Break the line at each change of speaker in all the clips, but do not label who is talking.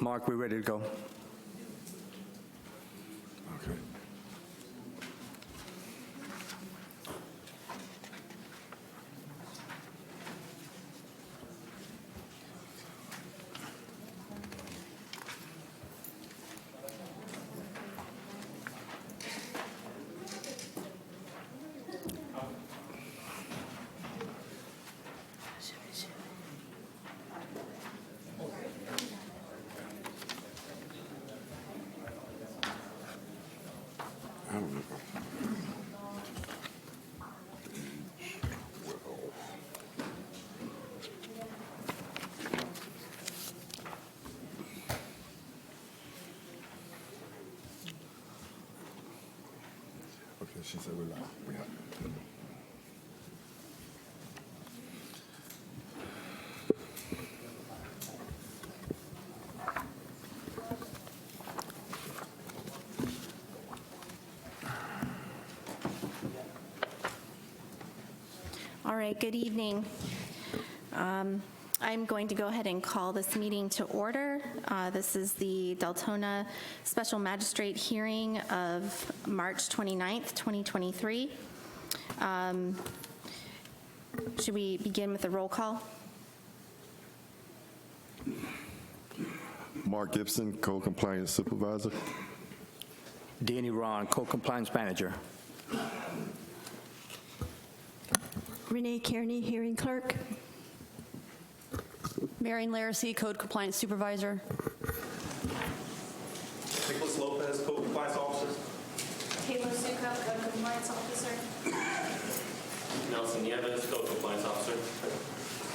Mark, we're ready to go.
Okay. I don't know. Okay, she said we're live. We have.
All right, good evening. I'm going to go ahead and call this meeting to order. This is the Deltona Special Magistrate hearing of March 29th, 2023. Should we begin with a roll call?
Mark Gibson, Code Compliance Supervisor.
Danny Ron, Co-Compliance Manager.
Renee Kearney, Hearing Clerk.
Marion Laracy, Code Compliance Supervisor.
Nicholas Lopez, Code Compliance Officer.
Taylor Succo, Code Compliance Officer.
Nelson Nieves, Code Compliance Officer.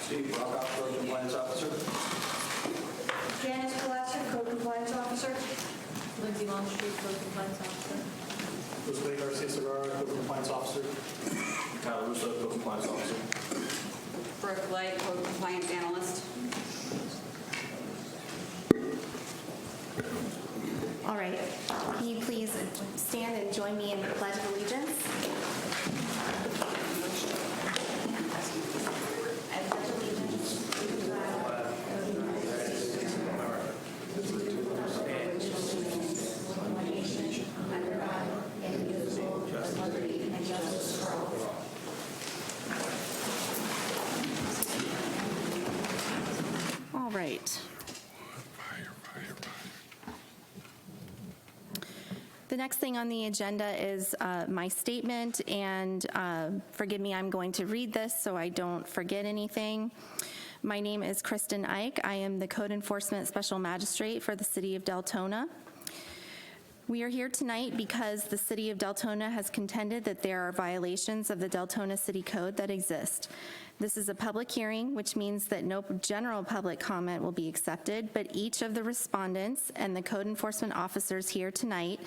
Steve Brockhoff, Code Compliance Officer.
Janice Palacio, Code Compliance Officer.
Lindsay Longstreet, Code Compliance Officer.
Jose Garcia Segarra, Code Compliance Officer. Kyle Russo, Code Compliance Officer.
Brooke Light, Code Compliance Analyst.
All right, can you please stand and join me in the Pledge of Allegiance? I pledge allegiance to the flag of the United States of America, and to the republic for which it stands, one nation, under God, indivisible, with liberty and justice for all. All right.
Fire.
The next thing on the agenda is my statement, and forgive me, I'm going to read this so I don't forget anything. My name is Kristen Ike. I am the Code Enforcement Special Magistrate for the City of Deltona. We are here tonight because the City of Deltona has contended that there are violations of the Deltona City Code that exist. This is a public hearing, which means that no general public comment will be accepted, but each of the respondents and the code enforcement officers here tonight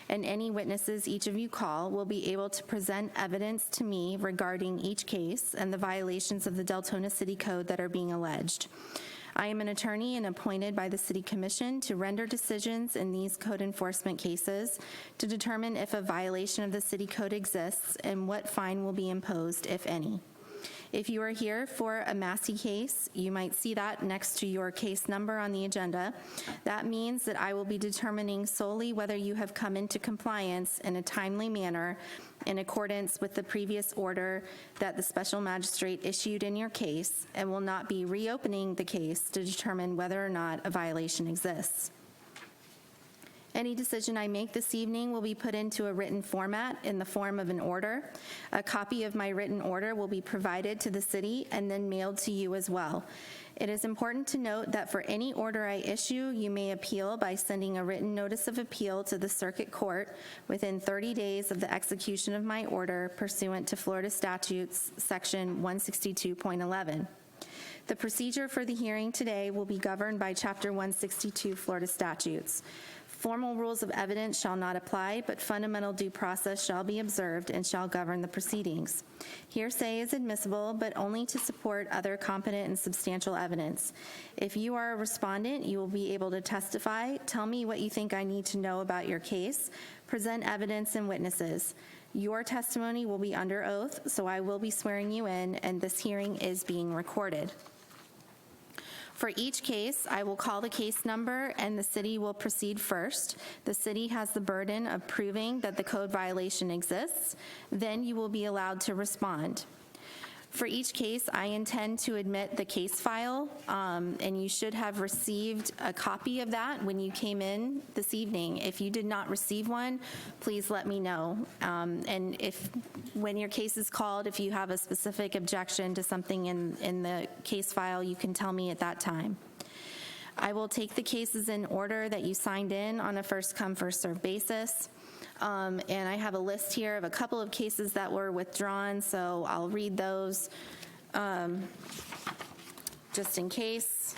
and any witnesses each of you call will be able to present evidence to me regarding each case and the violations of the Deltona City Code that are being alleged. I am an attorney and appointed by the City Commission to render decisions in these code enforcement cases to determine if a violation of the City Code exists and what fine will be imposed, if any. If you are here for a Massey case, you might see that next to your case number on the agenda. That means that I will be determining solely whether you have come into compliance in a timely manner in accordance with the previous order that the special magistrate issued in your case, and will not be reopening the case to determine whether or not a violation exists. Any decision I make this evening will be put into a written format in the form of an order. A copy of my written order will be provided to the city and then mailed to you as well. It is important to note that for any order I issue, you may appeal by sending a written notice of appeal to the circuit court within 30 days of the execution of my order pursuant to Florida statutes section 162.11. The procedure for the hearing today will be governed by Chapter 162 Florida statutes. Formal rules of evidence shall not apply, but fundamental due process shall be observed and shall govern the proceedings. Hearsay is admissible, but only to support other competent and substantial evidence. If you are a respondent, you will be able to testify, tell me what you think I need to know about your case, present evidence and witnesses. Your testimony will be under oath, so I will be swearing you in, and this hearing is being recorded. For each case, I will call the case number and the city will proceed first. The city has the burden of proving that the code violation exists. Then you will be allowed to respond. For each case, I intend to admit the case file, and you should have received a copy of that when you came in this evening. If you did not receive one, please let me know. And when your case is called, if you have a specific objection to something in the case file, you can tell me at that time. I will take the cases in order that you signed in on a first-come, first-served basis. And I have a list here of a couple of cases that were withdrawn, so I'll read those just in case.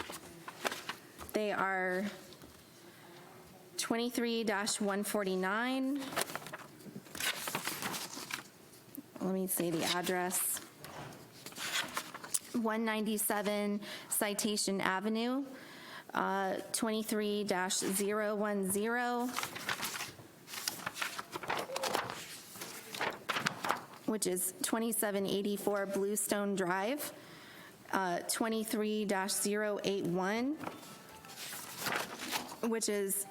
They are 23-149. Let me say the address. 197 Citation Avenue, 23-010. Which is 2784 Bluestone Drive, 23-081, which is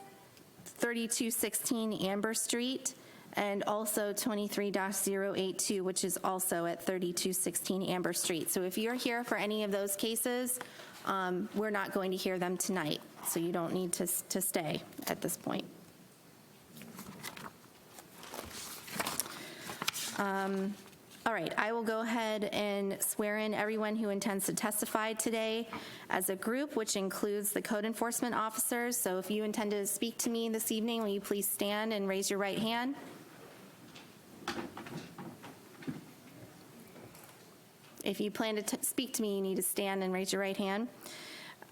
3216 Amber Street, and also 23-082, which is also at 3216 Amber Street. So if you're here for any of those cases, we're not going to hear them tonight, so you don't need to stay at this point. All right, I will go ahead and swear in everyone who intends to testify today as a group, which includes the code enforcement officers. So if you intend to speak to me this evening, will you please stand and raise your right hand? If you plan to speak to me, you need to stand and raise your right hand.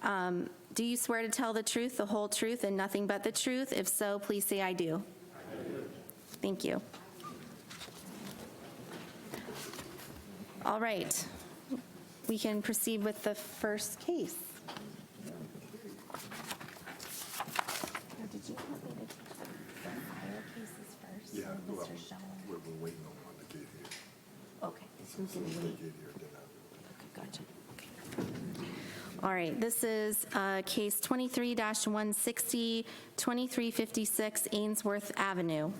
Do you swear to tell the truth, the whole truth, and nothing but the truth? If so, please say I do. I do. Thank you. All right, we can proceed with the first case. Did you want me to take the fire cases first?
Yeah,
or
well,
Mr. Shaw?
we're waiting on one to get here.
Okay.
As soon as they get here, then
Okay, gotcha. Okay. All right, this is case 23-160, 2356 Ainsworth Avenue.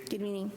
Good meeting.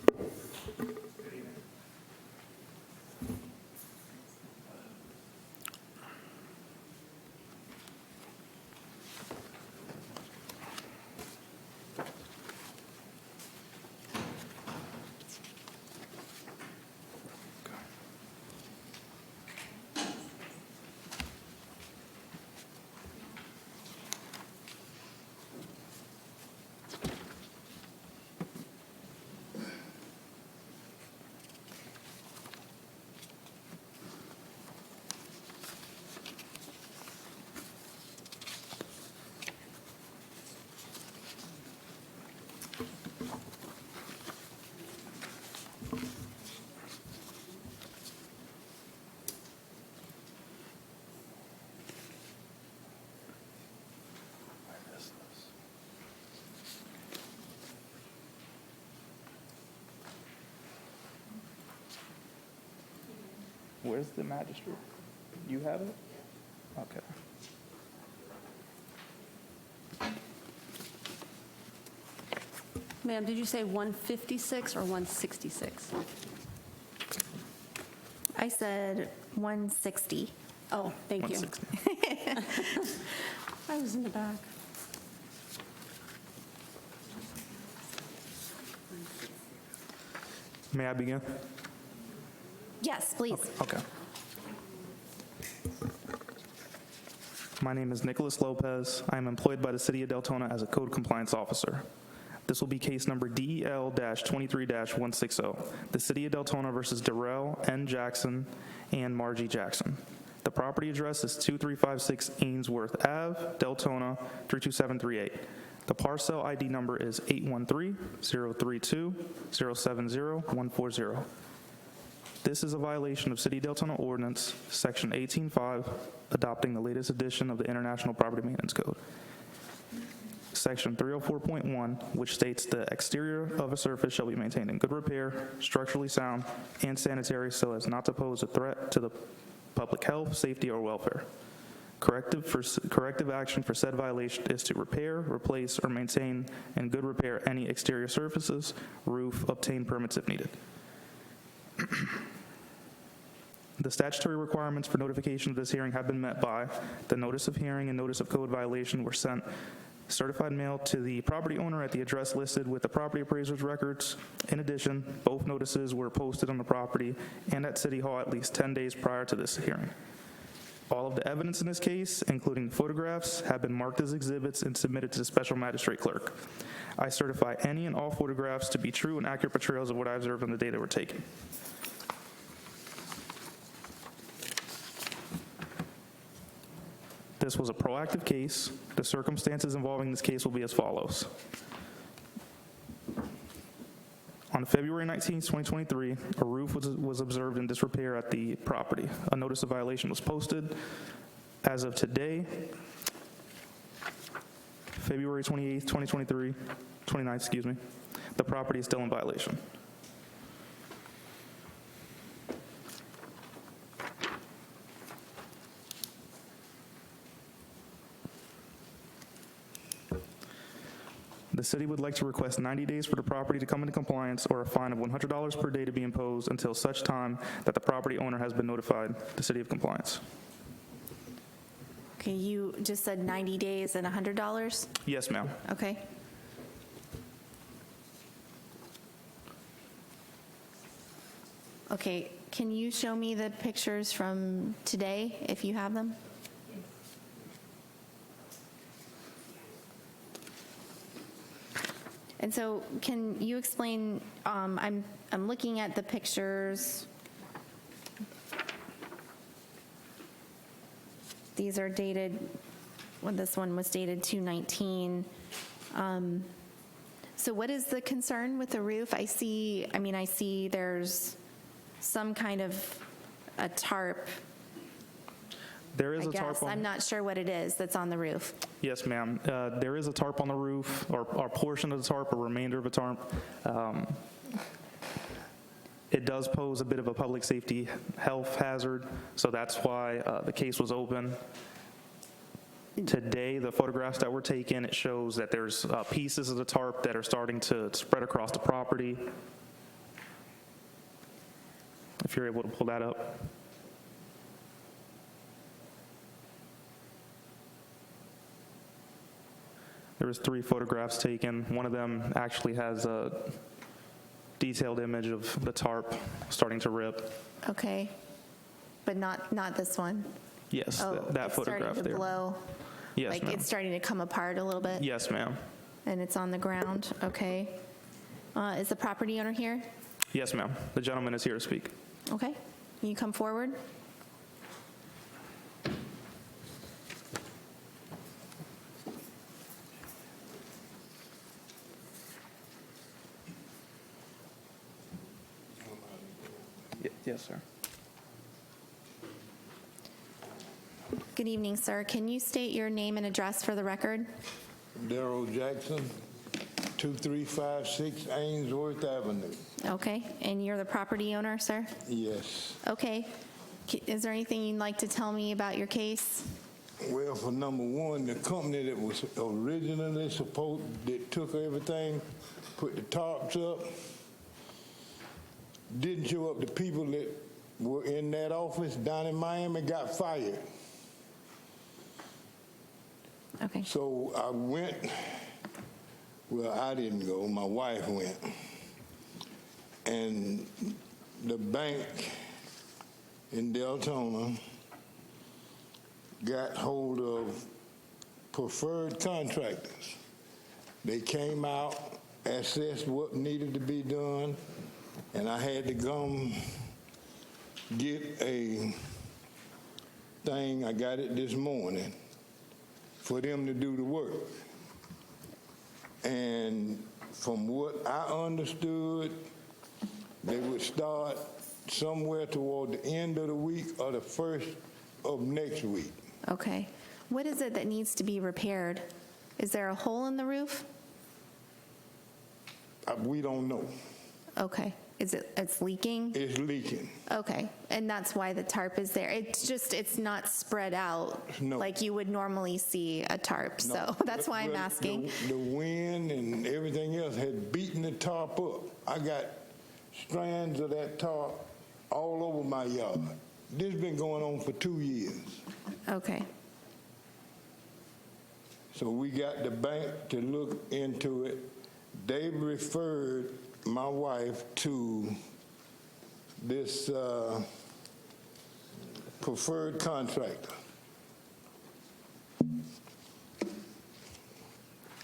Where's the magistrate? You have it? Okay.
Ma'am, did you say 156 or 166?
I said 160.
Oh, thank you.
160.
I was in the back.
May I begin?
Yes, please.
Okay. My name is Nicholas Lopez. I am employed by the City of Deltona as a code compliance officer. This will be case number DEL-23-160, the City of Deltona versus Darrell N. Jackson and Margie Jackson. The property address is 2356 Ainsworth Ave, Deltona 32738. The parcel ID number is 813-032-070-140. This is a violation of City of Deltona Ordinance, Section 18.5, adopting the latest edition of the International Property Maintenance Code. Section 304.1, which states the exterior of a surface shall be maintained in good repair, structurally sound, and sanitary so as not to pose a threat to the public health, safety, or welfare. Corrective action for said violation is to repair, replace, or maintain in good repair any exterior surfaces, roof, obtain permits if needed. The statutory requirements for notification of this hearing have been met by the notice of hearing and notice of code violation were sent certified mail to the property owner at the address listed with the property appraiser's records. In addition, both notices were posted on the property and at City Hall at least 10 days prior to this hearing. All of the evidence in this case, including photographs, have been marked as exhibits and submitted to the special magistrate clerk. I certify any and all photographs to be true and accurate portrayals of what I observed on the day they were taken. This was a proactive case. The circumstances involving this case will be as follows. On February 19, 2023, a roof was observed in disrepair at the property. A notice of violation was posted. As of today, February 28, 2023, 29th, excuse me, the property is still in violation. The city would like to request 90 days for the property to come into compliance or a fine of $100 per day to be imposed until such time that the property owner has been notified the city of compliance.
Okay, you just said 90 days and $100?
Yes, ma'am.
Okay. Okay, can you show me the pictures from today, if you have them? And so can you explain, I'm looking at the pictures. These are dated, well, this one was dated 2/19. So what is the concern with the roof? I see there's some kind of a tarp.
There is
I
a tarp
guess.
on.
I'm not sure what it is that's on the roof.
Yes, ma'am. There is a tarp on the roof, or a portion of the tarp, a remainder of a tarp. It does pose a bit of a public safety health hazard, so that's why the case was open. Today, the photographs that were taken, it shows that there's pieces of the tarp that are starting to spread across the property. If you're able to pull that up. There was 3 photographs taken. One of them actually has a detailed image of the tarp starting to rip.
Okay, but not this one?
Yes,
Oh,
that
it's
photograph
starting to
there.
blow?
Yes,
Like
ma'am.
it's starting to come apart a little bit?
Yes, ma'am.
And it's on the ground, okay. Is the property owner here?
Yes, ma'am. The gentleman is here to speak.
Okay, can you come forward?
Yes, sir.
Good evening, sir. Can you state your name and address for the record?
Darrell Jackson, 2356 Ainsworth Avenue.
Okay, and you're the property owner, sir?
Yes.
Okay. Is there anything you'd like to tell me about your case?
Well, for number one, the company that was originally that took everything, put the tarps up, didn't show up. The people that were in that office down in Miami got fired.
Okay.
So I went, well, I didn't go, my wife went. And the bank in Deltona got hold of preferred contractors. They came out, assessed what needed to be done, and I had to come get a thing, I got it this morning, for them to do the work. And from what I understood, they would start somewhere toward the end of the week or the first of next week.
Okay. What is it that needs to be repaired? Is there a hole in the roof?
We don't know.
Okay. It's leaking?
It's leaking.
Okay. And that's why the tarp is there. It's not spread out
No.
like you would normally see a tarp. So that's why I'm
But
asking.
The wind and everything else had beaten the tarp up. I got strands of that tarp all over my yard. This has been going on for 2 years.
Okay.
So we got the bank to look into it. They referred my wife to this preferred contractor.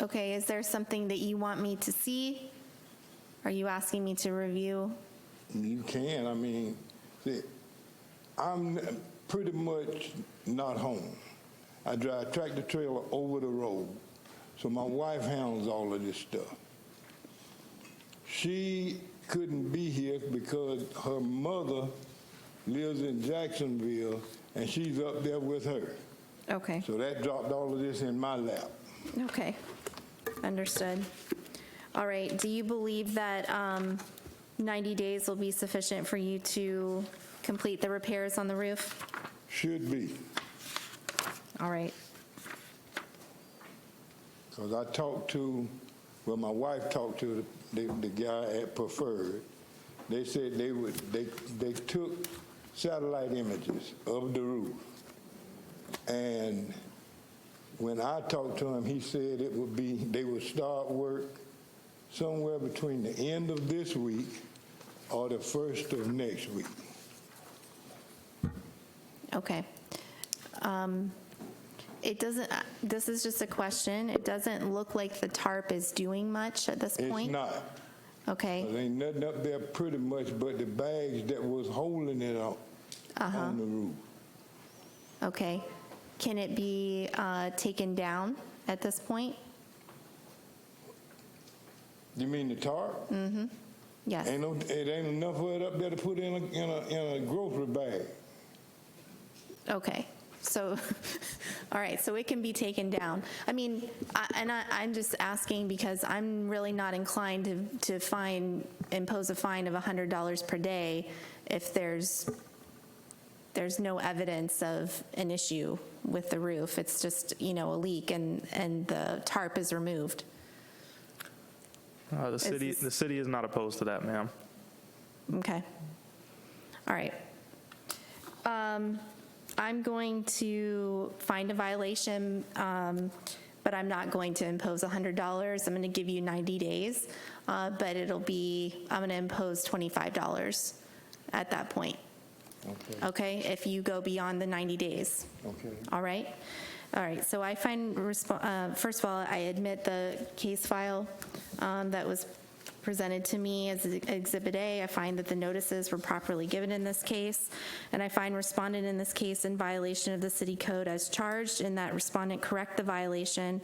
Okay. Is there something that you want me to see? Are you asking me to review?
You can. I mean, see, I'm pretty much not home. I drive tractor trailer over the road. So my wife handles all of this stuff. She couldn't be here because her mother lives in Jacksonville and she's up there with her.
Okay.
So that dropped all of this in my lap.
Okay. Understood. All right. Do you believe that 90 days will be sufficient for you to complete the repairs on the roof?
Should be.
All right.
Because I talked to, well, my wife talked to the guy at Preferred. They said they took satellite images of the roof. And when I talked to him, he said they would start work somewhere between the end of this week or the first of next week.
Okay. It doesn't, this is just a question. It doesn't look like the tarp is doing much at this point?
It's not.
Okay.
There ain't nothing up there pretty much but the bags that was holding it on the roof.
Okay. Can it be taken down at this point?
You mean the tarp?
Mm-hmm. Yes.
It ain't enough of it up there to put in a grocery bag.
Okay. So, all right, so it can be taken down. I mean, I'm just asking because I'm really not inclined to impose a fine of $100 per day if there's no evidence of an issue with the roof. It's just, a leak and the tarp is removed.
The city is not opposed to that, ma'am.
Okay. All right. I'm going to find a violation, but I'm not going to impose $100. I'm going to give you 90 days, but I'm going to impose $25 at that point. Okay, if you go beyond the 90 days.
Okay.
All right? All right, so I find, first of all, I admit the case file that was presented to me as Exhibit A. I find that the notices were properly given in this case, and I find respondent in this case in violation of the city code as charged, and that respondent correct the violation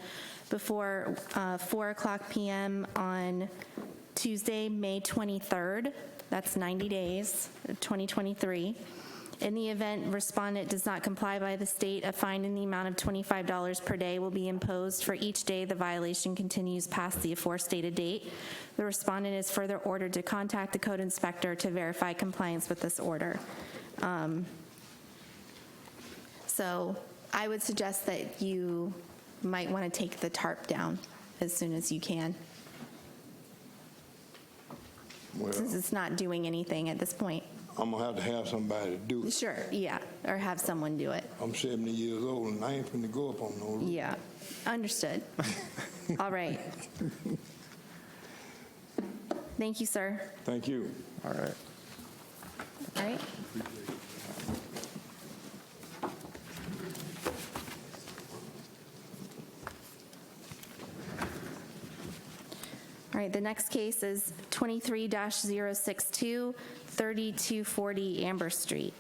before 4:00 p.m. on Tuesday, May 23rd. That's 90 days, 2023. In the event respondent does not comply by the state, a fine in the amount of $25 per day will be imposed for each day the violation continues past the aforestated date. The respondent is further ordered to contact the code inspector to verify compliance with this order. So I would suggest that you might want to take the tarp down as soon as you can,
Well,
since it's not doing anything at this point.
I'm going to have somebody to do it.
Sure, yeah, or have someone do it.
I'm 70 years old and I ain't finna go up on no roof.
Yeah, understood. All right. Thank you, sir.
Thank you.
All right.
All right. All right, the next case is 23-062, 3240 Amber Street.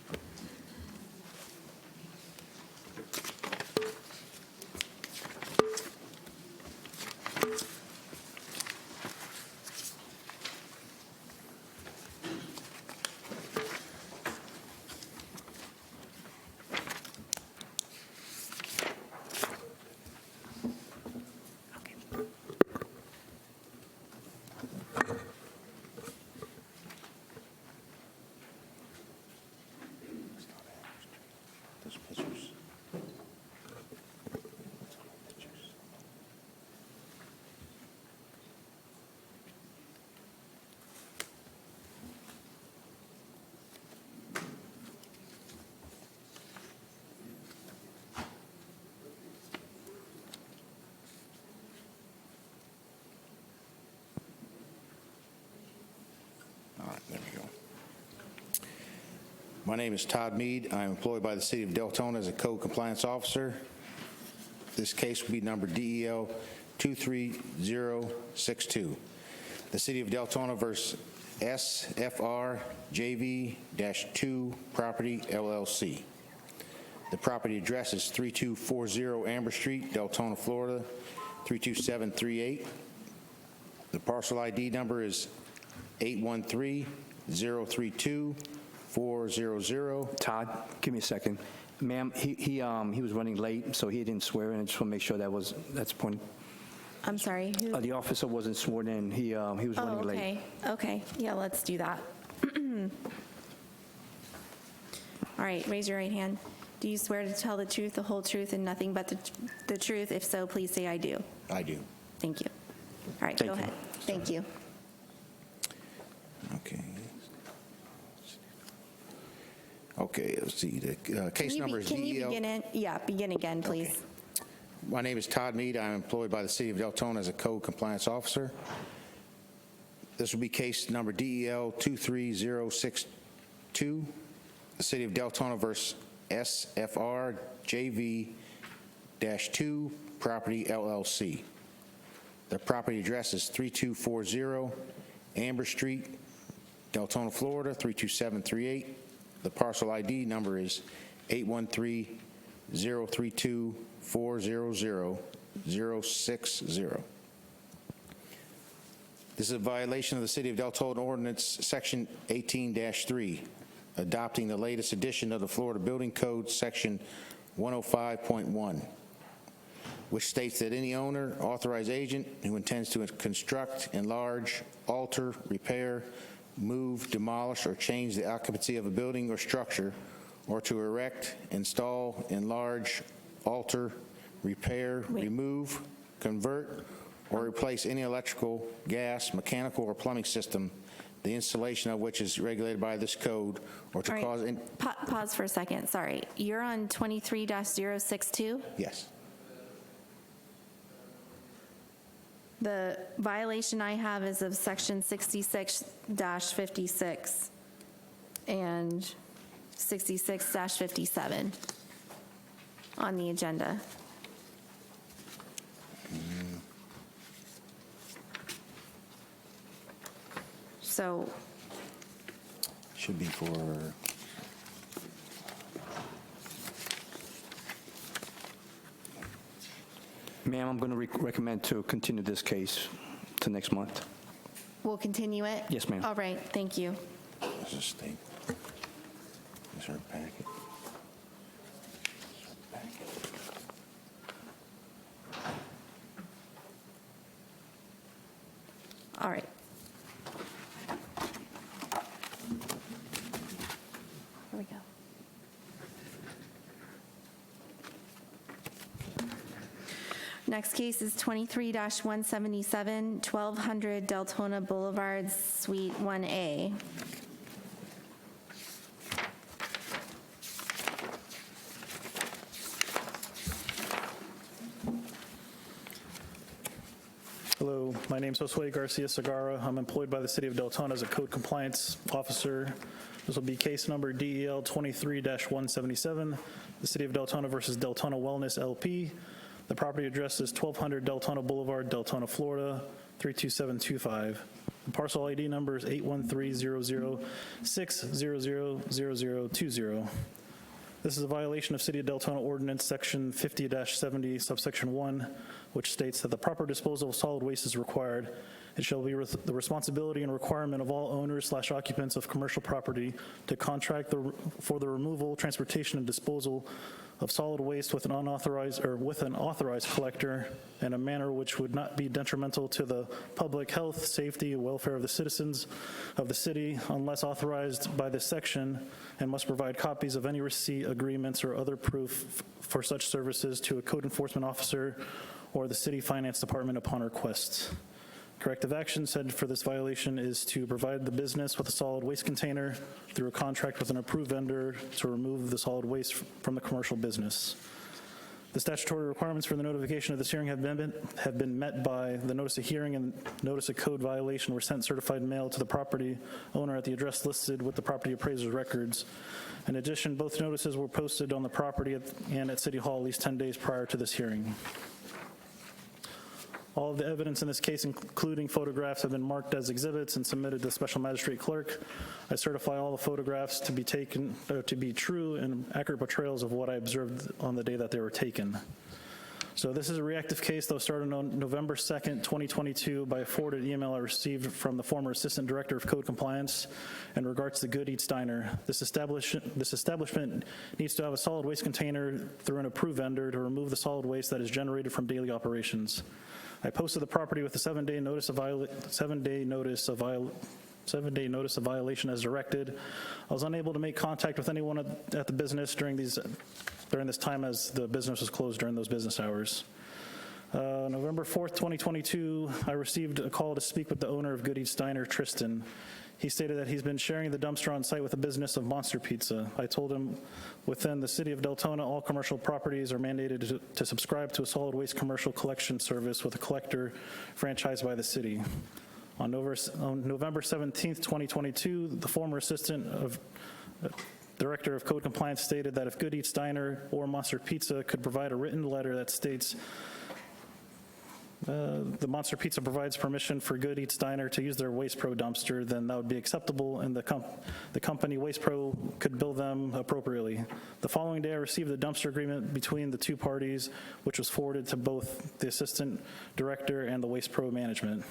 My name is Todd Mead. I am employed by the City of Deltona as a Code Compliance Officer. This case will be number DEL 23062. The City of Deltona versus SFR JV-2 Property LLC. The property address is 3240 Amber Street, Deltona, Florida, 32738. The parcel ID number is 813-032-400.
Todd, give me a second. Ma'am, he was running late, so he didn't swear in. I just want to make sure that's point.
I'm sorry, who?
The officer wasn't sworn in. He was running late.
Okay, okay, yeah, let's do that. All right, raise your right hand. Do you swear to tell the truth, the whole truth, and nothing but the truth? If so, please say I do.
I do.
Thank you. All right,
Thank
go
you.
ahead. Thank you.
Okay. Okay, let's see. The case number is
Can you
DEL.
begin it? Yeah, begin again, please.
Okay. My name is Todd Mead. I'm employed by the City of Deltona as a Code Compliance Officer. This will be case number DEL 23062. The City of Deltona versus SFR JV-2 Property LLC. The property address is 3240 Amber Street, Deltona, Florida, 32738. The parcel ID number is 813-032-400-060. This is a violation of the City of Deltona Ordinance Section 18-3, adopting the latest edition of the Florida Building Code, Section 105.1, which states that any owner, authorized agent who intends to construct, enlarge, alter, repair, move, demolish, or change the occupancy of a building or structure, or to erect, install, enlarge, alter, repair, remove, convert, or replace any electrical, gas, mechanical, or plumbing system, the installation of which is regulated by this code, or to
All right,
cause...
pause for a second, sorry. You're on 23-062?
Yes.
The violation I have is of section 66-56 and 66-57 on the agenda. So,
Should be for...
Ma'am, I'm going to recommend to continue this case to next month.
we'll continue it?
Yes, ma'am.
All right, thank you.
This is state. Is her packet?
All right. Here we go. Next case is 23-177, 1200 Deltona Boulevard, Suite 1A.
Hello, my name is Josue Garcia Segarra. I'm employed by the City of Deltona as a Code Compliance Officer. This will be case number DEL 23-177, the City of Deltona versus Deltona Wellness LP. The property address is 1200 Deltona Boulevard, Deltona, Florida, 32725. The parcel ID number is 813-006000020. This is a violation of City of Deltona Ordinance Section 50-70, subsection 1, which states that the proper disposal of solid waste is required. It shall be the responsibility and requirement of all owners/occupants of commercial property to contract for the removal, transportation, and disposal of solid waste with an unauthorized or with an authorized collector in a manner which would not be detrimental to the public health, safety, and welfare of the citizens of the city unless authorized by this section, and must provide copies of any receipt, agreements, or other proof for such services to a code enforcement officer or the city finance department upon request. Corrective action said for this violation is to provide the business with a solid waste container through a contract with an approved vendor to remove the solid waste from the commercial business. The statutory requirements for the notification of this hearing have been met by the notice of hearing and notice of code violation were sent certified mail to the property owner at the address listed with the property appraiser's records. In addition, both notices were posted on the property and at City Hall at least 10 days prior to this hearing. All of the evidence in this case, including photographs, have been marked as exhibits and submitted to the special magistrate clerk. I certify all the photographs to be true and accurate portrayals of what I observed on the day that they were taken. So this is a reactive case that was started on November 2nd, 2022 by a forwarded email I received from the former Assistant Director of Code Compliance in regards to Good Eats Diner. This establishment needs to have a solid waste container through an approved vendor to remove the solid waste that is generated from daily operations. I posted the property with a 7-day notice of violation as directed. I was unable to make contact with anyone at the business during this time as the business was closed during those business hours. November 4th, 2022, I received a call to speak with the owner of Good Eats Diner, Tristan. He stated that he's been sharing the dumpster on site with the business of Monster Pizza. I told him within the city of Deltona, all commercial properties are mandated to subscribe to a solid waste commercial collection service with a collector franchised by the city. On November 17th, 2022, the former Assistant Director of Code Compliance stated that if Good Eats Diner or Monster Pizza could provide a written letter that states the Monster Pizza provides permission for Good Eats Diner to use their Waste Pro dumpster, then that would be acceptable, and the company Waste Pro could bill them appropriately. The following day, I received the dumpster agreement between the two parties, which was forwarded to both the Assistant Director and the Waste Pro management.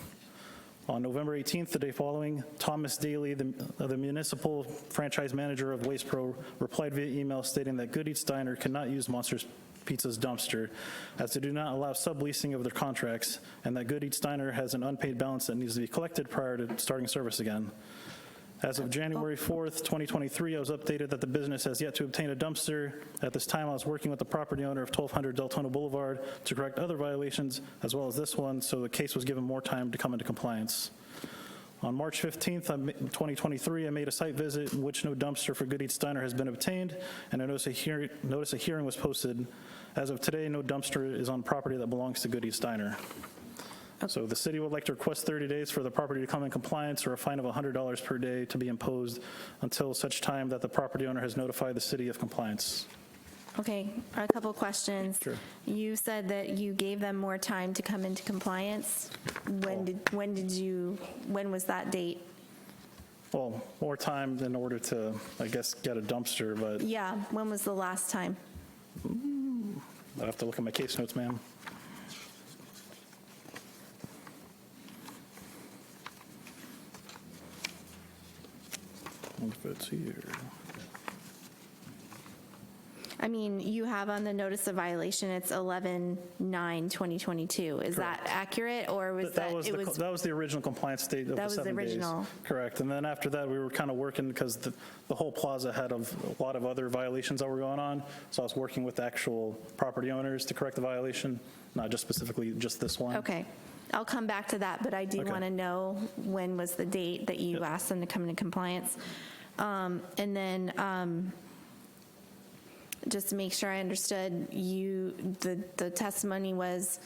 On November 18th, the day following, Thomas Daly, the municipal franchise manager of Waste Pro, replied via email stating that Good Eats Diner cannot use Monster Pizza's dumpster, as they do not allow subleasing of their contracts, and that Good Eats Diner has an unpaid balance that needs to be collected prior to starting service again. As of January 4th, 2023, I was updated that the business has yet to obtain a dumpster. At this time, I was working with the property owner of 1200 Deltona Boulevard to correct other violations, as well as this one, so the case was given more time to come into compliance. On March 15th, 2023, I made a site visit in which no dumpster for Good Eats Diner has been obtained, and a notice of hearing was posted. As of today, no dumpster is on property that belongs to Good Eats Diner. So the city would like to request 30 days for the property to come in compliance or a fine of $100 per day to be imposed until such time that the property owner has notified the city of compliance.
Okay, a couple questions.
Sure.
You said that you gave them more time to come into compliance. When was that date?
Well, more time in order to, I guess, get a dumpster, but
Yeah, when was the last time?
I'd have to look at my case notes, ma'am. If it's here.
I mean, you have on the notice of violation, it's 11/9/2022. Is that accurate, or was
That was the original compliance date of
That
the
was the
7 days.
original.
Correct. And then after that, we were kind of working because the whole plaza had a lot of other violations that were going on. So I was working with the actual property owners to correct the violation, not just specifically just this one.
Okay. I'll come back to that, but I do
Okay.
want to know when was the date that you asked them to come into compliance. And then just to make sure I understood, the testimony was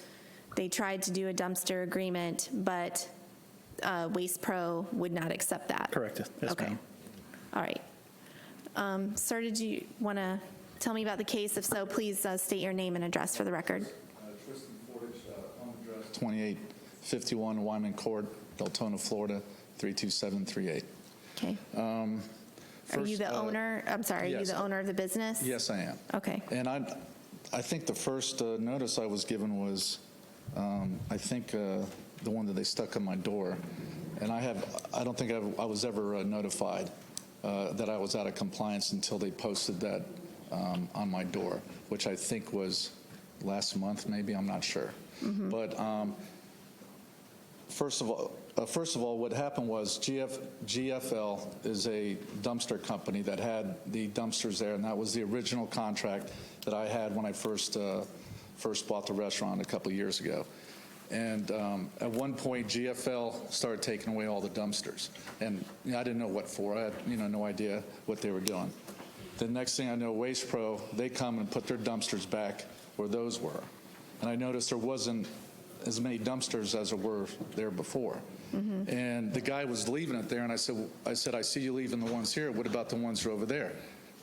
they tried to do a dumpster agreement, but Waste Pro would not accept that.
Correct. Yes,
Okay.
ma'am.
All right. Sir, did you want to tell me about the case? If so, please state your name and address for the record.
Tristan Fordich, home address 2851 Wyman Court, Deltona, Florida, 32738.
Okay. Are you the owner? I'm sorry, are you
yes.
the owner of the business?
Yes, I am.
Okay.
And I think the first notice I was given was, I think the one that they stuck on my door. And I don't think I was ever notified that I was out of compliance until they posted that on my door, which I think was last month, maybe, I'm not sure.
Mm-hmm.
But first of all, what happened was GFL is a dumpster company that had the dumpsters there, and that was the original contract that I had when I first bought the restaurant a couple of years ago. And at one point, GFL started taking away all the dumpsters, and I didn't know what for. I had no idea what they were doing. The next thing I know, Waste Pro, they come and put their dumpsters back where those were. And I noticed there wasn't as many dumpsters as there were there before. And the guy was leaving it there, and I said, I see you leaving the ones here. What about the ones that are over there?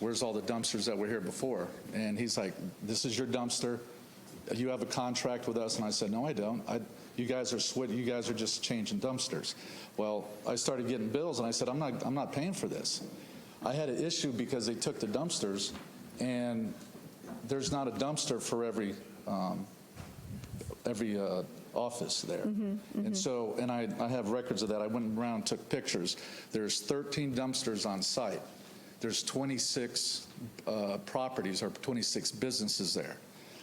Where's all the dumpsters that were here before? And he's like, this is your dumpster. You have a contract with us. And I said, no, I don't. You guys are just changing dumpsters. Well, I started getting bills, and I said, I'm not paying for this. I had an issue because they took the dumpsters, and there's not a dumpster for every office there. And so, and I have records of that. I went around and took pictures. There's 13 dumpsters on site. There's 26 properties or 26 businesses there.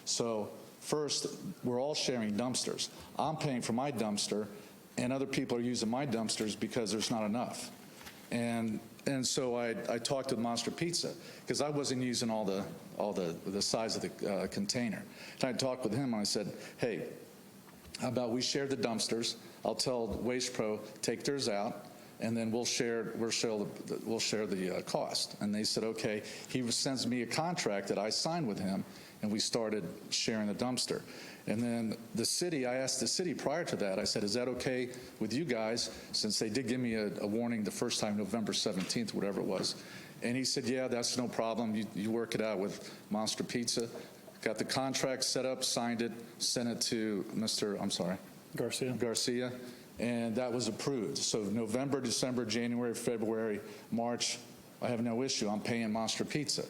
So first, we're all sharing dumpsters. I'm paying for my dumpster, and other people are using my dumpsters because there's not enough. And so I talked with Monster Pizza because I wasn't using all the size of the container. And I talked with him, and I said, hey, how about we share the dumpsters? I'll tell Waste Pro, take theirs out, and then we'll share the cost. And they said, okay. He sends me a contract that I signed with him, and we started sharing the dumpster. And then the city, I asked the city prior to that, I said, is that okay with you guys, since they did give me a warning the first time, November 17th, whatever it was. And he said, yeah, that's no problem. You work it out with Monster Pizza. Got the contract set up, signed it, sent it to Garcia, and that was approved. So November, December, January, February, March, I have no issue. I'm paying Monster Pizza.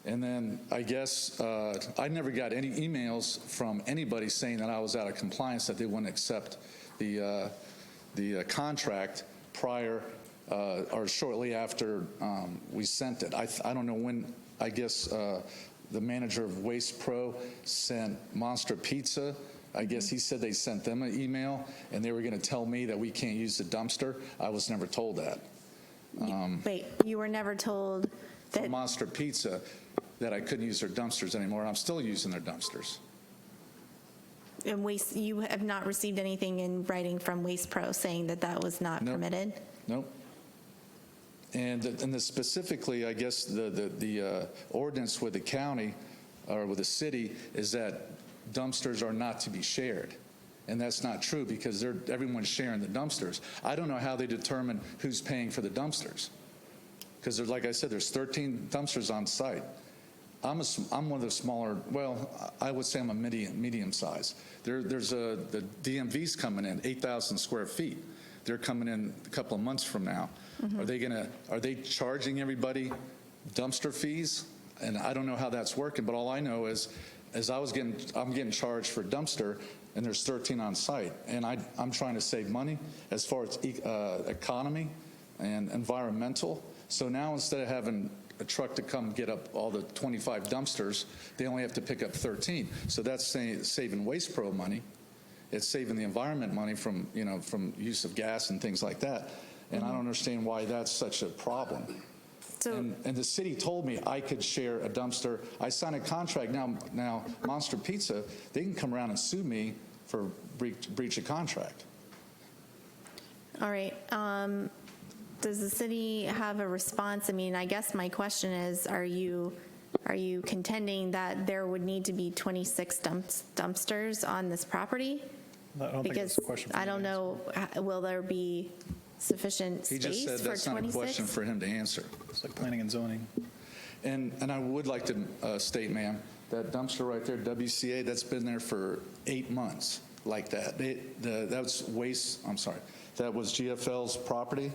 And then I guess I never got any emails from anybody saying that I was out of compliance, that they wouldn't accept the contract prior or shortly after we sent it. I don't know when. I guess the manager of Waste Pro sent Monster Pizza. I guess he said they sent them an email, and they were going to tell me that we can't use the dumpster. I was never told that.
Wait, you were never told that?
From Monster Pizza, that I couldn't use their dumpsters anymore, and I'm still using their dumpsters.
And you have not received anything in writing from Waste Pro saying that that was not permitted?
Nope. And specifically, I guess the ordinance with the county or with the city is that dumpsters are not to be shared. And that's not true because everyone's sharing the dumpsters. I don't know how they determine who's paying for the dumpsters. Because like I said, there's 13 dumpsters on site. I'm one of the smaller, well, I would say I'm a medium size. There's the DMV's coming in, 8,000 square feet. They're coming in a couple of months from now. Are they charging everybody dumpster fees? And I don't know how that's working, but all I know is I'm getting charged for dumpster, and there's 13 on site. And I'm trying to save money as far as economy and environmental. So now instead of having a truck to come get up all the 25 dumpsters, they only have to pick up 13. So that's saving Waste Pro money. It's saving the environment money from use of gas and things like that. And I don't understand why that's such a problem. So, and the city told me I could share a dumpster. I signed a contract. Now Monster Pizza, they can come around and sue me for breach of contract.
All right. Does the city have a response? I mean, I guess my question is, are you contending that there would need to be 26 dumpsters on this property?
I don't think that's a question for
I don't know, will there be sufficient space for 26?
He just said that's not a question for him to answer.
It's like planning and zoning.
And I would like to state, ma'am, that dumpster right there, WCA, that's been there for 8 months like that. That's waste, I'm sorry, that was GFL's property.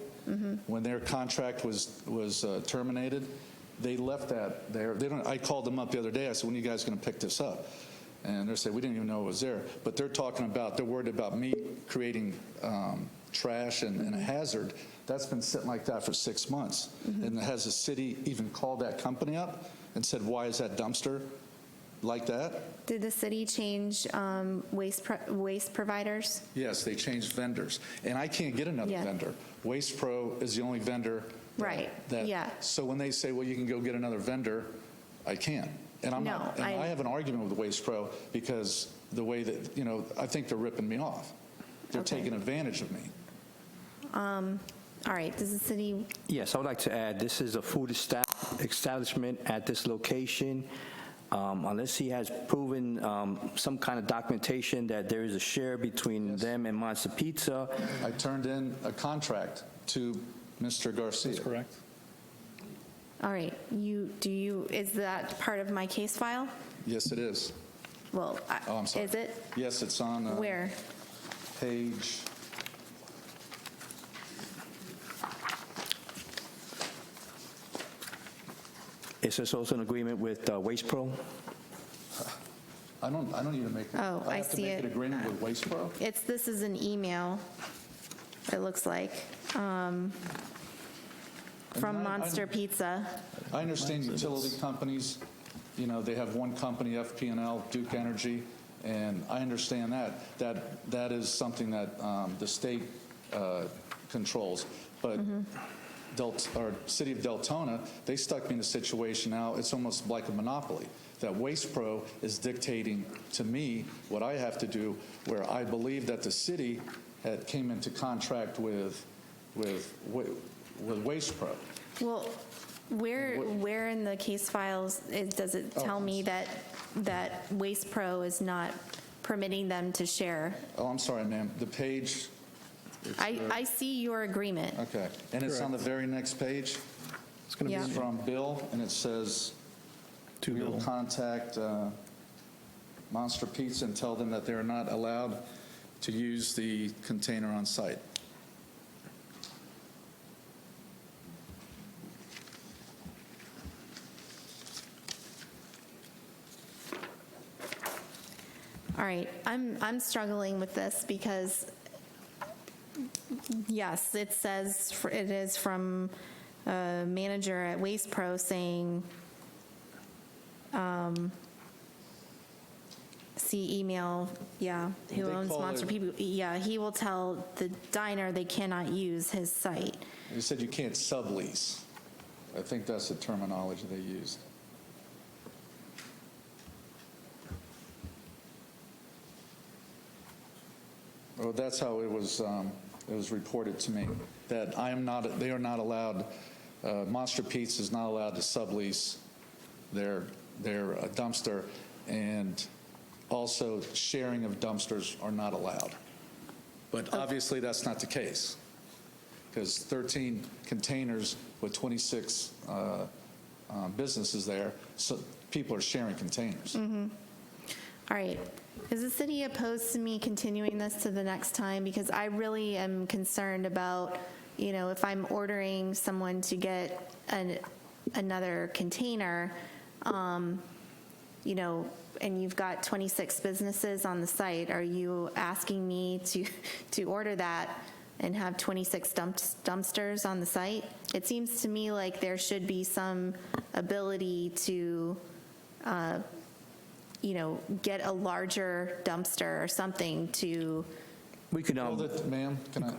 When their contract was terminated, they left that there. I called them up the other day. I said, when are you guys going to pick this up? And they said, we didn't even know it was there. But they're worried about me creating trash and a hazard. That's been sitting like that for 6 months. And has the city even called that company up and said, why is that dumpster like that?
Did the city change waste providers?
Yes, they changed vendors. And I can't get another vendor. Waste Pro is the only vendor.
Right,
So when they say, well, you can go get another vendor, I can't. And I'm not. And I have an argument with Waste Pro because the way that, I think they're ripping me off. They're taking advantage of me.
All right, does the city?
Yes, I would like to add, this is a food establishment at this location. unless he has proven some kind of documentation that there is a share between them and Monster Pizza.
I turned in a contract to Mr. Garcia.
That's correct.
All right, is that part of my case file?
Yes, it is.
Well,
Oh, I'm sorry.
is it?
Yes, it's on
Where?
page.
Is this also an agreement with Waste Pro?
I don't need to make.
Oh, I
have to
see
make
it.
an agreement with Waste Pro.
This is an email, it looks like, from Monster Pizza.
I understand utility companies, you know, they have one company, FP&L, Duke Energy, and I understand that is something that the state controls. But City of Deltona, they stuck me in a situation now, it's almost like a monopoly, that Waste Pro is dictating to me what I have to do, where I believe that the city came into contract with Waste Pro.
Well, where in the case files does it tell me that Waste Pro is not permitting them to share?
Oh, I'm sorry, ma'am. The page.
I see your agreement.
Okay. And it's on the very next page.
It's going to
Yeah.
be
It's from Bill, and it says,
to
we will
Bill.
contact Monster Pizza and tell them that they're not allowed to use the container on site.
All right, I'm struggling with this because, yes, it says, it is from a manager at Waste Pro saying, see email, yeah, who
They
owns
call
Monster
it-
Pizza. Yeah, he will tell the diner they cannot use his site.
You said you can't sublease. I think that's the terminology they used. Well, that's how it was reported to me, that they are not allowed, Monster Pizza is not allowed to sublease their dumpster, and also sharing of dumpsters are not allowed. But obviously, that's not the case, because 13 containers with 26 businesses there, so people are sharing containers.
All right. Is the city opposed to me continuing this to the next time? Because I really am concerned about, you know, if I'm ordering someone to get another container, you know, and you've got 26 businesses on the site, are you asking me to order that and have 26 dumpsters on the site? It seems to me like there should be some ability to, you know, get a larger dumpster or something to.
We could,
Well, ma'am, can I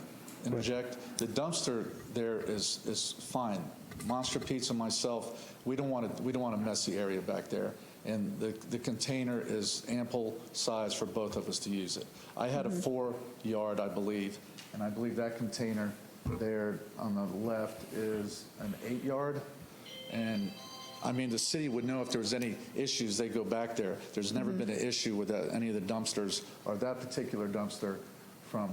interject? The dumpster there is fine. Monster Pizza, myself, we don't want a messy area back there, and the container is ample size for both of us to use it. I had a 4-yard, I believe, and I believe that container there on the left is an 8-yard, and I mean, the city would know if there was any issues, they go back there. There's never been an issue with any of the dumpsters or that particular dumpster from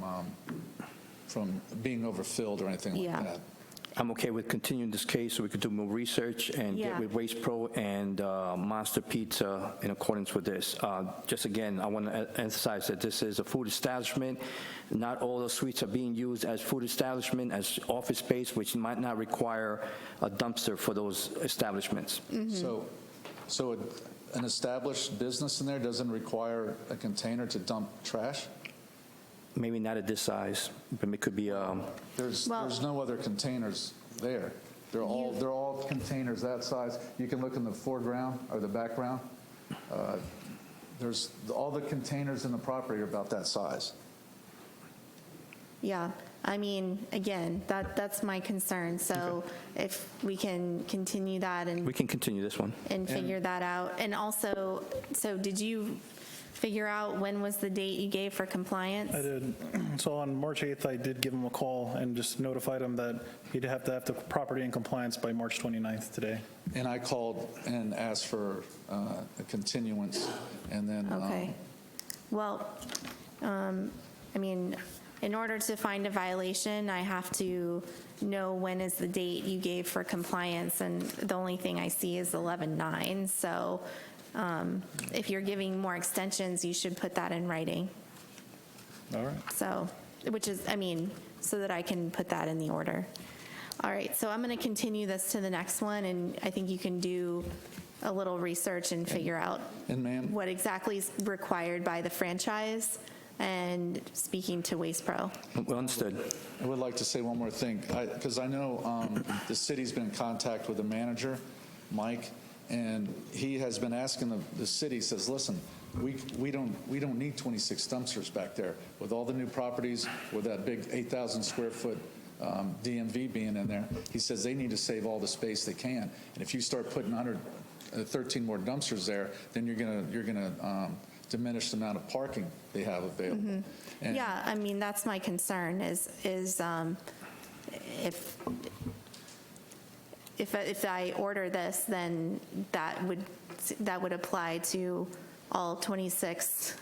being overfilled or anything like that.
I'm okay with continuing this case so we could do more research and get
Yeah.
with Waste Pro and Monster Pizza in accordance with this. Just again, I want to emphasize that this is a food establishment. Not all the suites are being used as food establishment, as office space, which might not require a dumpster for those establishments.
So an established business in there doesn't require a container to dump trash?
Maybe not at this size, but it could be,
There's no other containers there. They're all containers that size. You can look in the foreground or the background. There's all the containers in the property are about that size.
Yeah, I mean, again, that's my concern. So if we can continue that
we can continue this one.
and figure that out. And also, so did you figure out when was the date you gave for compliance?
I did. So on March 8th, I did give him a call and just notified him that he'd have to have the property in compliance by March 29th today.
And I called and asked for a continuance, and then.
Okay. Well, I mean, in order to find a violation, I have to know when is the date you gave for compliance, and the only thing I see is 11/9. So if you're giving more extensions, you should put that in writing.
All right.
So, which is, I mean, so that I can put that in the order. All right, so I'm going to continue this to the next one, and I think you can do a little research and figure out
And ma'am,
what exactly is required by the franchise and speaking to Waste Pro.
Well understood.
I would like to say one more thing, because I know the city's been in contact with the manager, Mike, and he has been asking the city, says, listen, we don't need 26 dumpsters back there. With all the new properties, with that big 8,000 square foot DMV being in there, he says they need to save all the space they can. And if you start putting 13 more dumpsters there, then you're gonna diminish the amount of parking they have available. And
Yeah, I mean, that's my concern is if I order this, then that would apply to all 26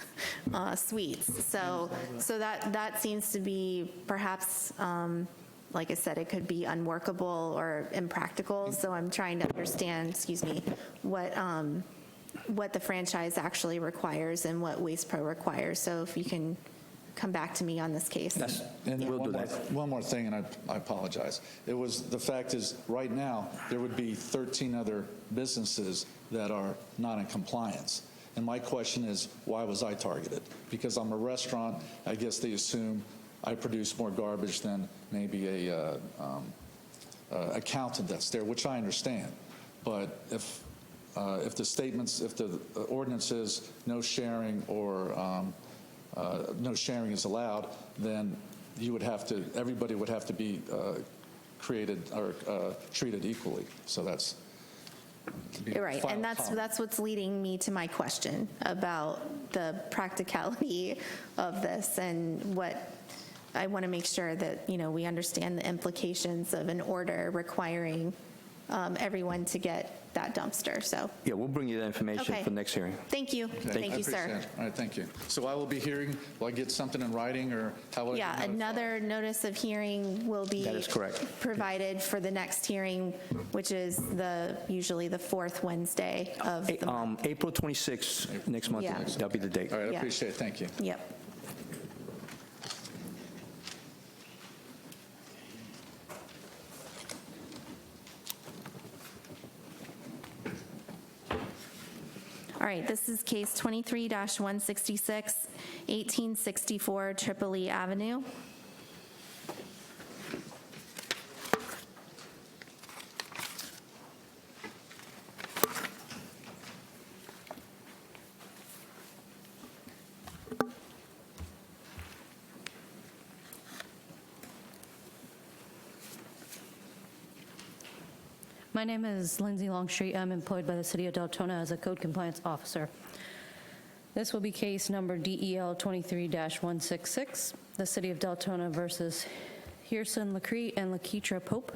suites. So that seems to be perhaps, like I said, it could be unworkable or impractical. So I'm trying to understand, excuse me, what the franchise actually requires and what Waste Pro requires. So if you can come back to me on this case.
And
We'll do
one more-
that.
One more thing, and I apologize. The fact is, right now, there would be 13 other businesses that are not in compliance. And my question is, why was I targeted? Because I'm a restaurant, I guess they assume I produce more garbage than maybe a accountant that's there, which I understand. But if the ordinance is no sharing or no sharing is allowed, then everybody would have to be created or treated equally. So that's.
You're right, and that's what's leading me to my question about the practicality of this and what I want to make sure that, we understand the implications of an order requiring everyone to get that dumpster, so.
Yeah, we'll bring you that information
Okay.
for next hearing.
Thank you. Thank
I
you, sir.
appreciate it. All right, thank you. So I will be hearing, will I get something in writing, or how will I be
Yeah,
notified?
another notice of hearing will be.
That is correct.
Provided for the next hearing, which is usually the fourth Wednesday of the month.
April 26th, next month,
Yeah.
that'll be the date.
All right, I
Yeah.
appreciate it. Thank you.
Yep. All right, this is case 23-166, 1864 Tripoli Avenue.
My name is Lindsay Longstreet. I'm employed by the City of Deltona as a code compliance officer. This will be case number DEL 23-166, the City of Deltona versus Hearson LaCrete and LaKeitra Pope.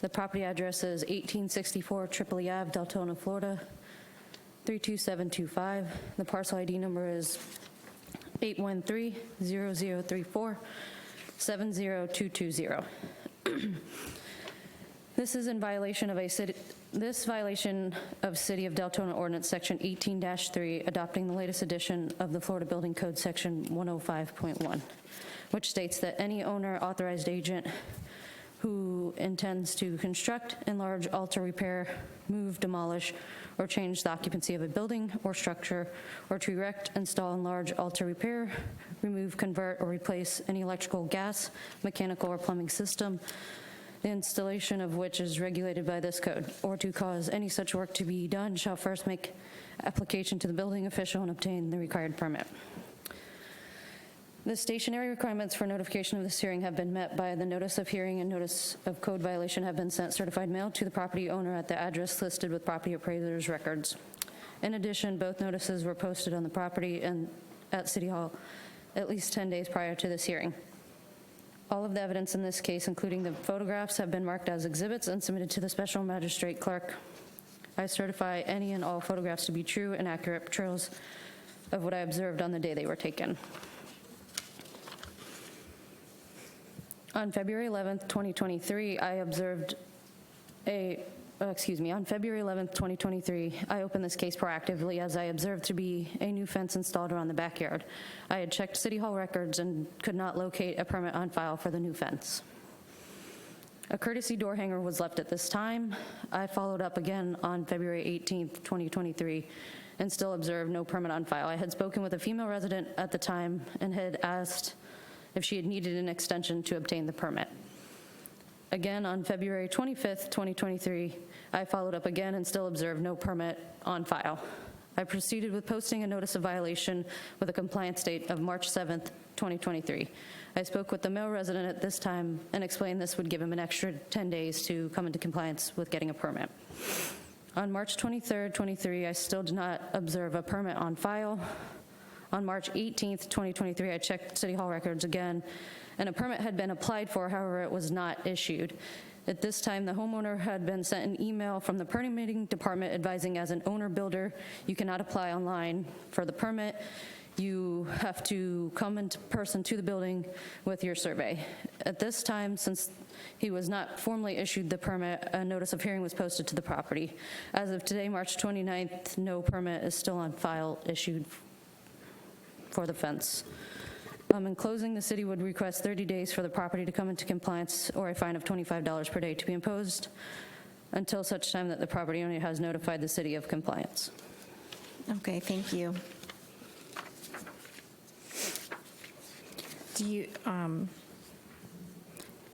The property address is 1864 Tripoli Ave, Deltona, Florida, 32725. The parcel ID number is 813-0034-70220. This is in violation of violation of City of Deltona Ordinance Section 18-3, adopting the latest edition of the Florida Building Code Section 105.1, which states that any owner, authorized agent who intends to construct, enlarge, alter, repair, move, demolish, or change the occupancy of a building or structure, or to erect, install, enlarge, alter, repair, remove, convert, or replace any electrical, gas, mechanical, or plumbing system, the installation of which is regulated by this code, or to cause any such work to be done, shall first make application to the building official and obtain the required permit. The stationary requirements for notification of this hearing have been met by the notice of hearing and notice of code violation have been sent certified mail to the property owner at the address listed with property appraiser's records. In addition, both notices were posted on the property and at City Hall at least 10 days prior to this hearing. All of the evidence in this case, including the photographs, have been marked as exhibits and submitted to the special magistrate clerk. I certify any and all photographs to be true and accurate portrayals of what I observed on the day they were taken. On February 11th, 2023, on February 11th, 2023, I opened this case proactively as I observed to be a new fence installed around the backyard. I had checked City Hall records and could not locate a permit on file for the new fence. A courtesy door hanger was left at this time. I followed up again on February 18th, 2023, and still observed no permit on file. I had spoken with a female resident at the time and had asked if she had needed an extension to obtain the permit. Again, on February 25th, 2023, I followed up again and still observed no permit on file. I proceeded with posting a notice of violation with a compliance date of March 7th, 2023. I spoke with the male resident at this time and explained this would give him an extra 10 days to come into compliance with getting a permit. On March 23rd, 2023, I still did not observe a permit on file. On March 18th, 2023, I checked City Hall records again, and a permit had been applied for, however, it was not issued. At this time, the homeowner had been sent an email from the permitting department advising as an owner builder, you cannot apply online for the permit. You have to come in person to the building with your survey. At this time, since he was not formally issued the permit, a notice of hearing was posted to the property. As of today, March 29th, no permit is still on file issued for the fence. In closing, the city would request 30 days for the property to come into compliance or a fine of $25 per day to be imposed until such time that the property owner has notified the city of compliance.
Okay, thank you. Do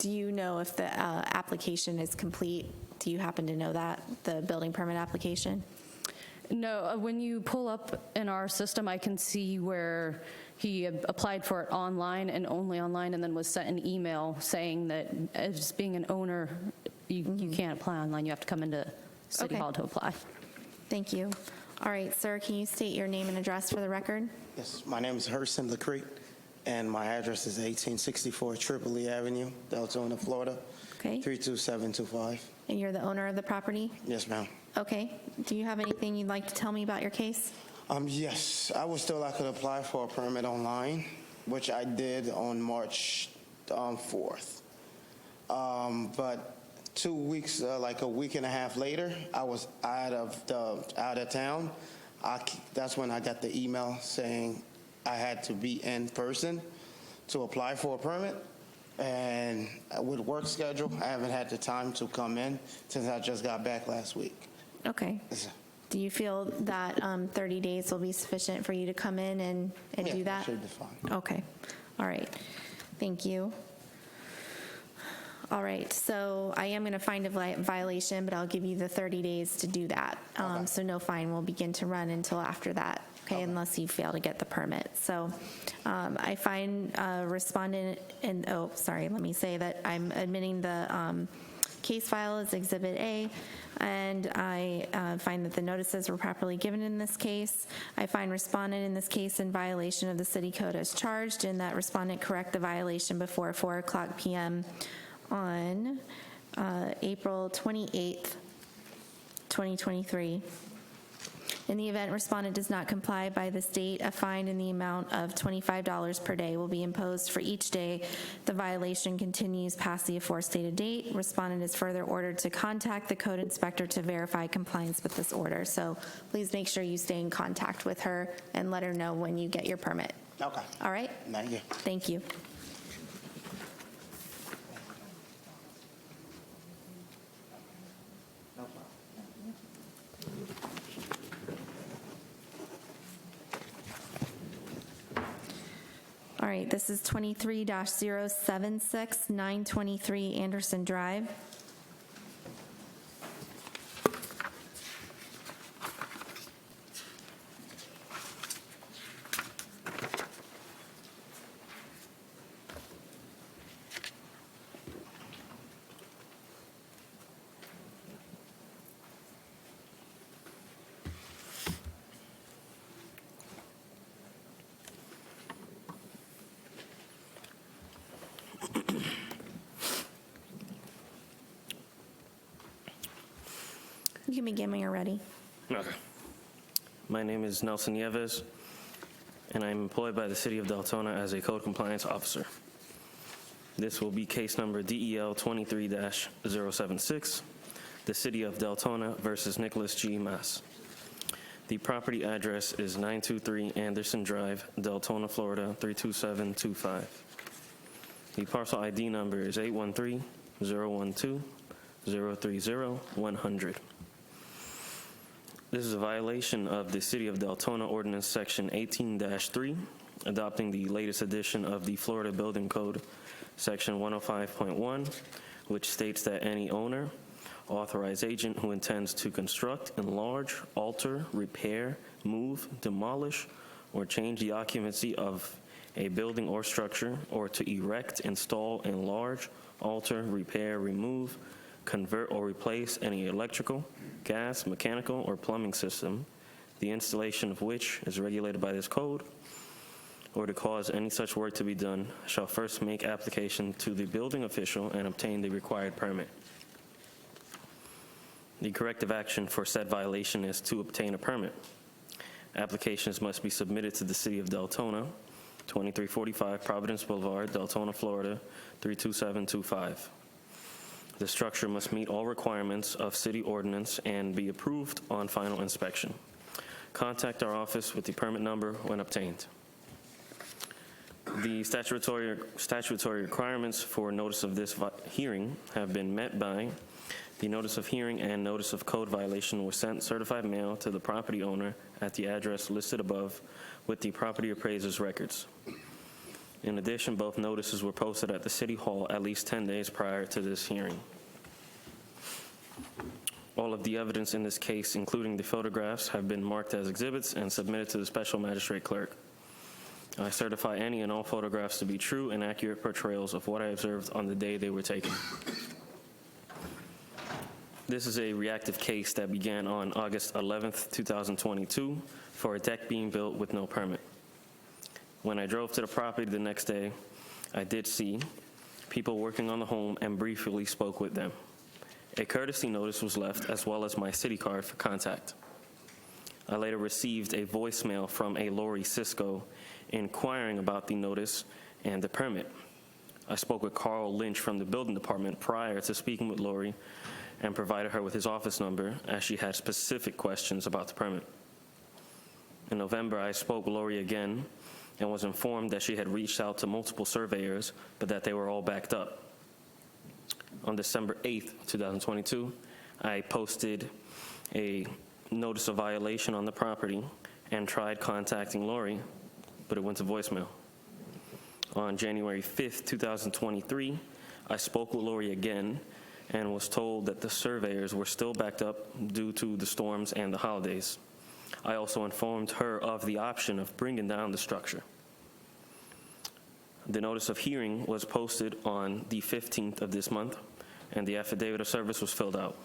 you know if the application is complete? Do you happen to know that, the building permit application?
No, when you pull up in our system, I can see where he applied for it online and only online, and then was sent an email saying that as being an owner, you can't apply online. You have to come into City Hall to apply.
Thank you. All right, sir, can you state your name and address for the record?
Yes, my name is Hurston LaCrete, and my address is 1864 Tripoli Avenue, Deltona, Florida,
Okay.
32725.
And you're the owner of the property?
Yes, ma'am.
Okay. Do you have anything you'd like to tell me about your case?
Yes, I was told I could apply for a permit online, which I did on March 4th. But 2 weeks, like a week and a half later, I was out of town. That's when I got the email saying I had to be in person to apply for a permit. And with work schedule, I haven't had the time to come in since I just got back last week.
Okay. Do you feel that 30 days will be sufficient for you to come in and do that?
Yeah, should be fine.
Okay. All right. Thank you. All right. So I am going to find a violation, but I'll give you the 30 days to do that.
Okay.
So no fine will begin to run until after that, okay, unless you fail to get the permit. So I find respondent, and let me say that I'm admitting the case file as Exhibit A, and I find that the notices were properly given in this case. I find respondent in this case in violation of the city code as charged, and that respondent correct the violation before 4:00 p.m. on April 28th, 2023. In the event respondent does not comply by this date, a fine in the amount of $25 per day will be imposed for each day the violation continues past the aforestated date. Respondent is further ordered to contact the code inspector to verify compliance with this order. So please make sure you stay in contact with her and let her know when you get your permit.
Okay.
All right?
Thank you.
Thank you. All right, this is 23-076, 923 Anderson Drive. You can begin when you're ready.
Okay. My name is Nelson Nieves, and I'm employed by the City of Deltona as a code compliance officer. This will be case number DEL 23-076, the City of Deltona versus Nicholas G. Mass. The property address is 923 Anderson Drive, Deltona, Florida 32725. The parcel ID number is 813-012-030-100. This is a violation of the City of Deltona Ordinance Section 18-3, adopting the latest edition of the Florida Building Code, Section 105.1, which states that any owner, authorized agent who intends to construct, enlarge, alter, repair, move, demolish, or change the occupancy of a building or structure, or to erect, install, enlarge, alter, repair, remove, convert, or replace any electrical, gas, mechanical, or plumbing system, the installation of which is regulated by this code, or to cause any such work to be done, shall first make application to the building official and obtain the required permit. The corrective action for said violation is to obtain a permit. Applications must be submitted to the City of Deltona, 2345 Providence Boulevard, Deltona, Florida 32725. The structure must meet all requirements of city ordinance and be approved on final inspection. Contact our office with the permit number when obtained. The statutory requirements for notice of this hearing have been met by the notice of hearing and notice of code violation was sent certified mail to the property owner at the address listed above with the property appraiser's records. In addition, both notices were posted at the City Hall at least 10 days prior to this hearing. All of the evidence in this case, including the photographs, have been marked as exhibits and submitted to the Special Magistrate Clerk. I certify any and all photographs to be true and accurate portrayals of what I observed on the day they were taken. This is a reactive case that began on August 11th, 2022 for a deck being built with no permit. When I drove to the property the next day, I did see people working on the home and briefly spoke with them. A courtesy notice was left as well as my city card for contact. I later received a voicemail from a Lori Cisco inquiring about the notice and the permit. I spoke with Carl Lynch from the building department prior to speaking with Lori and provided her with his office number as she had specific questions about the permit. In November, I spoke with Lori again and was informed that she had reached out to multiple surveyors, but that they were all backed up. On December 8th, 2022, I posted a notice of violation on the property and tried contacting Lori, but it went to voicemail. On January 5th, 2023, I spoke with Lori again and was told that the surveyors were still backed up due to the storms and the holidays. I also informed her of the option of bringing down the structure. The notice of hearing was posted on the 15th of this month, and the affidavit of service was filled out.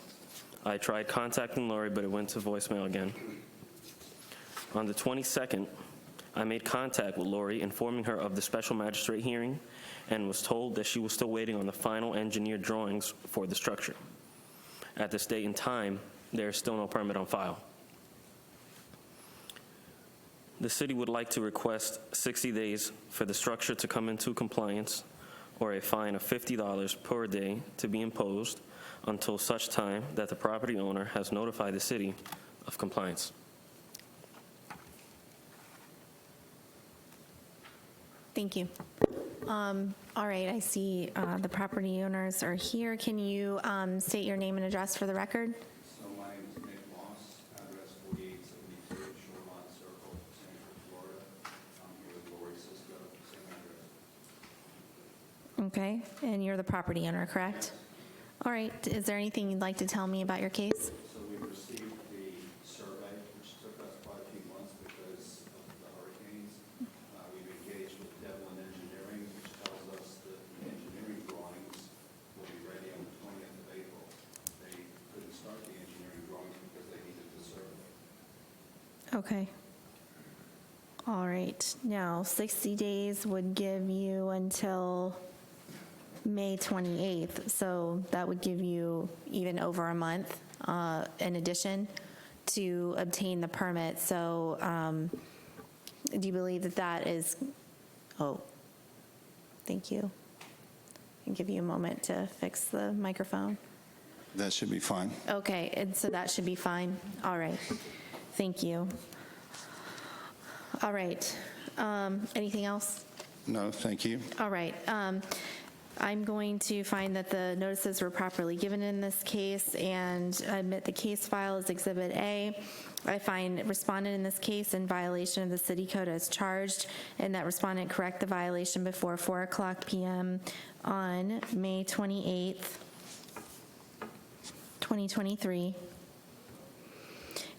I tried contacting Lori, but it went to voicemail again. On the 22nd, I made contact with Lori, informing her of the special magistrate hearing, and was told that she was still waiting on the final engineered drawings for the structure. At this date and time, there is still no permit on file. The city would like to request 60 days for the structure to come into compliance, or a fine of $50 per day to be imposed until such time that the property owner has notified the city of compliance.
Thank you. All right, I see the property owners are here. Can you state your name and address for the record?
So my name is Nick Moss, address 4872 Shoreline Circle, Sanford, Florida. I'm here with Lori Cisco, same address.
Okay, and you're the property owner, correct? All right, is there anything you'd like to tell me about your case?
So we received the survey, which took us quite a few months because of the hurricanes. We've engaged with Devlin Engineering, which tells us that the engineering drawings will be ready on the 20th of April. They couldn't start the engineering drawings because they needed the survey.
Okay. All right, now 60 days would give you until May 28th, so that would give you even over a month an addition to obtain the permit. So do you believe that that is, oh, thank you. I'll give you a moment to fix the microphone.
That should be fine.
Okay, and so that should be fine. All right, thank you. All right, anything else?
No, thank you.
All right, I'm going to find that the notices were properly given in this case and admit the case file as Exhibit A. I find respondent in this case in violation of the city code as charged, and that respondent correct the violation before 4:00 p.m. on May 28th, 2023.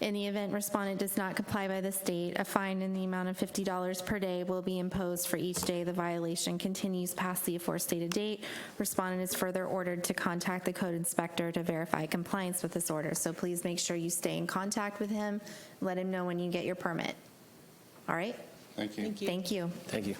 In the event respondent does not comply by this date, a fine in the amount of $50 per day will be imposed for each day the violation continues past the aforestated date. Respondent is further ordered to contact the code inspector to verify compliance with this order. So please make sure you stay in contact with him. Let him know when you get your permit. All right?
Thank you.
Thank you.
Thank you.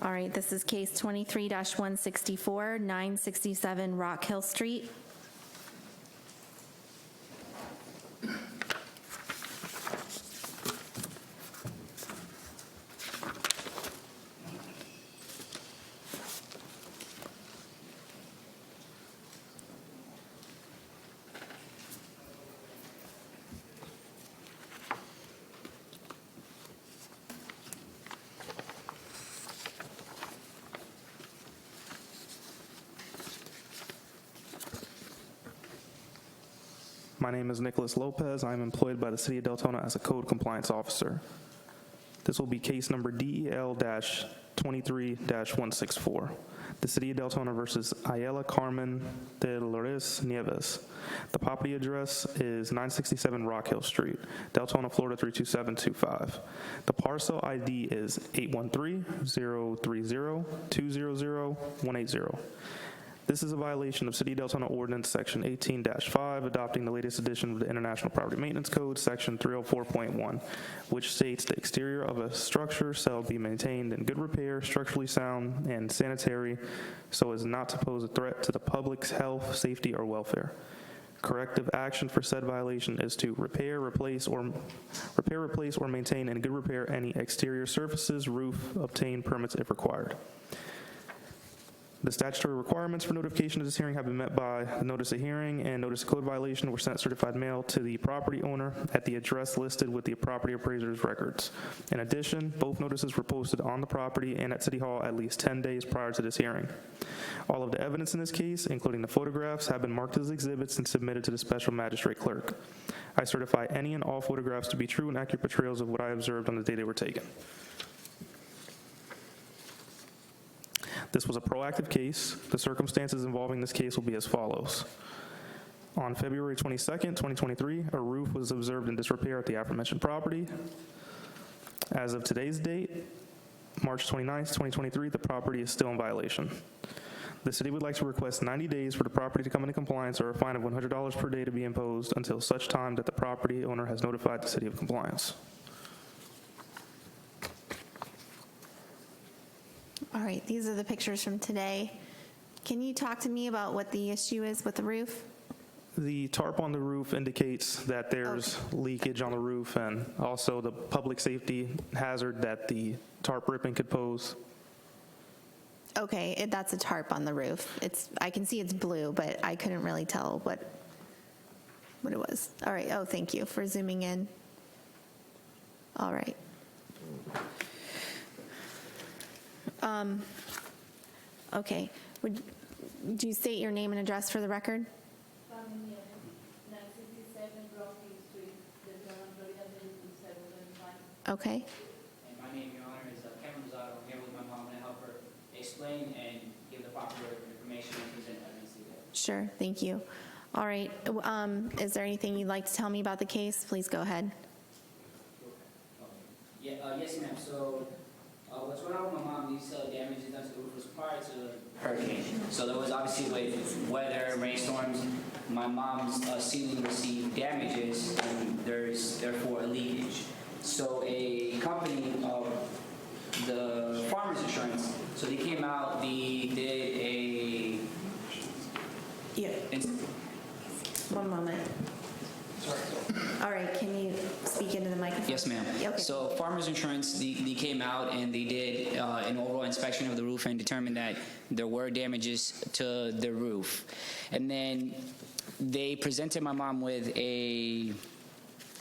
All right, this is case 23-164, 967 Rock Hill Street.
My name is Nicholas Lopez. I am employed by the City of Deltona as a code compliance officer. This will be case number DEL-23-164. The City of Deltona versus Ayala Carmen de Lourdes Nieves. The property address is 967 Rock Hill Street, Deltona, Florida 32725. The parcel ID is 813-030-200-180. This is a violation of City of Deltona Ordinance Section 18-5, adopting the latest edition of the International Property Maintenance Code, Section 304.1, which states the exterior of a structure shall be maintained in good repair, structurally sound, and sanitary, so as not to pose a threat to the public's health, safety, or welfare. Corrective action for said violation is to repair, replace, or maintain in good repair any exterior surfaces, roof, obtain permits if required. The statutory requirements for notification of this hearing have been met by the notice of hearing and notice of code violation were sent certified mail to the property owner at the address listed with the property appraiser's records. In addition, both notices were posted on the property and at City Hall at least 10 days prior to this hearing. All of the evidence in this case, including the photographs, have been marked as exhibits and submitted to the special magistrate clerk. I certify any and all photographs to be true and accurate portrayals of what I observed on the day they were taken. This was a proactive case. The circumstances involving this case will be as follows. On February 22nd, 2023, a roof was observed in disrepair at the aforementioned property. As of today's date, March 29th, 2023, the property is still in violation. The city would like to request 90 days for the property to come into compliance or a fine of $100 per day to be imposed until such time that the property owner has notified the city of compliance.
All right, these are the pictures from today. Can you talk to me about what the issue is with the roof?
The tarp on the roof indicates that there's leakage on the roof and also the public safety hazard that the tarp ripping could pose.
Okay, that's a tarp on the roof. I can see it's blue, but I couldn't really tell what it was. All right, oh, thank you for zooming in. All right. Okay, would you state your name and address for the record?
967 Rock Hill Street, Deltona, Florida 32725.
Okay.
And my name, Your Honor, is Kevin Rosado. I'm here with my mom, and I help her explain and give the proper information and present evidence to that.
Sure, thank you. All right, is there anything you'd like to tell me about the case? Please go ahead.
Yes, ma'am. So what's going on with my mom, these damages done to the roof was prior to the hurricane. So there was obviously with weather, rainstorms, my mom's ceiling received damages, and there's therefore a leakage. So a company, the farmer's insurance, so they came out, they did a...
Yeah. One moment. All right, can you speak into the microphone?
Yes, ma'am.
Yeah, okay.
So Farmers Insurance, they came out and they did an overall inspection of the roof and determined that there were damages to the roof. And then they presented my mom with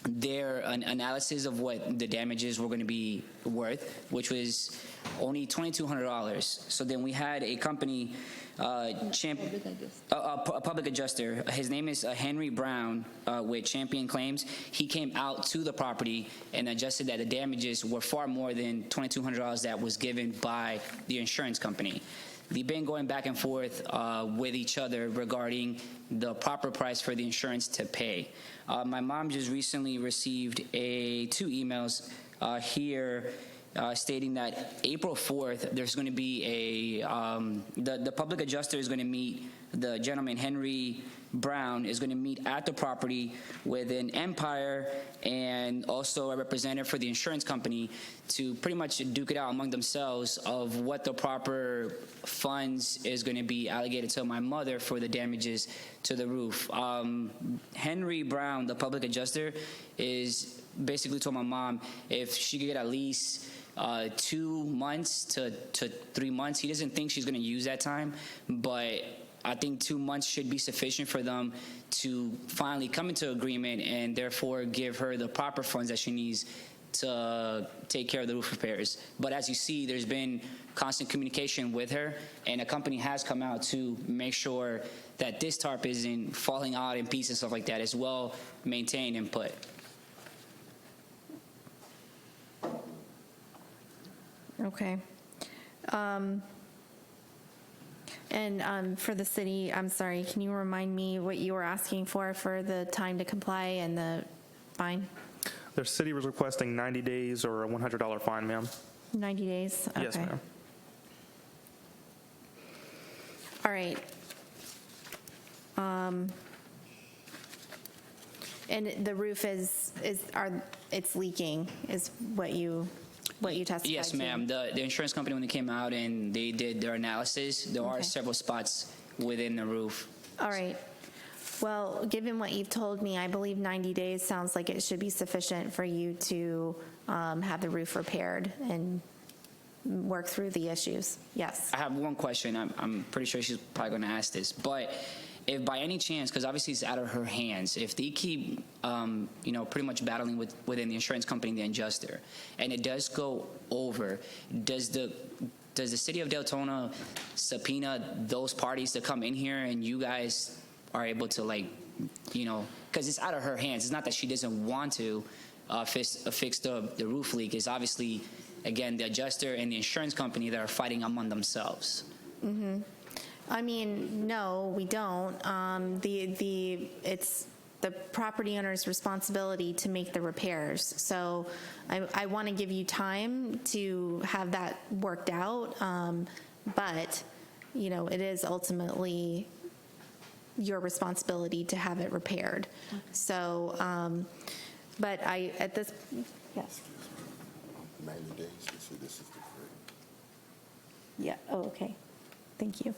their analysis of what the damages were going to be worth, which was only $2,200. So then we had a company, a public adjuster. His name is Henry Brown with Champion Claims. He came out to the property and adjusted that the damages were far more than $2,200 that was given by the insurance company. They've been going back and forth with each other regarding the proper price for the insurance to pay. My mom just recently received 2 emails here stating that April 4th, there's going to be the public adjuster is going to meet, the gentleman, Henry Brown, is going to meet at the property with an Empire and also a representative for the insurance company to pretty much duke it out among themselves of what the proper funds is going to be allocated to my mother for the damages to the roof. Henry Brown, the public adjuster, is basically told my mom if she could get at least 2 months to 3 months. He doesn't think she's going to use that time, but I think 2 months should be sufficient for them to finally come into agreement and therefore give her the proper funds that she needs to take care of the roof repairs. But as you see, there's been constant communication with her, and a company has come out to make sure that this tarp isn't falling out in pieces and stuff like that. It's well maintained and put.
Okay. And for the city, I'm sorry, can you remind me what you were asking for the time to comply and the fine?
The city was requesting 90 days or a $100 fine, ma'am.
90 days? Okay.
Yes, ma'am.
All right. And the roof it's leaking, is what you testified
Yes,
to?
ma'am. The insurance company, when they came out and they did their analysis, there are several spots within the roof.
All right. Well, given what you've told me, I believe 90 days sounds like it should be sufficient for you to have the roof repaired and work through the issues. Yes.
I have one question. I'm pretty sure she's probably going to ask this, but if by any chance, because obviously it's out of her hands, if they keep, pretty much battling within the insurance company, the adjuster, and it does go over, does the city of Deltona subpoena those parties to come in here and you guys are able to, because it's out of her hands. It's not that she doesn't want to fix the roof leak. It's obviously, again, the adjuster and the insurance company that are fighting among themselves.
Mm-hmm. I mean, no, we don't. It's the property owner's responsibility to make the repairs. So I want to give you time to have that worked out. But, it is ultimately your responsibility to have it repaired. So, but yes.
90 days, so this is the free.
Yeah, oh, okay. Thank you.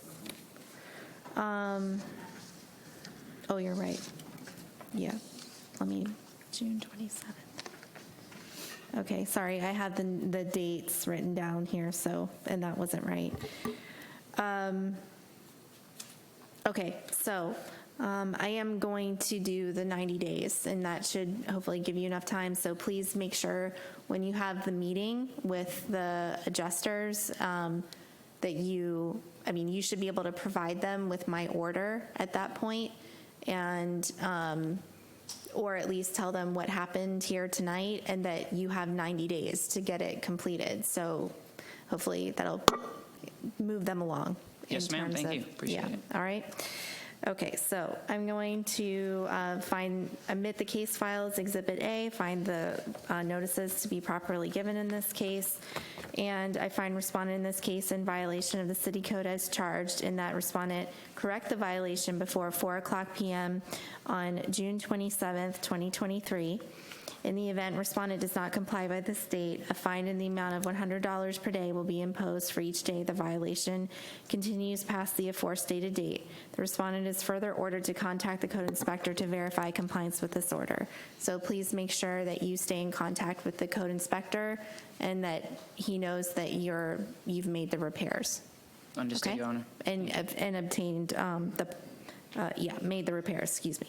Oh, you're right. Yeah, June 27th. Okay, sorry, I had the dates written down here, and that wasn't right. Okay, so I am going to do the 90 days, and that should hopefully give you enough time. So please make sure when you have the meeting with the adjusters that you should be able to provide them with my order at that point, and or at least tell them what happened here tonight and that you have 90 days to get it completed. So hopefully that'll move them along.
Yes, ma'am. Thank you. Appreciate it.
All right. Okay, so I'm going to admit the case files, Exhibit A, find the notices to be properly given in this case, And I find respondent in this case in violation of the city code as charged, in that respondent correct the violation before 4:00 p.m. on June 27th, 2023. In the event respondent does not comply by the state, a fine in the amount of $100 per day will be imposed for each day the violation continues past the aforestated date. The respondent is further ordered to contact the code inspector to verify compliance with this order. So please make sure that you stay in contact with the code inspector and that he knows that you've made the repairs.
Understood,
Okay?
Your Honor.
And obtained made the repairs, excuse me.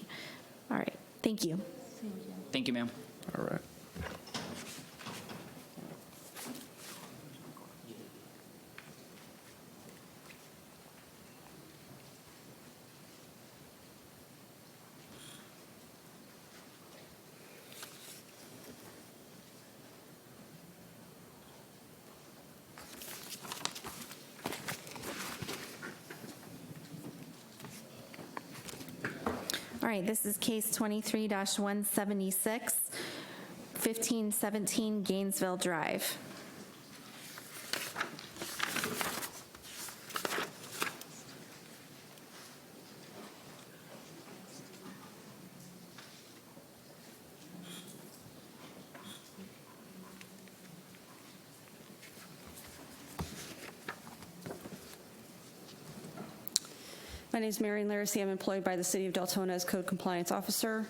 All right, thank you.
Thank you, ma'am.
All right.
All right, this is case 23-176, 1517 Gainesville Drive.
My name is Marion Laracy. I'm employed by the City of Deltona as Code Compliance Officer.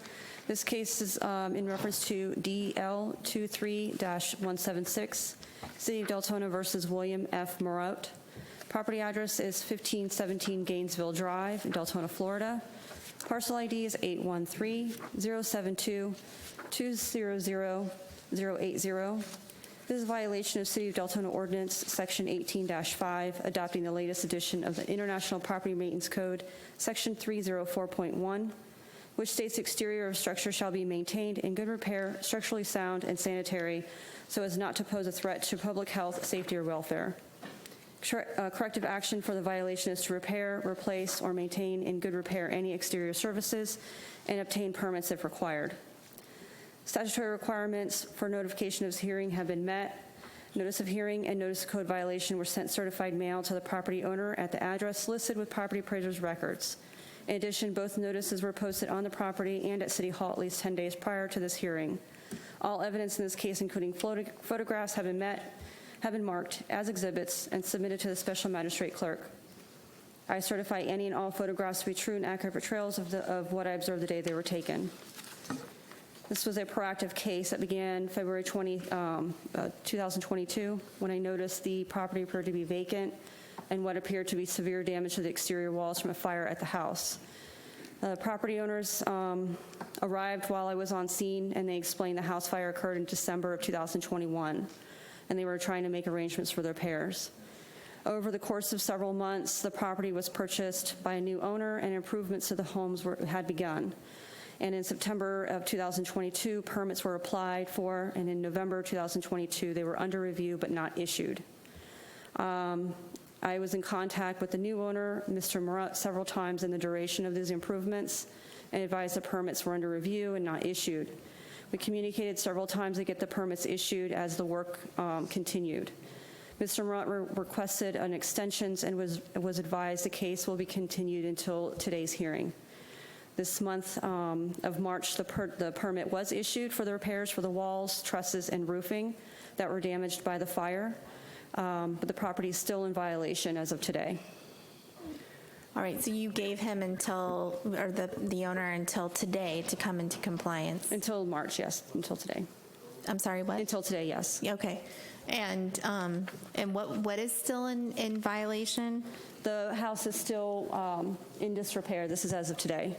This case is in reference to DL 23-176, City of Deltona versus William F. Murat. Property address is 1517 Gainesville Drive in Deltona, Florida. Parcel ID is 813-072-200-080. This is a violation of City of Deltona Ordinance, Section 18-5, adopting the latest edition of the International Property Maintenance Code, Section 304.1, which states exterior of structure shall be maintained in good repair, structurally sound, and sanitary, so as not to pose a threat to public health, safety, or welfare. Corrective action for the violation is to repair, replace, or maintain in good repair any exterior services and obtain permits if required. Statutory requirements for notification of this hearing have been met. Notice of hearing and notice of code violation were sent certified mail to the property owner at the address listed with property appraiser's records. In addition, both notices were posted on the property and at City Hall at least 10 days prior to this hearing. All evidence in this case, including photographs, have been marked as exhibits and submitted to the special magistrate clerk. I certify any and all photographs to be true and accurate portrayals of what I observed the day they were taken. This was a proactive case that began February 2022, when I noticed the property appeared to be vacant and what appeared to be severe damage to the exterior walls from a fire at the house. Property owners arrived while I was on scene, and they explained the house fire occurred in December of 2021, and they were trying to make arrangements for the repairs. Over the course of several months, the property was purchased by a new owner, and improvements to the homes had begun. And in September of 2022, permits were applied for, and in November 2022, they were under review but not issued. I was in contact with the new owner, Mr. Murat, several times in the duration of these improvements and advised the permits were under review and not issued. We communicated several times to get the permits issued as the work continued. Mr. Murat requested an extension and was advised the case will be continued until today's hearing. This month of March, the permit was issued for the repairs for the walls, trusses, and roofing that were damaged by the fire, but the property is still in violation as of today.
All right, so you gave him until, or the owner until today to come into compliance?
Until March, yes, until today.
I'm sorry, what?
Until today, yes.
Okay. And what is still in violation?
The house is still in disrepair. This is as of today.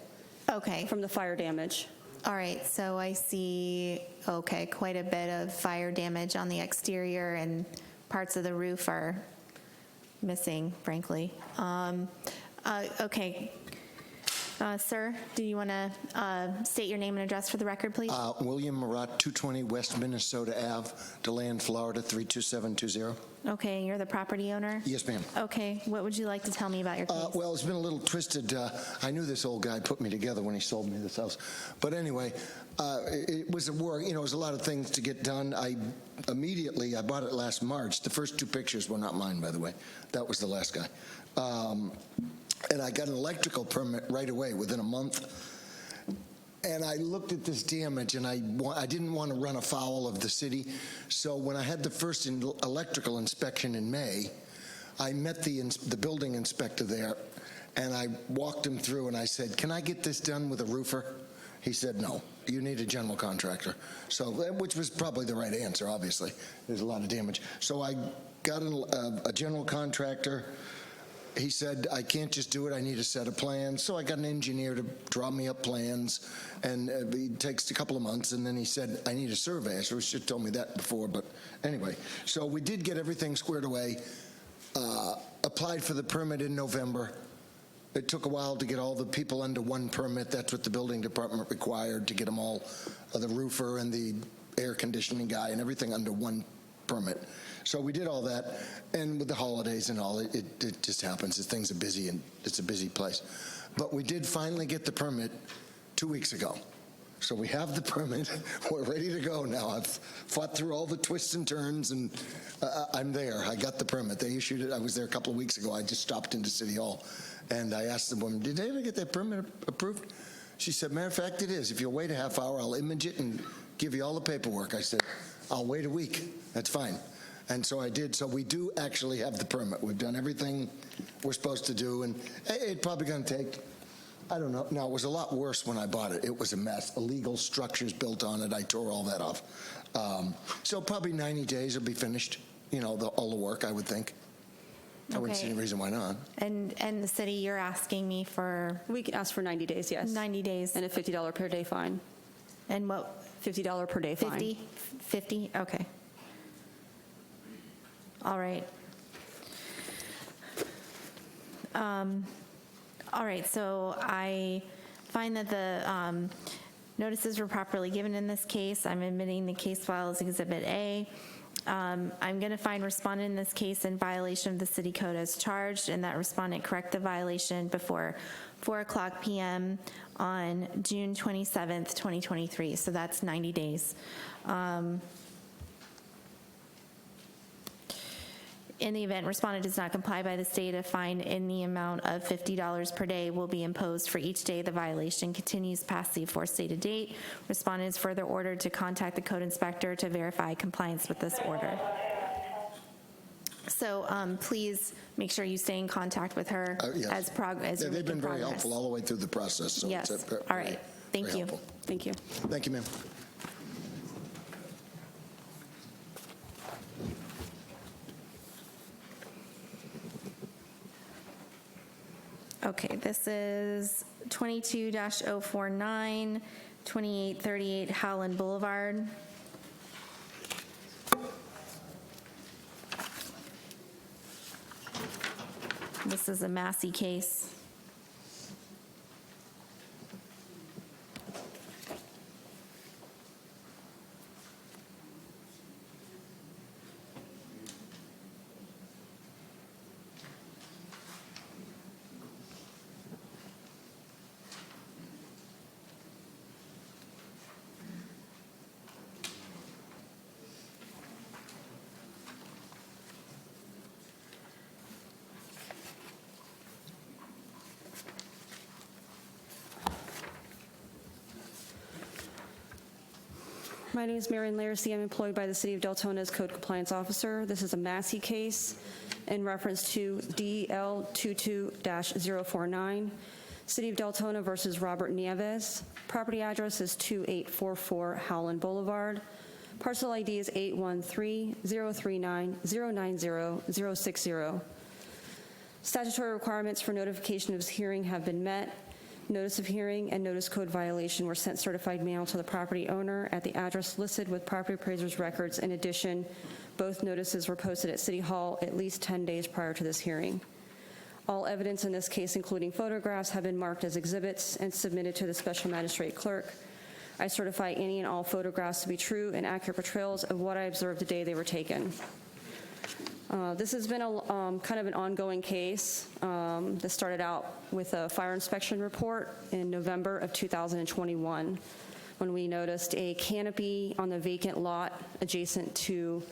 Okay.
From the fire damage.
All right, so I see, okay, quite a bit of fire damage on the exterior, and parts of the roof are missing, frankly. Okay. Sir, do you want to state your name and address for the record, please?
William Murat, 220 West Minnesota Ave, DeLand, Florida, 32720.
Okay, you're the property owner?
Yes, ma'am.
Okay, what would you like to tell me about your case?
Well, it's been a little twisted. I knew this old guy put me together when he sold me this house. But anyway, it was a work, it was a lot of things to get done. I bought it last March. The first two pictures were not mine, by the way. That was the last guy. And I got an electrical permit right away within a month. And I looked at this damage, and I didn't want to run afoul of the city. So when I had the first electrical inspection in May, I met the building inspector there, and I walked him through, and I said, "Can I get this done with a roofer?" He said, "No, you need a general contractor." So, which was probably the right answer, obviously. There's a lot of damage. So I got a general contractor. He said, "I can't just do it, I need a set of plans." So I got an engineer to draw me up plans, and it takes a couple of months, and then he said, "I need a survey." I should have told me that before, but anyway. So we did get everything squared away, applied for the permit in November. It took a while to get all the people under one permit. That's what the building department required, to get them all, the roofer and the air conditioning guy and everything under one permit. So we did all that, and with the holidays and all, it just happens. Things are busy, and it's a busy place. But we did finally get the permit 2 weeks ago. So we have the permit. We're ready to go now. I've fought through all the twists and turns, and I'm there. I got the permit. They issued it. I was there a couple of weeks ago. I just stopped into City Hall, and I asked the woman, "Did they ever get that permit approved?" She said, "Matter of fact, it is. If you'll wait a half hour, I'll image it and give you all the paperwork." I said, "I'll wait a week. That's fine." And so I did. So we do actually have the permit. We've done everything we're supposed to do, and it's probably going to take, I don't know. No, it was a lot worse when I bought it. It was a mess. Illegal structures built on it. I tore all that off. So probably 90 days it'll be finished, all the work, I would think. I wouldn't see any reason why not.
And the city, you're asking me for?
We can ask for 90 days, yes.
90 days.
And a $50 per day fine.
And what?
$50 per day fine.
50? Okay. All right. All right, so I find that the notices were properly given in this case. I'm admitting the case file as Exhibit A. I'm going to find respondent in this case in violation of the city code as charged, and that respondent correct the violation before 4:00 p.m. on June 27th, 2023. So that's 90 days. In the event respondent does not comply by the state, a fine in the amount of $50 per day will be imposed for each day the violation continues past the aforestated date. Respondent is further ordered to contact the code inspector to verify compliance with this order. So please make sure you stay in contact with her
Yes.
as progress.
They've been very helpful all the way through the process. So
Yes.
it's
All right. Thank
very
you.
helpful.
Thank you.
Thank you, ma'am.
Okay, this is 22-049, 2838 Howland Boulevard. This is a Massey case.
My name is Marion Laracy. I'm employed by the City of Deltona as Code Compliance Officer. This is a Massey case in reference to DL 22-049, City of Deltona versus Robert Nieves. Property address is 2844 Howland Boulevard. Parcel ID is 813-039-090-060. Statutory requirements for notification of this hearing have been met. Notice of hearing and notice code violation were sent certified mail to the property owner at the address listed with property appraiser's records. In addition, both notices were posted at City Hall at least 10 days prior to this hearing. All evidence in this case, including photographs, have been marked as exhibits and submitted to the special magistrate clerk. I certify any and all photographs to be true and accurate portrayals of what I observed the day they were taken. This has been a kind of an ongoing case. This started out with a fire inspection report in November of 2021 when we noticed a canopy on the vacant lot adjacent to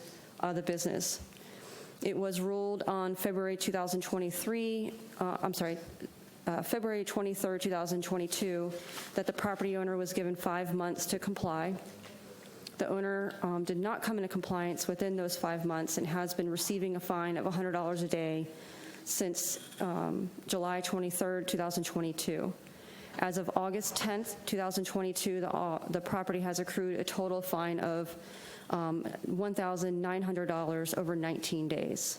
the business. It was ruled on February 23rd, 2022, that the property owner was given 5 months to comply. The owner did not come into compliance within those 5 months and has been receiving a fine of $100 a day since July 23rd, 2022. As of August 10th, 2022, the property has accrued a total fine of $1,900 over 19 days.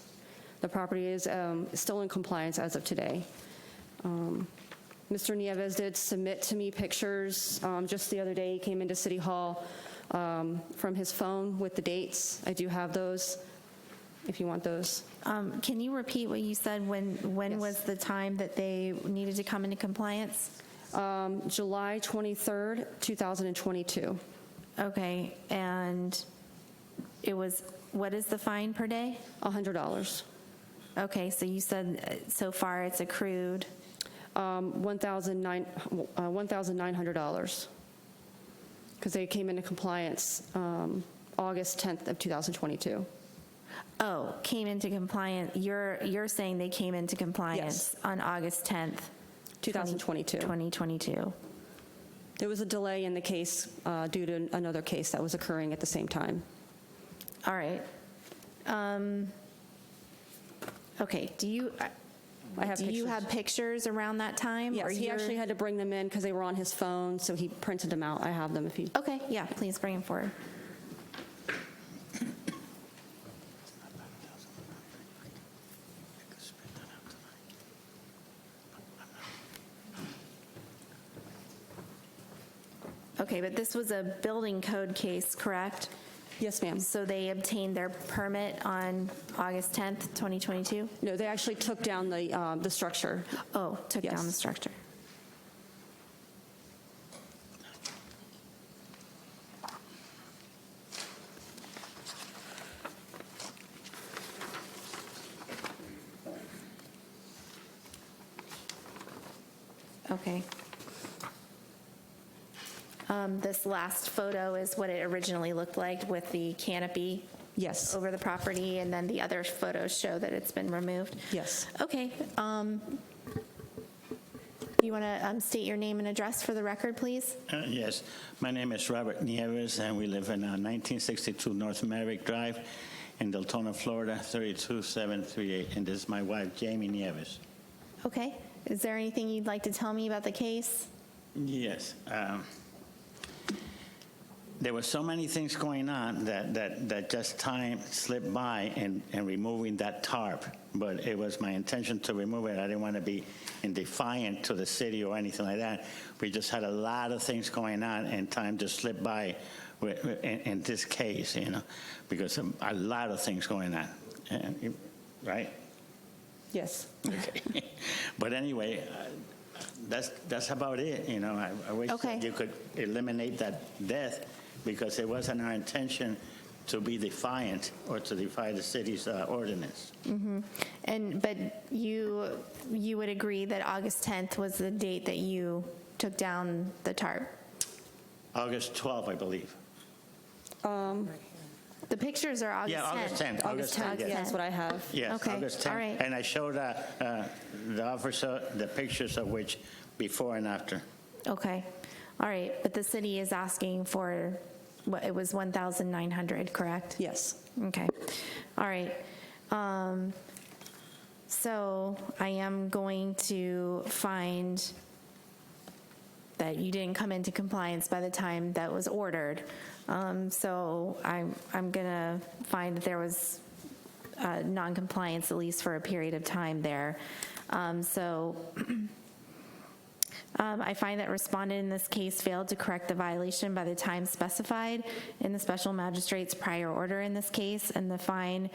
The property is still in compliance as of today. Mr. Nieves did submit to me pictures just the other day. He came into City Hall from his phone with the dates. I do have those, if you want those.
Can you repeat what you said? When was the time that they needed to come into compliance?
July 23rd, 2022.
Okay, and it was, what is the fine per day?
$100.
Okay, so you said so far it's accrued?
$1,900, because they came into compliance August 10th of 2022.
Oh, came into compliance. You're saying they came into compliance on August 10th,
2022.
2022.
There was a delay in the case due to another case that was occurring at the same time.
All right. Okay, do you have pictures around that time?
Yes, he actually had to bring them in because they were on his phone, so he printed them out. I have them if you...
Okay, yeah, please bring them forward. Okay, but this was a building code case, correct?
Yes, ma'am.
So they obtained their permit on August 10th, 2022?
No, they actually took down the structure.
Oh, took down the structure. Okay. This last photo is what it originally looked like with the canopy over the property, and then the other photos show that it's been removed?
Yes.
Okay. You want to state your name and address for the record, please?
Yes. My name is Robert Nieves, and we live in 1962 North Merrick Drive in Deltona, Florida, 32738, and this is my wife, Jamie Nieves.
Okay. Is there anything you'd like to tell me about the case?
Yes. There were so many things going on that just time slipped by in removing that tarp. But it was my intention to remove it. I didn't want to be in defiant to the city or anything like that. We just had a lot of things going on, and time just slipped by in this case, because a lot of things going on, right?
Yes.
Okay. But anyway, that's about it. I wish that you could eliminate that death, because it wasn't our intention to be defiant or to defy the city's ordinance.
Mm-hmm. But you would agree that August 10th was the date that you took down the tarp?
August 12th, I believe.
The pictures are August 10th.
Yeah, August 10th.
August 10th, yeah, that's what I have.
Yes,
Okay.
August 10th.
All right.
And I showed the officer the pictures of which before and after.
Okay. All right. But the city is asking for, it was $1,900, correct?
Yes.
Okay. All right. So I am going to find that you didn't come into compliance by the time that was ordered. So I'm going to find that there was non-compliance, at least for a period of time there. I find that respondent in this case failed to correct the violation by the time specified in the special magistrate's prior order in this case, and the fine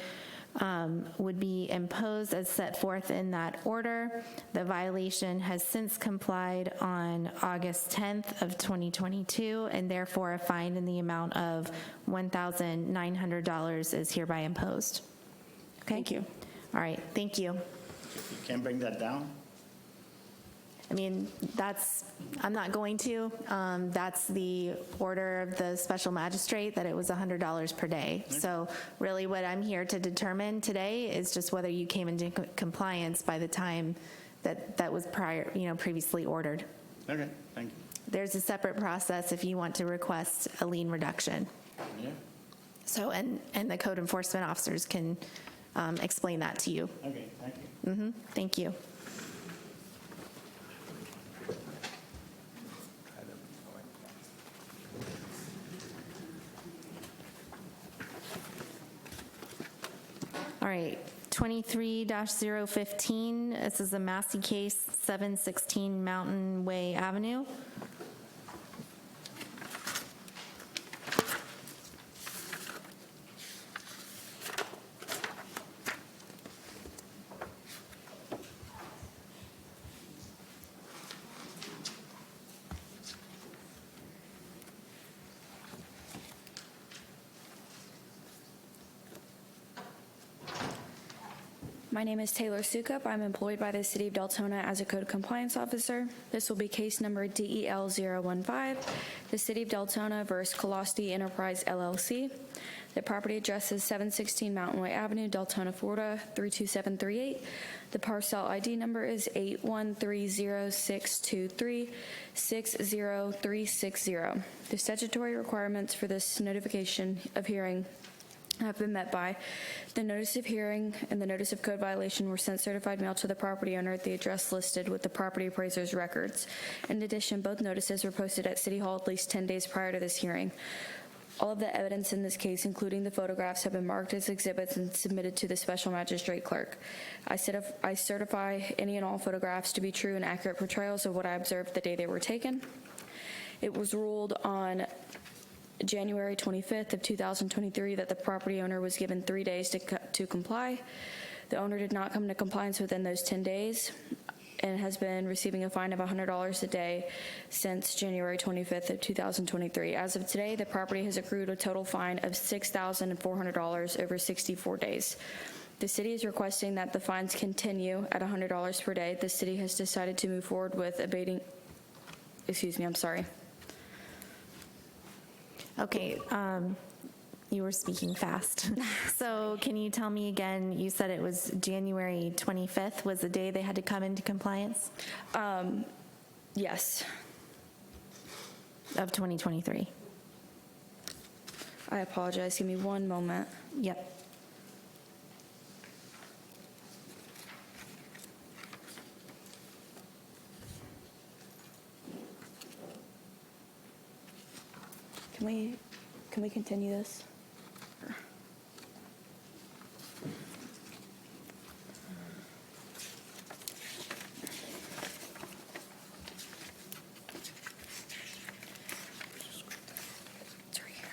would be imposed as set forth in that order. The violation has since complied on August 10th of 2022, and therefore a fine in the amount of $1,900 is hereby imposed. Okay?
Thank you.
All right, thank you.
You can bring that down?
I mean, I'm not going to. That's the order of the special magistrate, that it was $100 per day. So really what I'm here to determine today is just whether you came into compliance by the time that was previously ordered.
Okay, thank you.
There's a separate process if you want to request a lien reduction.
Yeah.
So, and the code enforcement officers can explain that to you.
Okay, thank you.
Thank you. All right, 23-015, this is a Massey case, 716 Mountain Way Avenue.
My name is Taylor Sukup. I'm employed by the City of Deltona as a code compliance officer. This will be case number DEL-015, the City of Deltona versus Colosti Enterprise LLC. The property address is 716 Mountain Way Avenue, Deltona, Florida, 32738. The parcel ID number is 81306236030. The statutory requirements for this notification of hearing have been met by the notice of hearing and the notice of code violation were sent certified mail to the property owner at the address listed with the property appraiser's records. In addition, both notices were posted at City Hall at least 10 days prior to this hearing. All of the evidence in this case, including the photographs, have been marked as exhibits and submitted to the special magistrate clerk. I certify any and all photographs to be true and accurate portrayals of what I observed the day they were taken. It was ruled on January 25th of 2023 that the property owner was given 3 days to comply. The owner did not come into compliance within those 10 days and has been receiving a fine of $100 a day since January 25th of 2023. As of today, the property has accrued a total fine of $6,400 over 64 days. The city is requesting that the fines continue at $100 per day. The city has decided to move forward with abating, I'm sorry.
Okay, you were speaking fast. So can you tell me again, you said it was January 25th was the day they had to come into compliance?
Yes.
Of 2023?
I apologize. Give me one moment.
Yep.
Can we continue this? It's right here.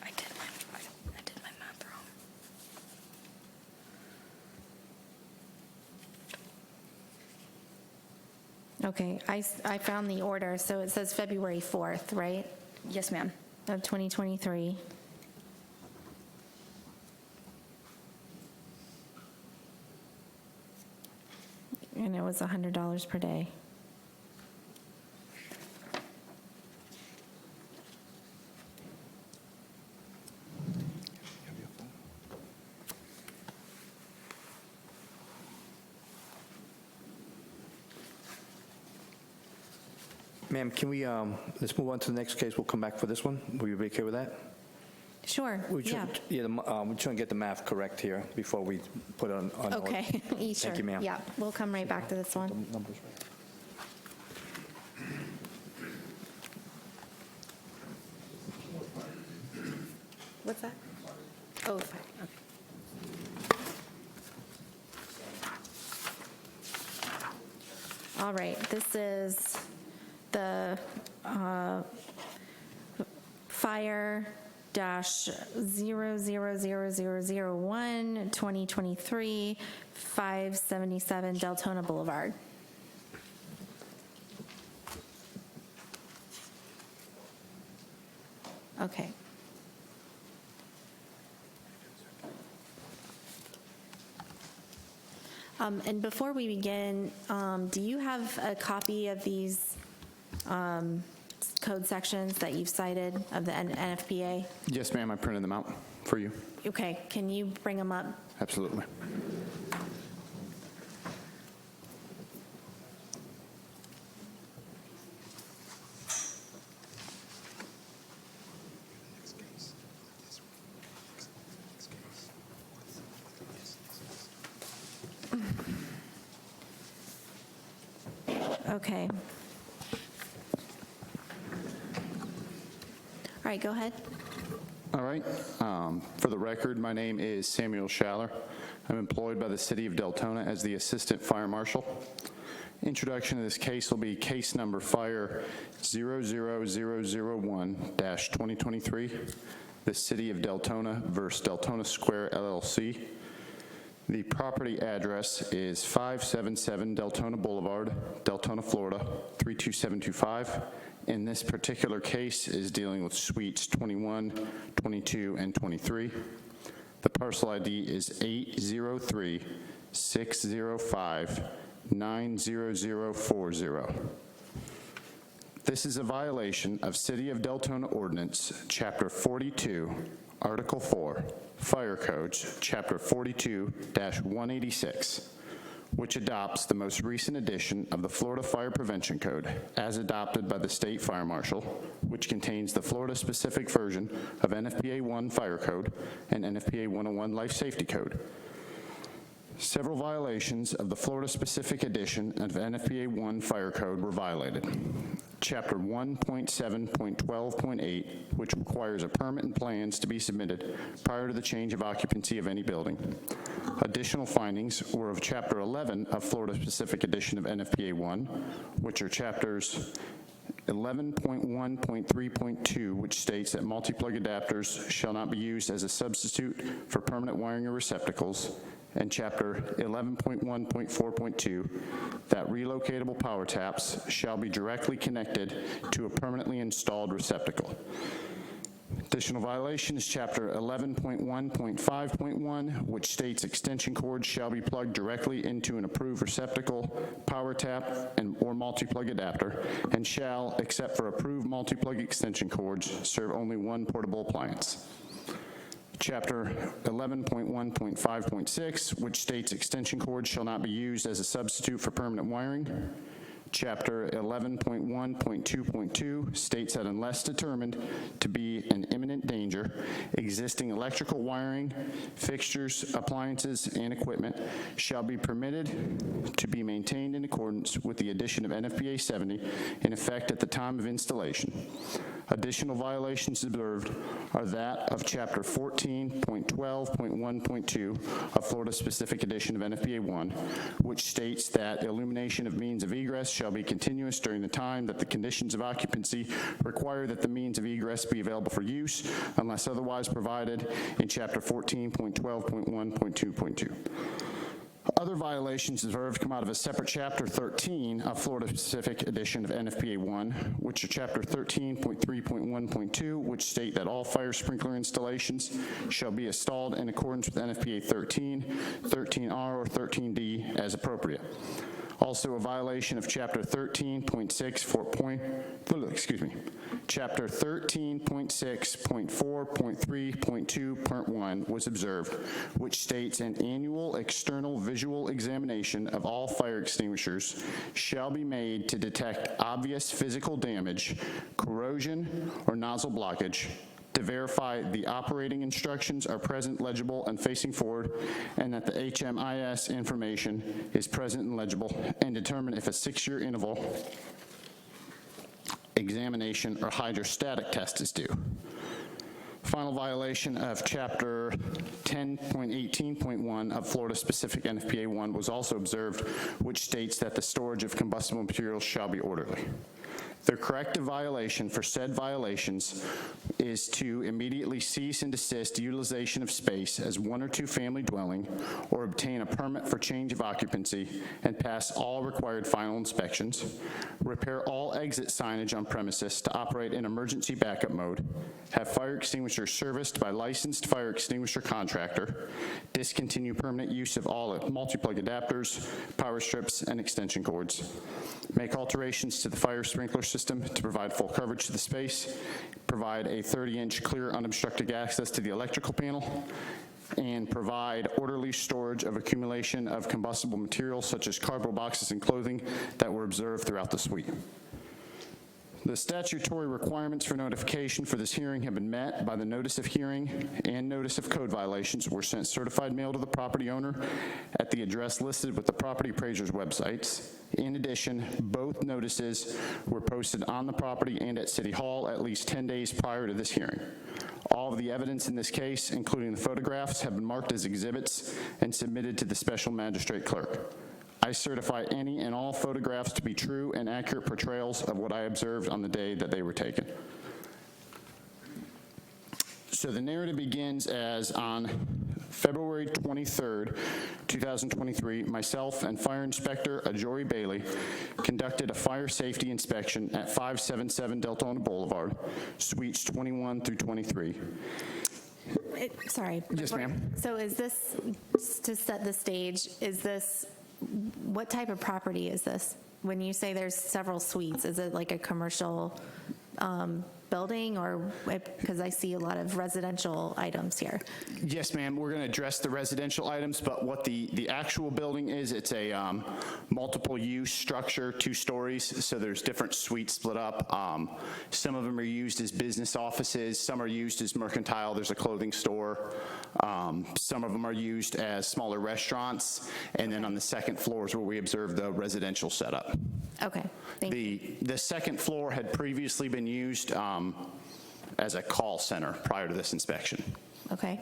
I did my math wrong.
Okay, I found the order, so it says February 4th, right?
Yes, ma'am.
Of 2023. And it was $100 per day.
Ma'am, can we, let's move on to the next case. We'll come back for this one. Will you be okay with that?
Sure, yeah.
We're trying to get the math correct here before we put it on.
Okay, sure.
Thank you, ma'am.
Yeah, we'll come right back to this one.
Numbers right.
What's that? Oh, fine, okay. All right, this is the fire -0000001 2023 577 Deltona Boulevard. Okay. And before we begin, do you have a copy of these code sections that you've cited of the NFPA?
Yes, ma'am, I printed them out for you.
Okay, can you bring them up?
Absolutely.
Okay. All right, go ahead.
All right. For the record, my name is Samuel Schaller. I'm employed by the City of Deltona as the Assistant Fire Marshal. Introduction of this case will be case number fire 00001-2023, the City of Deltona versus Deltona Square LLC. The property address is 577 Deltona Boulevard, Deltona, Florida, 32725. In this particular case is dealing with suites 21, 22, and 23. The parcel ID is 803-605-90040. This is a violation of City of Deltona Ordinance, Chapter 42, Article 4, Fire Codes, Chapter 42-186, which adopts the most recent edition of the Florida Fire Prevention Code as adopted by the State Fire Marshal, which contains the Florida-specific version of NFPA 1 Fire Code and NFPA 101 Life Safety Code. Several violations of the Florida-specific edition of NFPA 1 Fire Code were violated. Chapter 1.7.12.8, which requires a permit and plans to be submitted prior to the change of occupancy of any building. Additional findings were of Chapter 11 of Florida-specific edition of NFPA 1, which are chapters 11.1.3.2, which states that multi-plug adapters shall not be used as a substitute for permanent wiring or receptacles, and Chapter 11.1.4.2, that relocatable power taps shall be directly connected to a permanently installed receptacle. Additional violation is Chapter 11.1.5.1, which states extension cords shall be plugged directly into an approved receptacle, power tap, or multi-plug adapter, and shall, except for approved multi-plug extension cords, serve only one portable appliance. Chapter 11.1.5.6, which states extension cords shall not be used as a substitute for permanent wiring. Chapter 11.1.2.2 states that unless determined to be an imminent danger, existing electrical wiring, fixtures, appliances, and equipment shall be permitted to be maintained in accordance with the addition of NFPA 70 in effect at the time of installation. Additional violations observed are that of Chapter 14.12.1.2 of Florida-specific edition of NFPA 1, which states that illumination of means of egress shall be continuous during the time that the conditions of occupancy require that the means of egress be available for use unless otherwise provided in Chapter 14.12.1.2.2. Other violations observed come out of a separate Chapter 13 of Florida-specific edition of NFPA 1, which are Chapter 13.3.1.2, which state that all fire sprinkler installations shall be installed in accordance with NFPA 13, 13R, or 13D as appropriate. Also a violation of Chapter 13.6.4.3.2, Part 1 was observed, which states an annual external visual examination of all fire extinguishers shall be made to detect obvious physical damage, corrosion, or nozzle blockage, to verify the operating instructions are present, legible, and facing forward, and that the HMIS information is present and legible, and determine if a 6-year interval examination or hydrostatic test is due. Final violation of Chapter 10.18.1 of Florida-specific NFPA 1 was also observed, which states that the storage of combustible materials shall be orderly. The corrective violation for said violations is to immediately cease and desist utilization of space as one or two family dwelling, or obtain a permit for change of occupancy and pass all required final inspections, repair all exit signage on premises to operate in emergency backup mode, have fire extinguishers serviced by licensed fire extinguisher contractor, discontinue permanent use of all multi-plug adapters, power strips, and extension cords, make alterations to the fire sprinkler system to provide full coverage to the space, provide a 30-inch clear unobstructed access to the electrical panel, and provide orderly storage of accumulation of combustible materials such as cardboard boxes and clothing that were observed throughout the suite. The statutory requirements for notification for this hearing have been met by the notice of hearing and notice of code violations were sent certified mail to the property owner at the address listed with the property appraiser's websites. In addition, both notices were posted on the property and at City Hall at least 10 days prior to this hearing. All of the evidence in this case, including the photographs, have been marked as exhibits and submitted to the special magistrate clerk. I certify any and all photographs to be true and accurate portrayals of what I observed on the day that they were taken. So the narrative begins as on February 23rd, 2023, myself and Fire Inspector Ajori Bailey conducted a fire safety inspection at 577 Deltona Boulevard, suites 21 through 23.
Sorry.
Yes, ma'am.
So is this, to set the stage, is this, what type of property is this? When you say there's several suites, is it like a commercial building, or, because I see a lot of residential items here?
Yes, ma'am. We're going to address the residential items, but what the actual building is, it's a multiple use structure, 2 stories, so there's different suites split up. Some of them are used as business offices, some are used as mercantile, there's a clothing store. Some of them are used as smaller restaurants, and then on the second floor is where we observe the residential setup.
Okay, thank you.
The second floor had previously been used as a call center prior to this inspection.
Okay.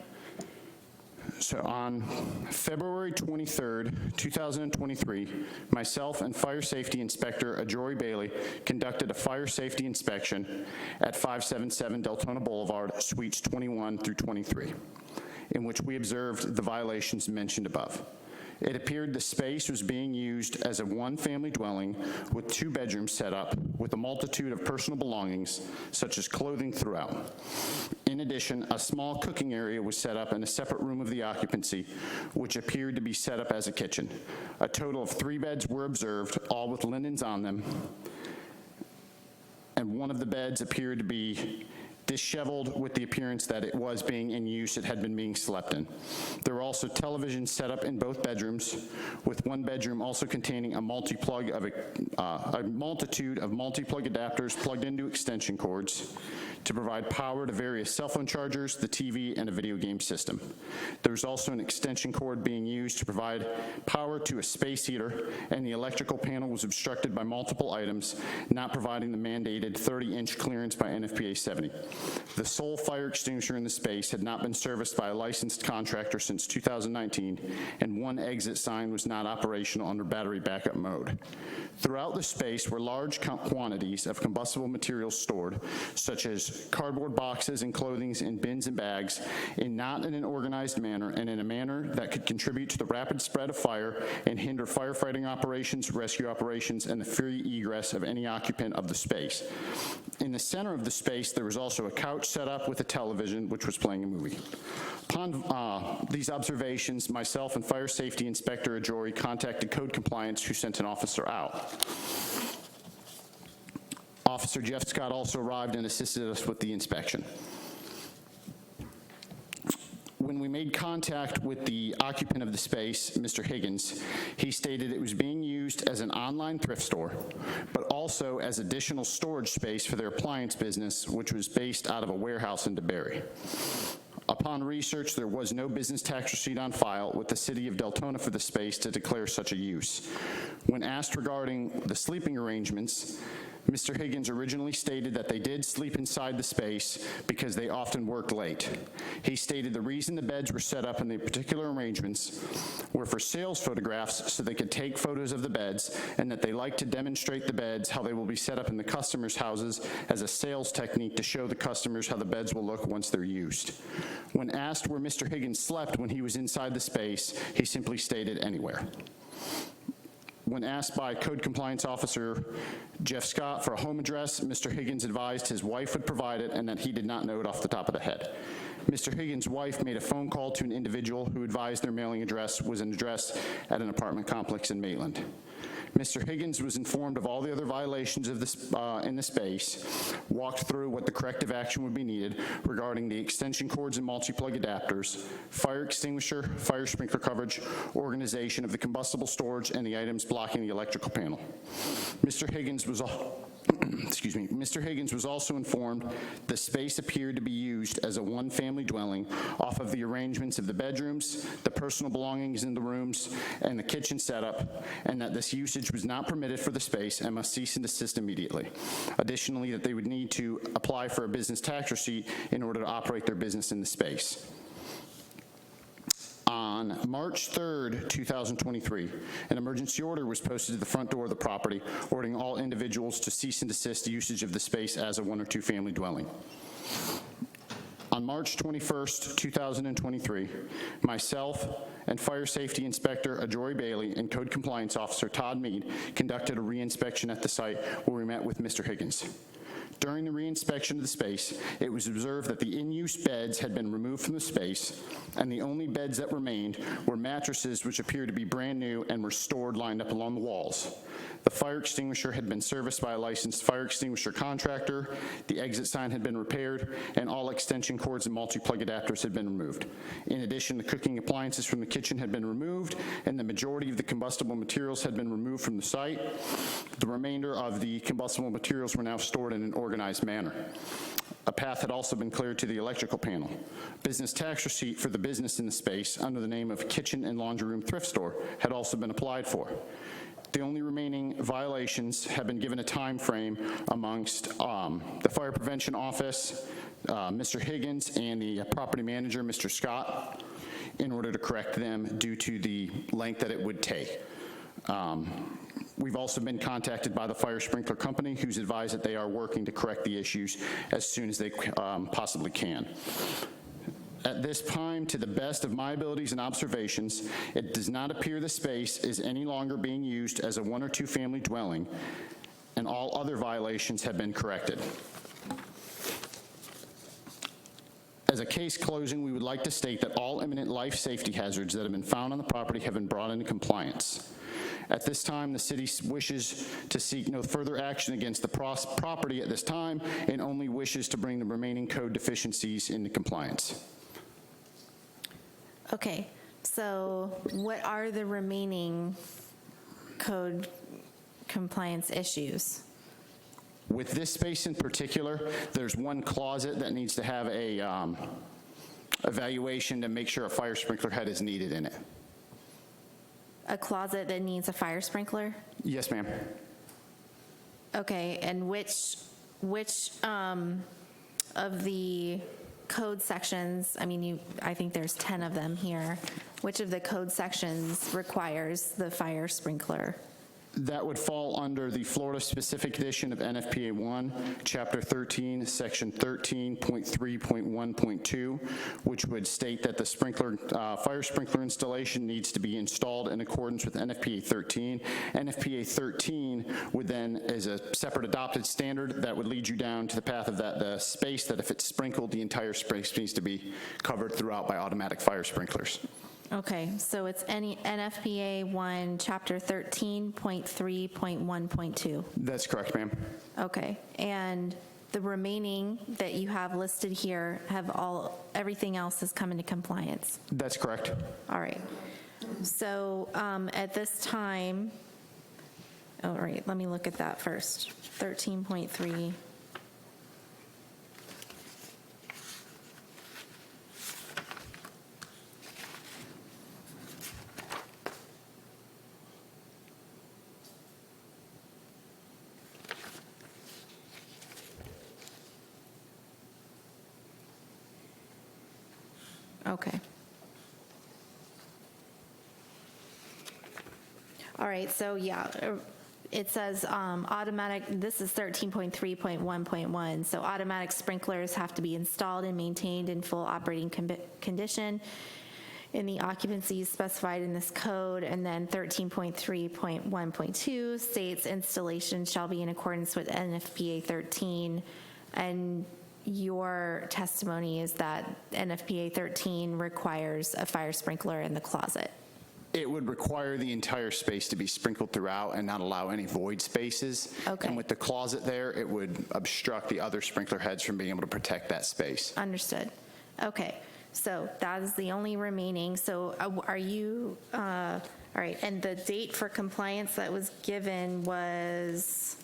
So on February 23rd, 2023, myself and Fire Safety Inspector Ajori Bailey conducted a fire safety inspection at 577 Deltona Boulevard, suites 21 through 23, in which we observed the violations mentioned above. It appeared the space was being used as a one-family dwelling with 2 bedrooms set up with a multitude of personal belongings, such as clothing throughout. In addition, a small cooking area was set up in a separate room of the occupancy, which appeared to be set up as a kitchen. A total of 3 beds were observed, all with linens on them, and one of the beds appeared to be disheveled with the appearance that it was being in use, it had been being slept in. There were also televisions set up in both bedrooms, with one bedroom also containing a multi-plug of a multitude of multi-plug adapters plugged into extension cords to provide power to various cell phone chargers, the TV, and a video game system. There was also an extension cord being used to provide power to a space heater, and the electrical panel was obstructed by multiple items, not providing the mandated 30-inch clearance by NFPA 70. The sole fire extinguisher in the space had not been serviced by a licensed contractor since 2019, and one exit sign was not operational under battery backup mode. Throughout the space were large quantities of combustible materials stored, such as cardboard boxes and clothing in bins and bags, not in an organized manner and in a manner that could contribute to the rapid spread of fire and hinder firefighting operations, rescue operations, and the free egress of any occupant of the space. In the center of the space, there was also a couch set up with a television, which was playing a movie. Upon these observations, myself and Fire Safety Inspector Ajori contacted Code Compliance, who sent an officer out. Officer Jeff Scott also arrived and assisted us with the inspection. When we made contact with the occupant of the space, Mr. Higgins, he stated it was being used as an online thrift store, but also as additional storage space for their appliance business, which was based out of a warehouse in DeBerry. Upon research, there was no business tax receipt on file with the City of Deltona for the space to declare such a use. When asked regarding the sleeping arrangements, Mr. Higgins originally stated that they did sleep inside the space because they often worked late. He stated the reason the beds were set up in the particular arrangements were for sales photographs so they could take photos of the beds, and that they like to demonstrate the beds, how they will be set up in the customers' houses as a sales technique to show the customers how the beds will look once they're used. When asked where Mr. Higgins slept when he was inside the space, he simply stated anywhere. When asked by Code Compliance Officer Jeff Scott for a home address, Mr. Higgins advised his wife would provide it and that he did not know it off the top of the head. Mr. Higgins' wife made a phone call to an individual who advised their mailing address was an address at an apartment complex in Maitland. Mr. Higgins was informed of all the other violations of this in the space, walked through what the corrective action would be needed regarding the extension cords and multi-plug adapters, fire extinguisher, fire sprinkler coverage, organization of the combustible storage, and the items blocking the electrical panel. Mr. Higgins was Mr. Higgins was also informed the space appeared to be used as a one-family dwelling off of the arrangements of the bedrooms, the personal belongings in the rooms, and the kitchen setup, and that this usage was not permitted for the space and must cease and desist immediately. Additionally, that they would need to apply for a business tax receipt in order to operate their business in the space. On March 3rd, 2023, an emergency order was posted to the front door of the property, ordering all individuals to cease and desist usage of the space as a one or two family dwelling. On March 21st, 2023, myself and Fire Safety Inspector Ajory Bailey and Code Compliance Officer Todd Mead conducted a re-inspection at the site where we met with Mr. Higgins. During the re-inspection of the space, it was observed that the in-use beds had been removed from the space, and the only beds that remained were mattresses which appeared to be brand new and were stored lined up along the walls. The fire extinguisher had been serviced by a licensed fire extinguisher contractor, the exit sign had been repaired, and all extension cords and multi-plug adapters had been removed. In addition, the cooking appliances from the kitchen had been removed, and the majority of the combustible materials had been removed from the site. The remainder of the combustible materials were now stored in an organized manner. A path had also been cleared to the electrical panel. Business tax receipt for the business in the space under the name of Kitchen and Laundry Room Thrift Store had also been applied for. The only remaining violations have been given a time frame amongst the Fire Prevention Office, Mr. Higgins, and the property manager, Mr. Scott, in order to correct them due to the length that it would take. We've also been contacted by the fire sprinkler company, who's advised that they are working to correct the issues as soon as they possibly can. At this time, to the best of my abilities and observations, it does not appear the space is any longer being used as a one or two family dwelling, and all other violations have been corrected. As a case closing, we would like to state that all imminent life safety hazards that have been found on the property have been brought into compliance. At this time, the city wishes to seek no further action against the property at this time and only wishes to bring the remaining code deficiencies into compliance.
Okay, so what are the remaining code compliance issues?
With this space in particular, there's one closet that needs to have a evaluation to make sure a fire sprinkler head is needed in it.
A closet that needs a fire sprinkler?
Yes, ma'am.
Okay, and which of the code sections, I think there's 10 of them here, which of the code sections requires the fire sprinkler?
That would fall under the Florida-specific edition of NFPA 1, Chapter 13, Section 13.3.1.2, which would state that the fire sprinkler installation needs to be installed in accordance with NFPA 13. NFPA 13 would then, as a separate adopted standard, that would lead you down to the path of the space that if it's sprinkled, the entire space needs to be covered throughout by automatic fire sprinklers.
Okay, so it's any NFPA 1, Chapter 13.3.1.2.
That's correct, ma'am.
Okay, and the remaining that you have listed here everything else has come into compliance?
That's correct.
All right. So at this time, all right, let me look at that first. 13.3. Okay. All right, so yeah, it says automatic, this is 13.3.1.1, so automatic sprinklers have to be installed and maintained in full operating condition in the occupancies specified in this code. And then 13.3.1.2 states installation shall be in accordance with NFPA 13. And your testimony is that NFPA 13 requires a fire sprinkler in the closet.
It would require the entire space to be sprinkled throughout and not allow any void spaces.
Okay.
And with the closet there, it would obstruct the other sprinkler heads from being able to protect that space.
Understood. Okay, so that is the only remaining. So are you, all right, and the date for compliance that was given was?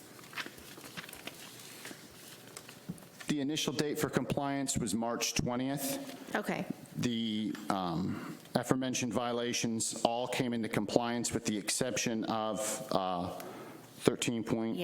The initial date for compliance was March 20th.
Okay.
The aforementioned violations all came into compliance with the exception of 13 point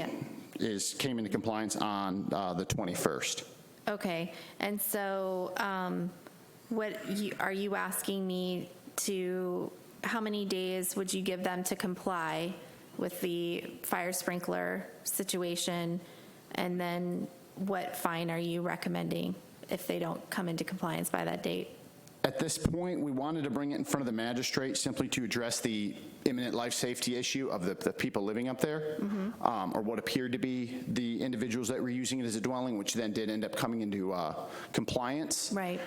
came into compliance on the 21st.
Okay, and so are you asking me to, how many days would you give them to comply with the fire sprinkler situation? And then what fine are you recommending if they don't come into compliance by that date?
At this point, we wanted to bring it in front of the magistrate simply to address the imminent life safety issue of the people living up there, or what appeared to be the individuals that were using it as a dwelling, which then did end up coming into compliance.
Right.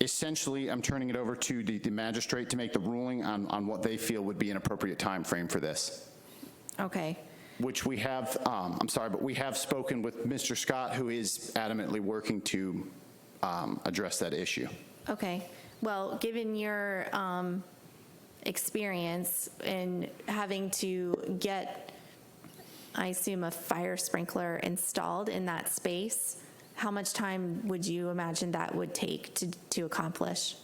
Essentially, I'm turning it over to the magistrate to make the ruling on what they feel would be an appropriate time frame for this.
Okay.
Which we have, I'm sorry, but we have spoken with Mr. Scott, who is adamantly working to address that issue.
Okay. Well, given your experience in having to get, I assume, a fire sprinkler installed in that space, how much time would you imagine that would take to accomplish?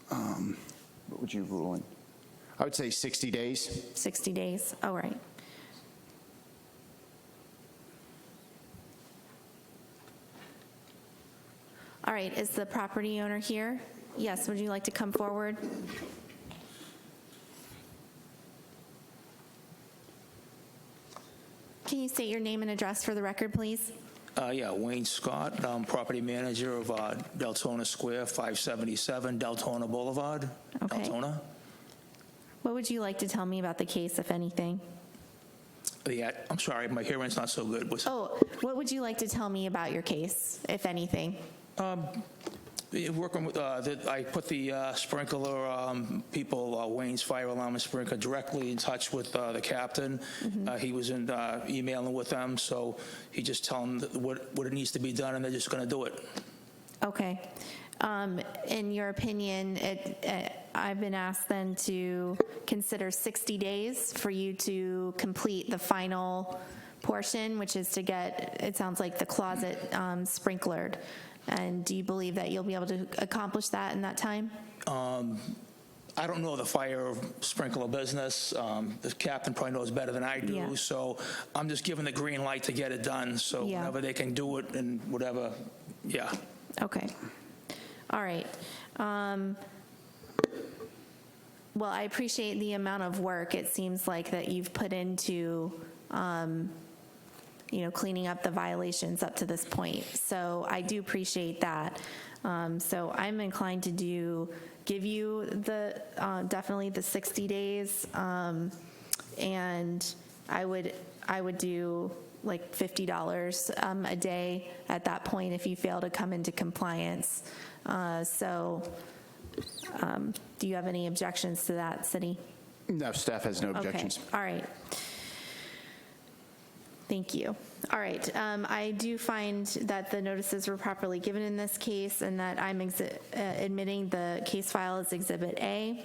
What would you rule in? I would say 60 days.
60 days. All right. All right, is the property owner here? Yes, would you like to come forward? Can you state your name and address for the record, please?
Yeah, Wayne Scott, I'm property manager of Deltona Square, 577 Deltona Boulevard, Deltona.
What would you like to tell me about the case, if anything?
Yeah, I'm sorry, my hearing's not so good.
What would you like to tell me about your case, if anything?
Working with, I put the sprinkler people, Wayne's Fire Alarm and Sprinkler, directly in touch with the captain. He was in emailing with them, so he just tell them what it needs to be done, and they're just going to do it.
Okay. In your opinion, I've been asked then to consider 60 days for you to complete the final portion, which is to get, it sounds like, the closet sprinklered. And do you believe that you'll be able to accomplish that in that time?
I don't know the fire sprinkler business. The captain probably knows better than I do, so I'm just giving the green light to get it done. So whenever they can do it and whatever, yeah.
Okay. All right. Well, I appreciate the amount of work it seems like that you've put into cleaning up the violations up to this point. So I do appreciate that. So I'm inclined to give you the definitely the 60 days, and I would do like $50 a day at that point if you fail to come into compliance. Do you have any objections to that, City?
No, staff has no objections.
Okay. All right. Thank you. All right. I do find that the notices were properly given in this case, and that I'm admitting the case file as Exhibit A.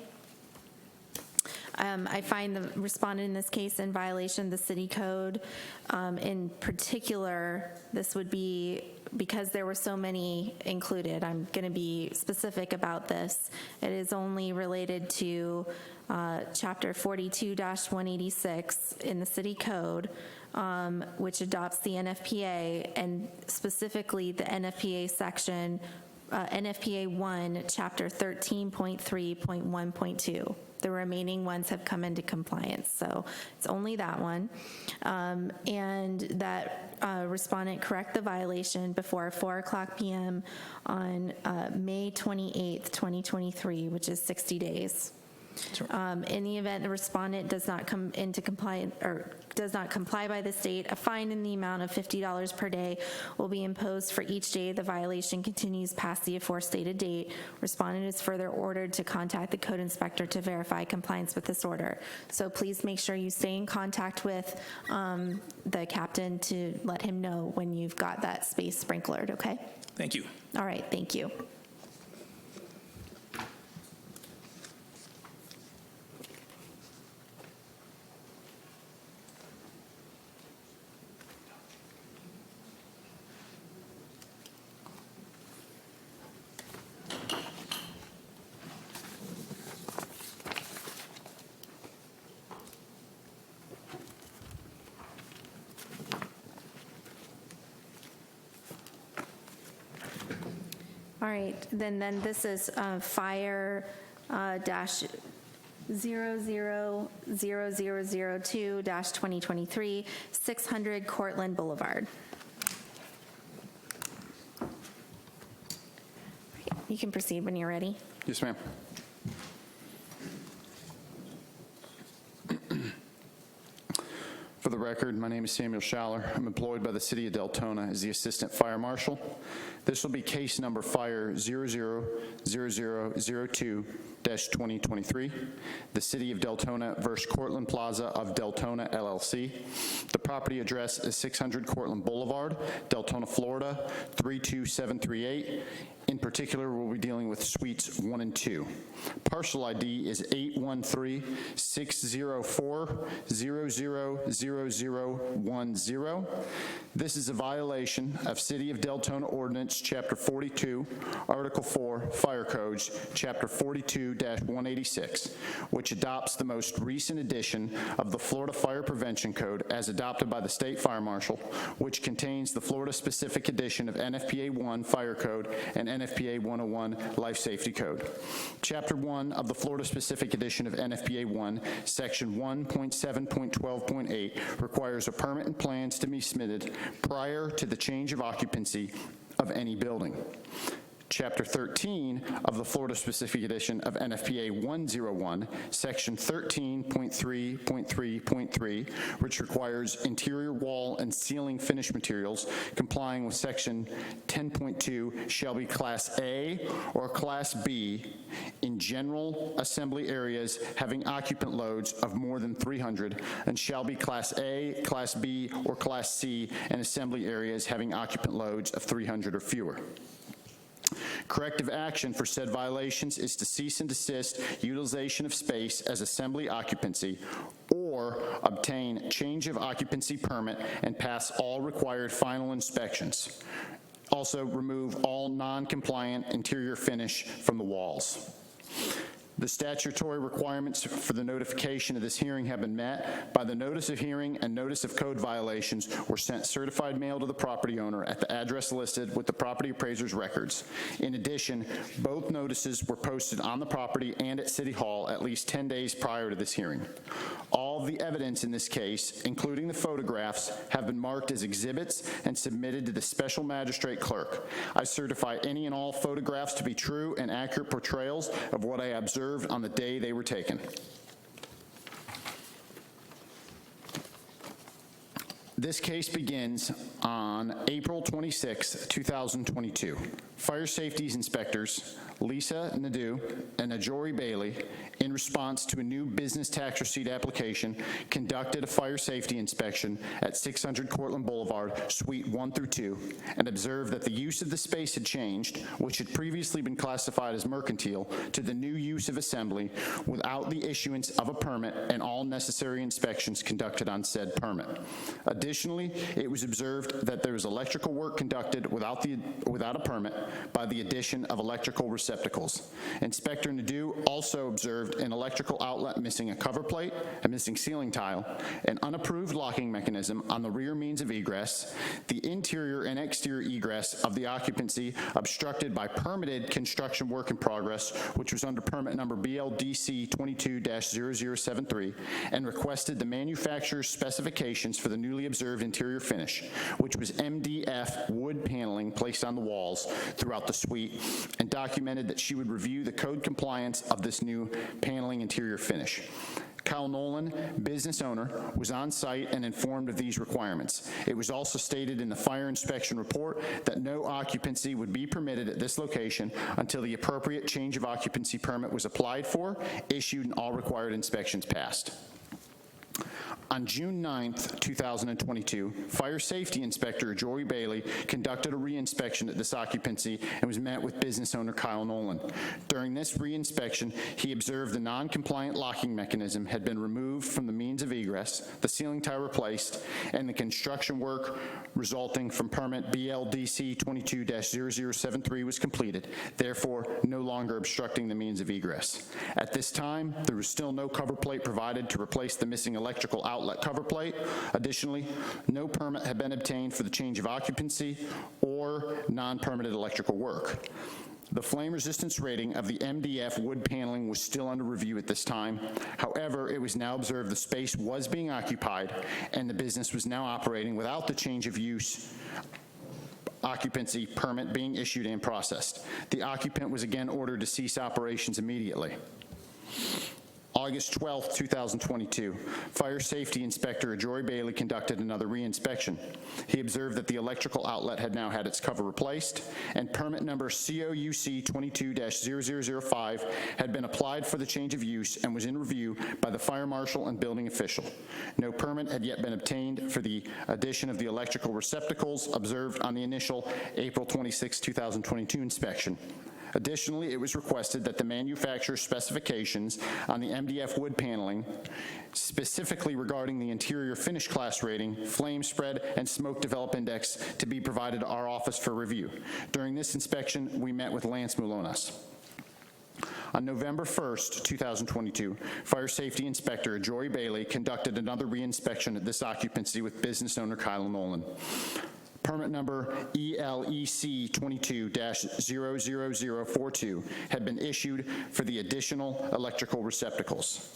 I find the respondent in this case in violation of the city code. In particular, this would be because there were so many included. I'm going to be specific about this. It is only related to Chapter 42-186 in the city code, which adopts the NFPA, and specifically the NFPA section NFPA 1, Chapter 13.3.1.2. The remaining ones have come into compliance, so it's only that one. And that respondent correct the violation before 4:00 p.m. on May 28th, 2023, which is 60 days. In the event the respondent does not come into compliance or does not comply by this date, a fine in the amount of $50 per day will be imposed for each day the violation continues past the aforestated date. Respondent is further ordered to contact the code inspector to verify compliance with this order. So please make sure you stay in contact with the captain to let him know when you've got that space sprinklered, okay?
Thank you.
All right, thank you. All right, then this is fire dash 000002-2023, 600 Cortland Boulevard. You can proceed when you're ready.
Yes, ma'am. For the record, my name is Samuel Schaller. I'm employed by the City of Deltona as the Assistant Fire Marshal. This will be case number fire 000002-2023, the City of Deltona versus Cortland Plaza of Deltona, LLC. The property address is 600 Cortland Boulevard, Deltona, Florida, 32738. In particular, we'll be dealing with suites 1 and 2. Parcel ID is 813-604-000010. This is a violation of City of Deltona Ordinance, Chapter 42, Article 4, Fire Codes, Chapter 42-186, which adopts the most recent edition of the Florida Fire Prevention Code as adopted by the State Fire Marshal, which contains the Florida-specific edition of NFPA 1 Fire Code and NFPA 101 Life Safety Code. Chapter 1 of the Florida-specific edition of NFPA 1, Section 1.7.12.8 requires a permit and plans to be submitted prior to the change of occupancy of any building. Chapter 13 of the Florida-specific edition of NFPA 101, Section 13.3.3.3, which requires interior wall and ceiling finish materials complying with Section 10.2 shall be Class A or Class B in general assembly areas having occupant loads of more than 300 and shall be Class A, Class B, or Class C in assembly areas having occupant loads of 300 or fewer. Corrective action for said violations is to cease and desist utilization of space as assembly occupancy or obtain change of occupancy permit and pass all required final inspections. Also remove all non-compliant interior finish from the walls. The statutory requirements for the notification of this hearing have been met by the notice of hearing and notice of code violations were sent certified mail to the property owner at the address listed with the property appraiser's records. In addition, both notices were posted on the property and at City Hall at least 10 days prior to this hearing. All of the evidence in this case, including the photographs, have been marked as exhibits and submitted to the special magistrate clerk. I certify any and all photographs to be true and accurate portrayals of what I observed on the day they were taken. This case begins on April 26, 2022. Fire safety inspectors Lisa Nadeau and Ajori Bailey, in response to a new business tax receipt application, conducted a fire safety inspection at 600 Cortland Boulevard, Suite 1 through 2, and observed that the use of the space had changed, which had previously been classified as mercantile, to the new use of assembly without the issuance of a permit and all necessary inspections conducted on said permit. Additionally, it was observed that there was electrical work conducted without a permit by the addition of electrical receptacles. Inspector Nadeau also observed observed an electrical outlet missing a cover plate, a missing ceiling tile, an unapproved locking mechanism on the rear means of egress, the interior and exterior egress of the occupancy obstructed by permitted construction work in progress, which was under permit number BLDC 22-0073, and requested the manufacturer's specifications for the newly observed interior finish, which was MDF wood paneling placed on the walls throughout the suite, and documented that she would review the code compliance of this new paneling interior finish. Kyle Nolan, business owner, was on site and informed of these requirements. It was also stated in the fire inspection report that no occupancy would be permitted at this location until the appropriate change of occupancy permit was applied for, issued, and all required inspections passed. On June 9th, 2022, Fire Safety Inspector Jory Bailey conducted a reinspection at this occupancy and was met with business owner Kyle Nolan. During this reinspection, he observed the non-compliant locking mechanism had been removed from the means of egress, the ceiling tile replaced, and the construction work resulting from permit BLDC 22-0073 was completed, therefore no longer obstructing the means of egress. At this time, there was still no cover plate provided to replace the missing electrical outlet cover plate. Additionally, no permit had been obtained for the change of occupancy or non-permitted electrical work. The flame resistance rating of the MDF wood paneling was still under review at this time. However, it was now observed the space was being occupied and the business was now operating without the change of use occupancy permit being issued and processed. The occupant was again ordered to cease operations immediately. August 12, 2022, Fire Safety Inspector Jory Bailey conducted another reinspection. He observed that the electrical outlet had now had its cover replaced, and permit number COUC 22-0005 had been applied for the change of use and was in review by the fire marshal and building official. No permit had yet been obtained for the addition of the electrical receptacles observed on the initial April 26, 2022 inspection. Additionally, it was requested that the manufacturer's specifications on the MDF wood paneling, specifically regarding the interior finish class rating, flame spread, and smoke develop index, to be provided to our office for review. During this inspection, we met with Lance Mulonas. On November 1st, 2022, Fire Safety Inspector Jory Bailey conducted another reinspection at this occupancy with business owner Kyle Nolan. Permit number ELEC 22-00042 had been issued for the additional electrical receptacles.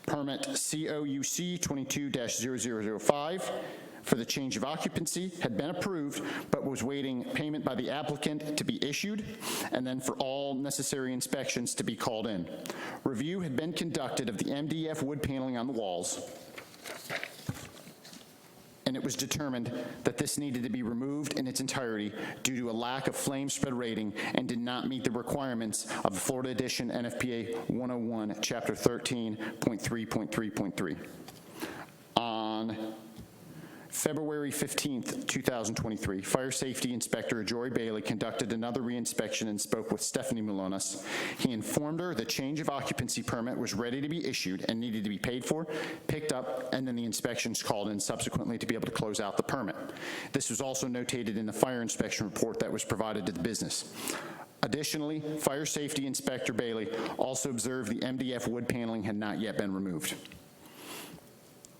Permit COUC 22-0005 for the change of occupancy had been approved, but was waiting payment by the applicant to be issued, and then for all necessary inspections to be called in. Review had been conducted of the MDF wood paneling on the walls, and it was determined that this needed to be removed in its entirety due to a lack of flame spread rating and did not meet the requirements of the Florida Edition NFPA 101, Chapter 13.3.3.3. On February 15th, 2023, Fire Safety Inspector Jory Bailey conducted another reinspection and spoke with Stephanie Mulonas. He informed her the change of occupancy permit was ready to be issued and needed to be paid for, picked up, and then the inspections called in subsequently to be able to close out the permit. This was also notated in the fire inspection report that was provided to the business. Additionally, Fire Safety Inspector Bailey also observed the MDF wood paneling had not yet been removed.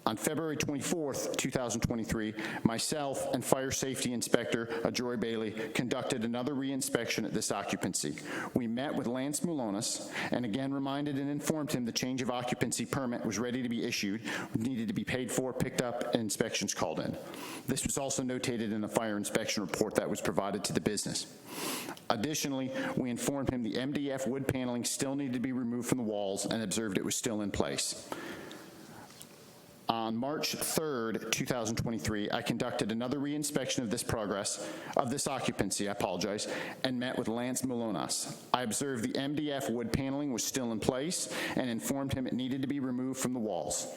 On February 24th, 2023, myself and Fire Safety Inspector Jory Bailey conducted another reinspection at this occupancy. We met with Lance Mulonas and again reminded and informed him the change of occupancy permit was ready to be issued, needed to be paid for, picked up, and inspections called in. This was also notated in the fire inspection report that was provided to the business. Additionally, we informed him the MDF wood paneling still needed to be removed from the walls and observed it was still in place. On March 3rd, 2023, I conducted another reinspection of this occupancy, and met with Lance Mulonas. I observed the MDF wood paneling was still in place and informed him it needed to be removed from the walls.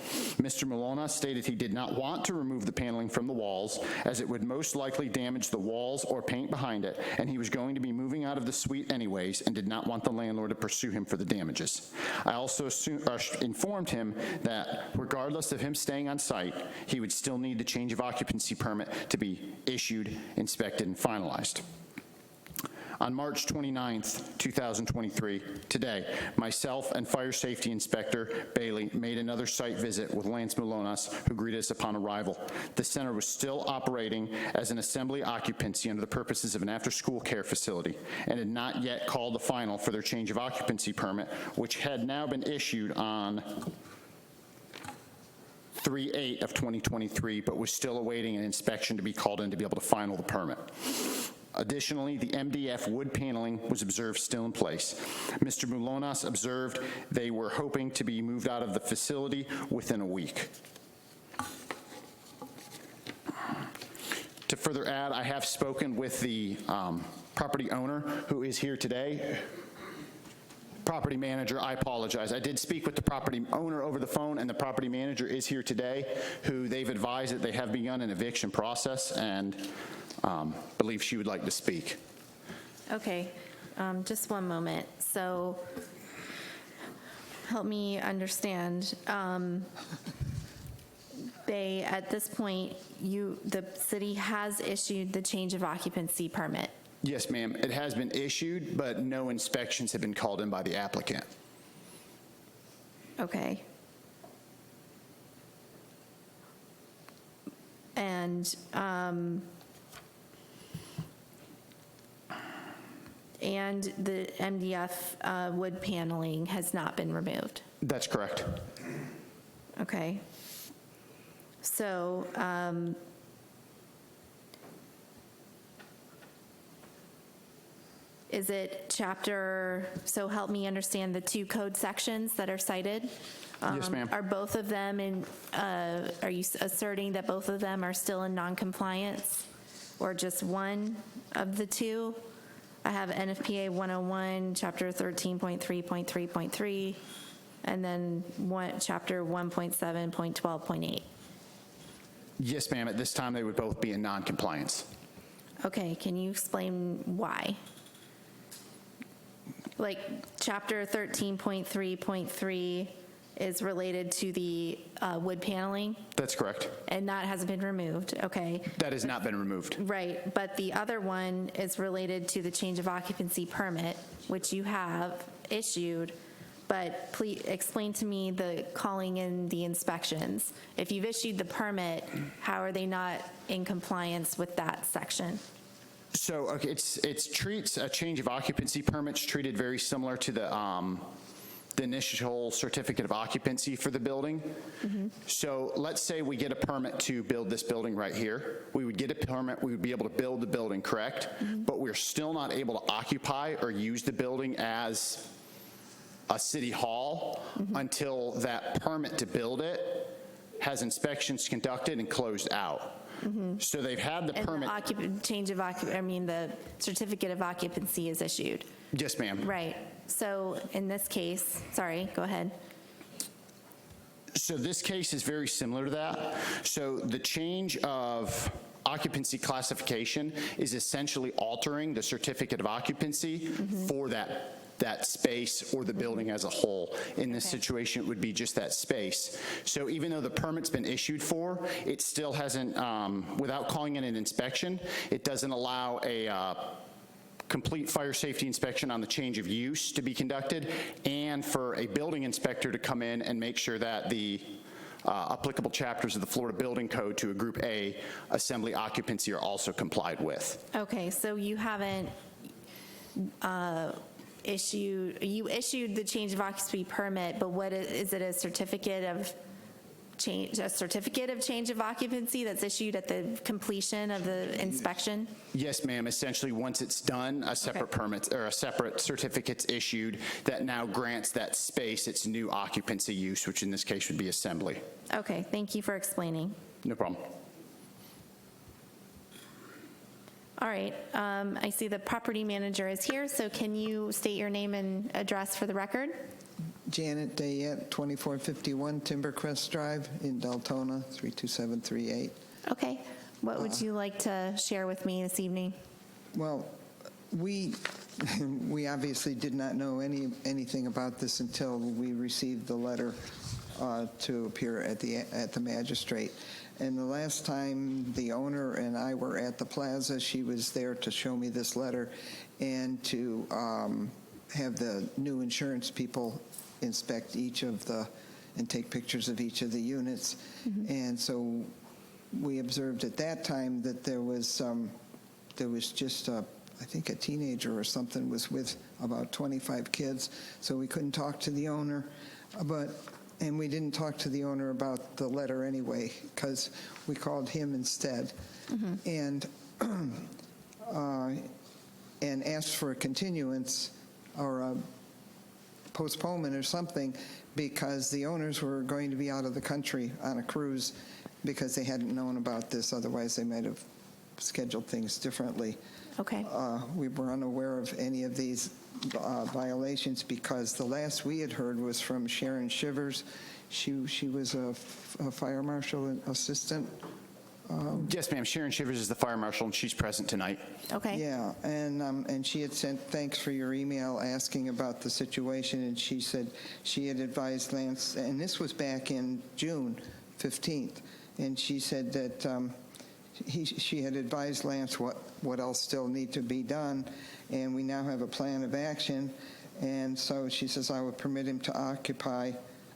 Mr. Mulonas stated he did not want to remove the paneling from the walls as it would most likely damage the walls or paint behind it, and he was going to be moving out of the suite anyways and did not want the landlord to pursue him for the damages. I also informed him that regardless of him staying on site, he would still need the change of occupancy permit to be issued, inspected, and finalized. On March 29th, 2023, today, myself and Fire Safety Inspector Bailey made another site visit with Lance Mulonas, who greeted us upon arrival. The center was still operating as an assembly occupancy under the purposes of an after-school care facility and had not yet called the final for their change of occupancy permit, which had now been issued on 3/8 of 2023, but was still awaiting an inspection to be called in to be able to final the permit. Additionally, the MDF wood paneling was observed still in place. Mr. Mulonas observed they were hoping to be moved out of the facility within a week. To further add, I have spoken with the property owner who is here today. Property manager, I apologize. I did speak with the property owner over the phone, and the property manager is here today, who they've advised that they have begun an eviction process, and believe she would like to speak.
Okay, just one moment. So help me understand. They, at this point, the city has issued the change of occupancy permit.
Yes, ma'am. It has been issued, but no inspections have been called in by the applicant.
Okay. And the MDF wood paneling has not been removed.
That's correct.
Okay. So, is it chapter, so help me understand the two code sections that are cited?
Yes, ma'am.
Are both of them in, are you asserting that both of them are still in non-compliance? Or just one of the two? I have NFPA 101, chapter 13.3.3.3, and then chapter 1.7.12.8.
Yes, ma'am. At this time, they would both be in non-compliance.
Okay, can you explain why? Like, chapter 13.3.3 is related to the wood paneling,
That's correct.
and that hasn't been removed, okay?
That has not been removed.
Right, but the other one is related to the change of occupancy permit, which you have issued, but please explain to me the calling in the inspections. If you've issued the permit, how are they not in compliance with that section?
So, okay, it's treats a change of occupancy permits treated very similar to the initial certificate of occupancy for the building. So let's say we get a permit to build this building right here. We would get a permit, we would be able to build the building, correct? But we're still not able to occupy or use the building as a city hall until that permit to build it has inspections conducted and closed out. So they've had the permit.
And the certificate of occupancy is issued.
Yes, ma'am.
Right. So in this case, sorry, go ahead.
So this case is very similar to that. So the change of occupancy classification is essentially altering the certificate of occupancy for that space or the building as a whole. In this situation, it would be just that space. So even though the permit's been issued for, it still hasn't, without calling in an inspection, it doesn't allow a complete fire safety inspection on the change of use to be conducted, and for a building inspector to come in and make sure that the applicable chapters of the Florida Building Code to a Group A assembly occupancy are also complied with.
Okay, so you haven't you issued the change of occupancy permit, but what is it, a certificate of change of occupancy that's issued at the completion of the inspection?
Yes, ma'am. Essentially, once it's done, a separate permit or a separate certificate's issued that now grants that space its new occupancy use, which in this case would be assembly.
Okay, thank you for explaining.
No problem.
All right, I see the property manager is here, so can you state your name and address for the record?
Janet Dayette, 2451 Timbercrest Drive in Deltona, 32738.
Okay, what would you like to share with me this evening?
Well, we obviously did not know anything about this until we received the letter to appear at the magistrate. And the last time the owner and I were at the plaza, she was there to show me this letter and to have the new insurance people inspect each of the, and take pictures of each of the units. And so we observed at that time that there was just I think a teenager or something was with about 25 kids, so we couldn't talk to the owner. And we didn't talk to the owner about the letter anyway, because we called him instead. And asked for a continuance or a postponement or something, because the owners were going to be out of the country on a cruise because they hadn't known about this. Otherwise, they might have scheduled things differently.
Okay.
We were unaware of any of these violations because the last we had heard was from Sharon Shivers. She was a fire marshal assistant.
Yes, ma'am. Sharon Shivers is the fire marshal, and she's present tonight.
Okay.
Yeah, and she had sent thanks for your email asking about the situation, and she said she had advised Lance, and this was back in June 15th, and she said that she had advised Lance what else still need to be done, and we now have a plan of action. And so she says I would permit him to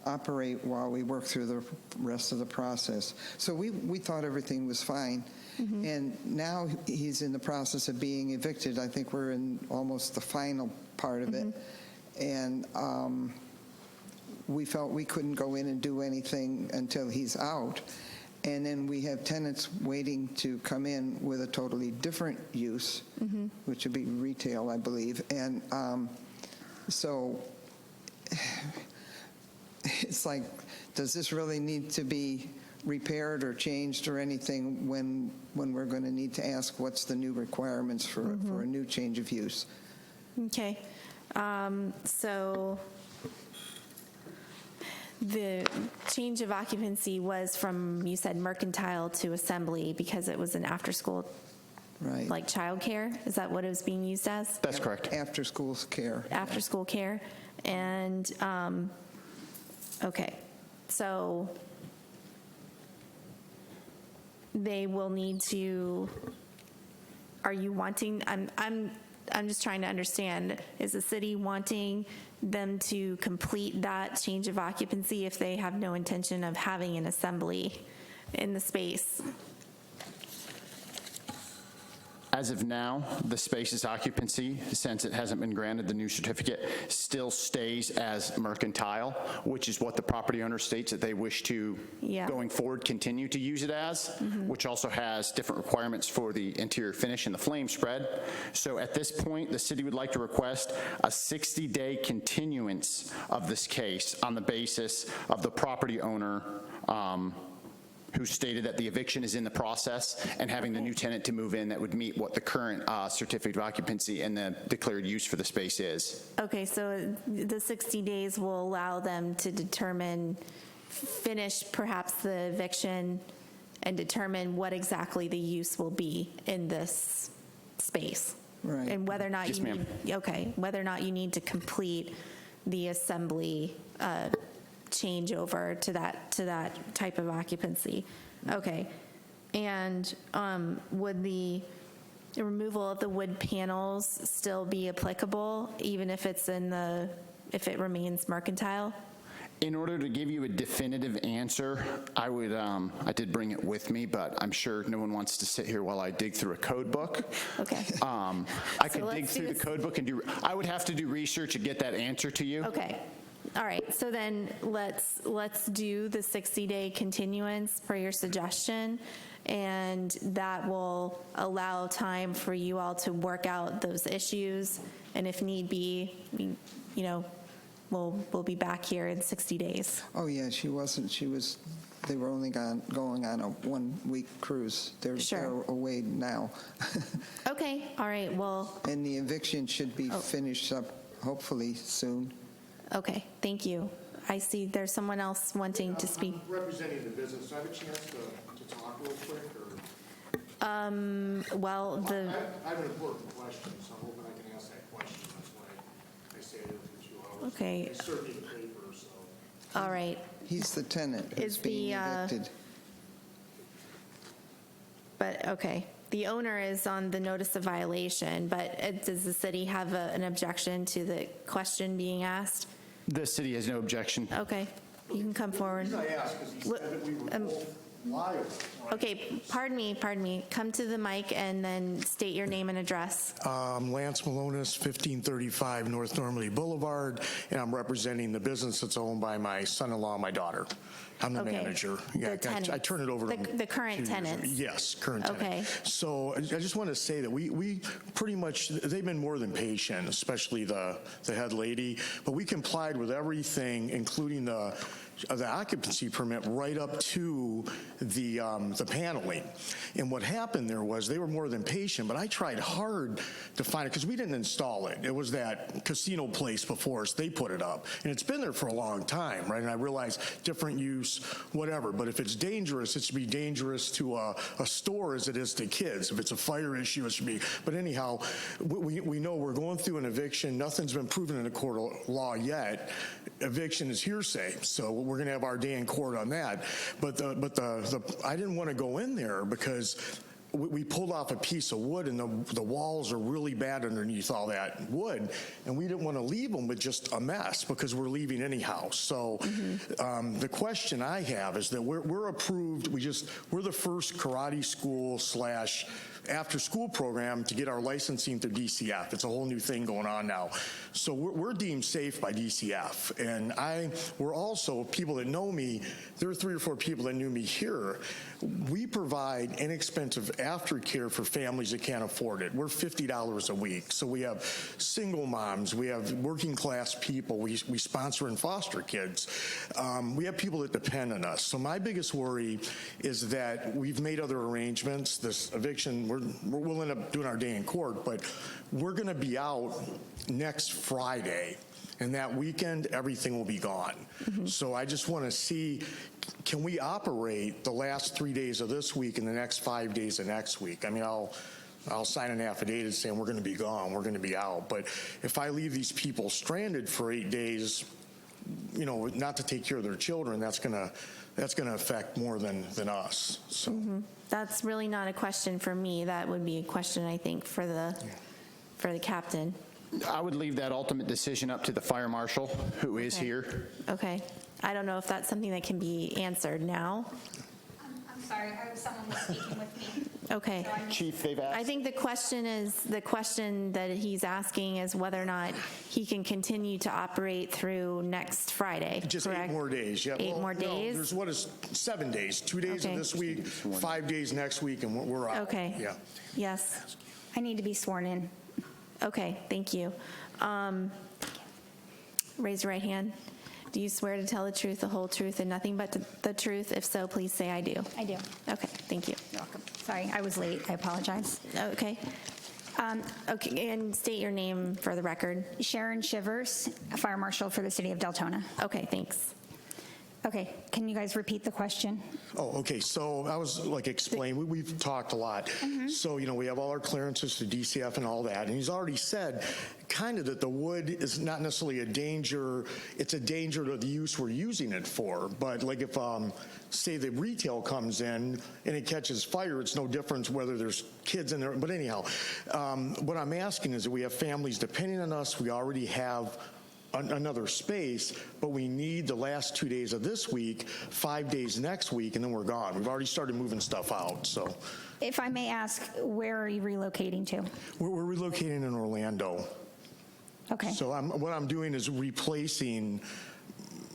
operate while we work through the rest of the process. So we thought everything was fine. And now he's in the process of being evicted. I think we're in almost the final part of it. And we felt we couldn't go in and do anything until he's out. And then we have tenants waiting to come in with a totally different use, which would be retail, I believe. And so it's like, does this really need to be repaired or changed or anything when we're going to need to ask what's the new requirements for a new change of use?
Okay. So the change of occupancy was from, you said, mercantile to assembly because it was an after-school,
right,
like childcare? Is that what it was being used as?
That's correct.
After-school care.
After-school care. And, okay. So they will need to, are you wanting, I'm just trying to understand, is the city wanting them to complete that change of occupancy if they have no intention of having an assembly in the space?
As of now, the space's occupancy, since it hasn't been granted the new certificate, still stays as mercantile, which is what the property owner states that they wish to, going forward, continue to use it as, which also has different requirements for the interior finish and the flame spread. So at this point, the city would like to request a 60-day continuance of this case on the basis of the property owner who stated that the eviction is in the process and having the new tenant to move in that would meet what the current certificate of occupancy and the declared use for the space is.
Okay, so the 60 days will allow them to finish perhaps the eviction and determine what exactly the use will be in this space.
Right.
And whether or not
Yes, ma'am.
whether or not you need to complete the assembly changeover to that type of occupancy. Okay. And would the removal of the wood panels still be applicable even if if it remains mercantile?
In order to give you a definitive answer, I would, I did bring it with me, but I'm sure no one wants to sit here while I dig through a code book.
Okay.
I could dig through the code book and I would have to do research and get that answer to you.
Okay. All right, so then let's do the 60-day continuance per your suggestion, and that will allow time for you all to work out those issues, and if need be, we'll be back here in 60 days.
Oh yeah, they were only going on a 1-week cruise. They're away now.
Okay, all right, well.
And the eviction should be finished up hopefully soon.
Okay, thank you. I see there's someone else wanting to speak.
I'm representing the business. Do I have a chance to talk real quick?
Well,
I have an important question, so I'm hoping I can ask that question. That's why I stayed here for 2 hours.
Okay.
I served you the paper, so.
All right.
He's the tenant who's
Is
being evicted.
but, okay. The owner is on the notice of violation, but does the city have an objection to the question being asked?
The city has no objection.
Okay, you can come forward.
I asked because he said that we were both liable.
Okay, pardon me. Come to the mic and then state your name and address.
Lance Malonis, 1535 North Normandy Boulevard, and I'm representing the business that's owned by my son-in-law and my daughter. I'm the
Okay.
manager. Yeah,
The tenant.
I turn it over to them.
The current
2 years ago.
tenants.
Yes, current tenant.
Okay.
So I just want to say that we pretty much, they've been more than patient, especially the head lady, but we complied with everything, including the occupancy permit right up to the paneling. And what happened there was they were more than patient, but I tried hard to find it because we didn't install it. It was that casino place before us. They put it up. And it's been there for a long time, right? And I realize different use, whatever. But if it's dangerous, it should be dangerous to a store as it is to kids. If it's a fire issue, it should be. But anyhow, we know we're going through an eviction. Nothing's been proven in a court of law yet. Eviction is hearsay. So we're going to have our day in court on that. But I didn't want to go in there because we pulled off a piece of wood and the walls are really bad underneath all that wood, and we didn't want to leave them with just a mess because we're leaving anyhow. So the question I have is that we're approved. We're the first karate school / after school program to get our licensing through DCF. It's a whole new thing going on now. So we're deemed safe by DCF. And we're also, people that know me, there are 3 or 4 people that knew me here. We provide inexpensive aftercare for families that can't afford it. We're $50 a week. So we have single moms, we have working class people, we sponsor and foster kids. We have people that depend on us. So my biggest worry is that we've made other arrangements. This eviction, we'll end up doing our day in court, but we're going to be out next Friday. And that weekend, everything will be gone. So I just want to see, can we operate the last 3 days of this week and the next 5 days of next week? I mean, I'll sign an affidavit saying we're going to be gone, we're going to be out. But if I leave these people stranded for 8 days, not to take care of their children, that's going to affect more than us. So
That's really not a question for me. That would be a question, I think, for the captain.
I would leave that ultimate decision up to the fire marshal, who is here.
Okay. I don't know if that's something that can be answered now.
I'm sorry, someone was speaking with me.
Okay.
Chief, they've asked.
I think the question that he's asking is whether or not he can continue to operate through next Friday.
Just
correct?
8 more days. Yeah.
8 more days?
There's 7 days. 2 days of this week, 5 days next week, and we're out.
Okay.
Yeah.
Yes.
I need to be sworn in.
Okay, thank you. Raise your right hand. Do you swear to tell the truth, the whole truth, and nothing but the truth? If so, please say I do.
I do.
Okay, thank you.
You're welcome. Sorry, I was late. I apologize.
Okay. Okay, and state your name for the record.
Sharon Shivers, Fire Marshal for the City of Deltona.
Okay, thanks.
Okay, can you guys repeat the question?
Oh, okay. So I was explaining, we've talked a lot. So, we have all our clearances to DCF and all that. And he's already said kind of that the wood is not necessarily a danger. It's a danger to the use we're using it for. But if, say the retail comes in and it catches fire, it's no difference whether there's kids in there. But anyhow, what I'm asking is that we have families depending on us. We already have another space, but we need the last 2 days of this week, 5 days next week, and then we're gone. We've already started moving stuff out. So,
If I may ask, where are you relocating to?
we're relocating in Orlando.
Okay.
So what I'm doing is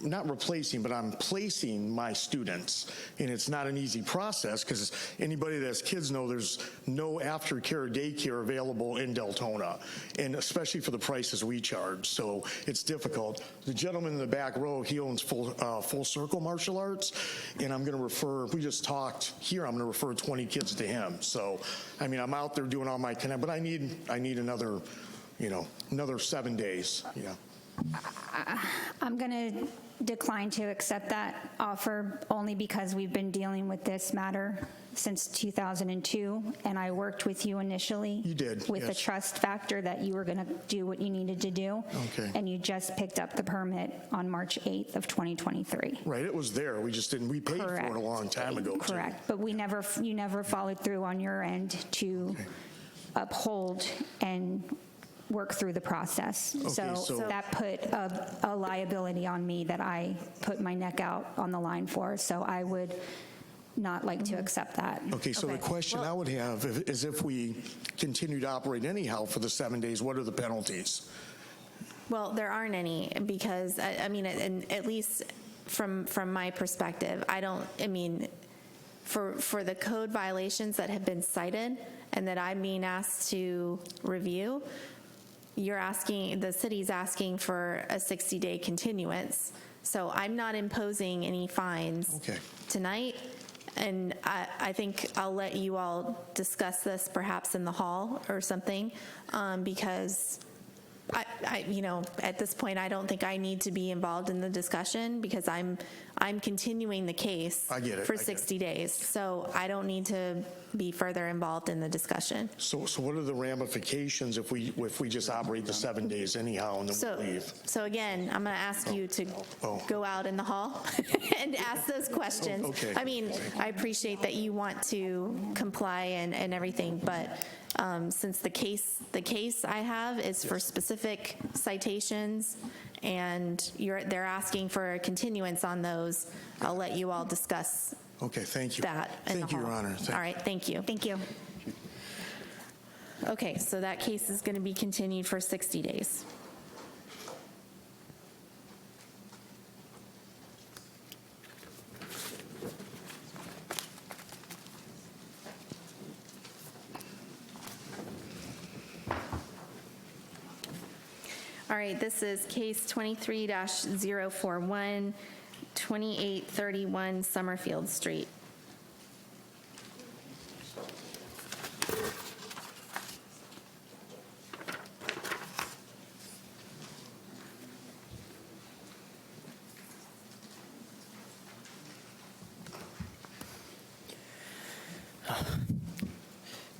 not replacing, but I'm placing my students. And it's not an easy process because anybody that has kids know there's no aftercare daycare available in Deltona, and especially for the prices we charge. So it's difficult. The gentleman in the back row, he owns Full Circle Martial Arts, and I'm going to refer, we just talked here, I'm going to refer 20 kids to him. So, I'm out there doing all my connect, but I need another, another 7 days. Yeah.
I'm going to decline to accept that offer only because we've been dealing with this matter since 2002, and I worked with you initially.
You did,
with the
yes.
trust factor that you were going to do what you needed to do.
Okay.
And you just picked up the permit on March 8th of 2023.
Right, it was there. We just didn't, we paid for it a long time ago, too.
Correct, but you never followed through on your end to uphold and work through the process.
Okay, so
that put a liability on me that I put my neck out on the line for, so I would not like to accept that.
Okay, so the question I would have is if we continue to operate anyhow for the 7 days, what are the penalties?
Well, there aren't any because, I mean, and at least from my perspective, for the code violations that have been cited and that I'm being asked to review, the city's asking for a 60-day continuance. So I'm not imposing any fines tonight. And I think I'll let you all discuss this perhaps in the hall or something, because at this point, I don't think I need to be involved in the discussion because I'm continuing the case for 60 days. So I don't need to be further involved in the discussion.
So what are the ramifications if we just operate the 7 days anyhow and then we leave?
So again, I'm going to ask you to go out in the hall and ask those questions.
Okay.
I mean, I appreciate that you want to comply and everything, but since the case I have is for specific citations and they're asking for a continuance on those, I'll let you all discuss
Okay, thank you.
that in the
Thank you,
hall.
Your Honor.
All right, thank you.
Thank you.
Okay, so that case is going to be continued for 60 days. All right, this is case 23-041, 2831 Summerfield Street.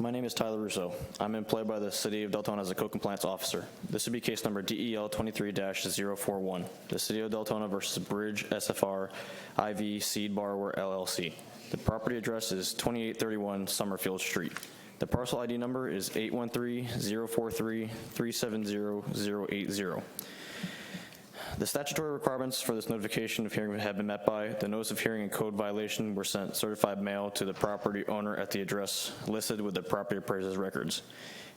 My name is Tyler Russo. I'm employed by the City of Deltona as a code compliance officer. This would be case number DEL 23-041, the City of Deltona versus Bridge SFR IV Seed Borrower LLC. The property address is 2831 Summerfield Street. The parcel ID number is 813-043-370-080. The statutory requirements for this notification of hearing have been met by the notice of hearing and code violation were sent certified mail to the property owner at the address listed with the property appraiser's records.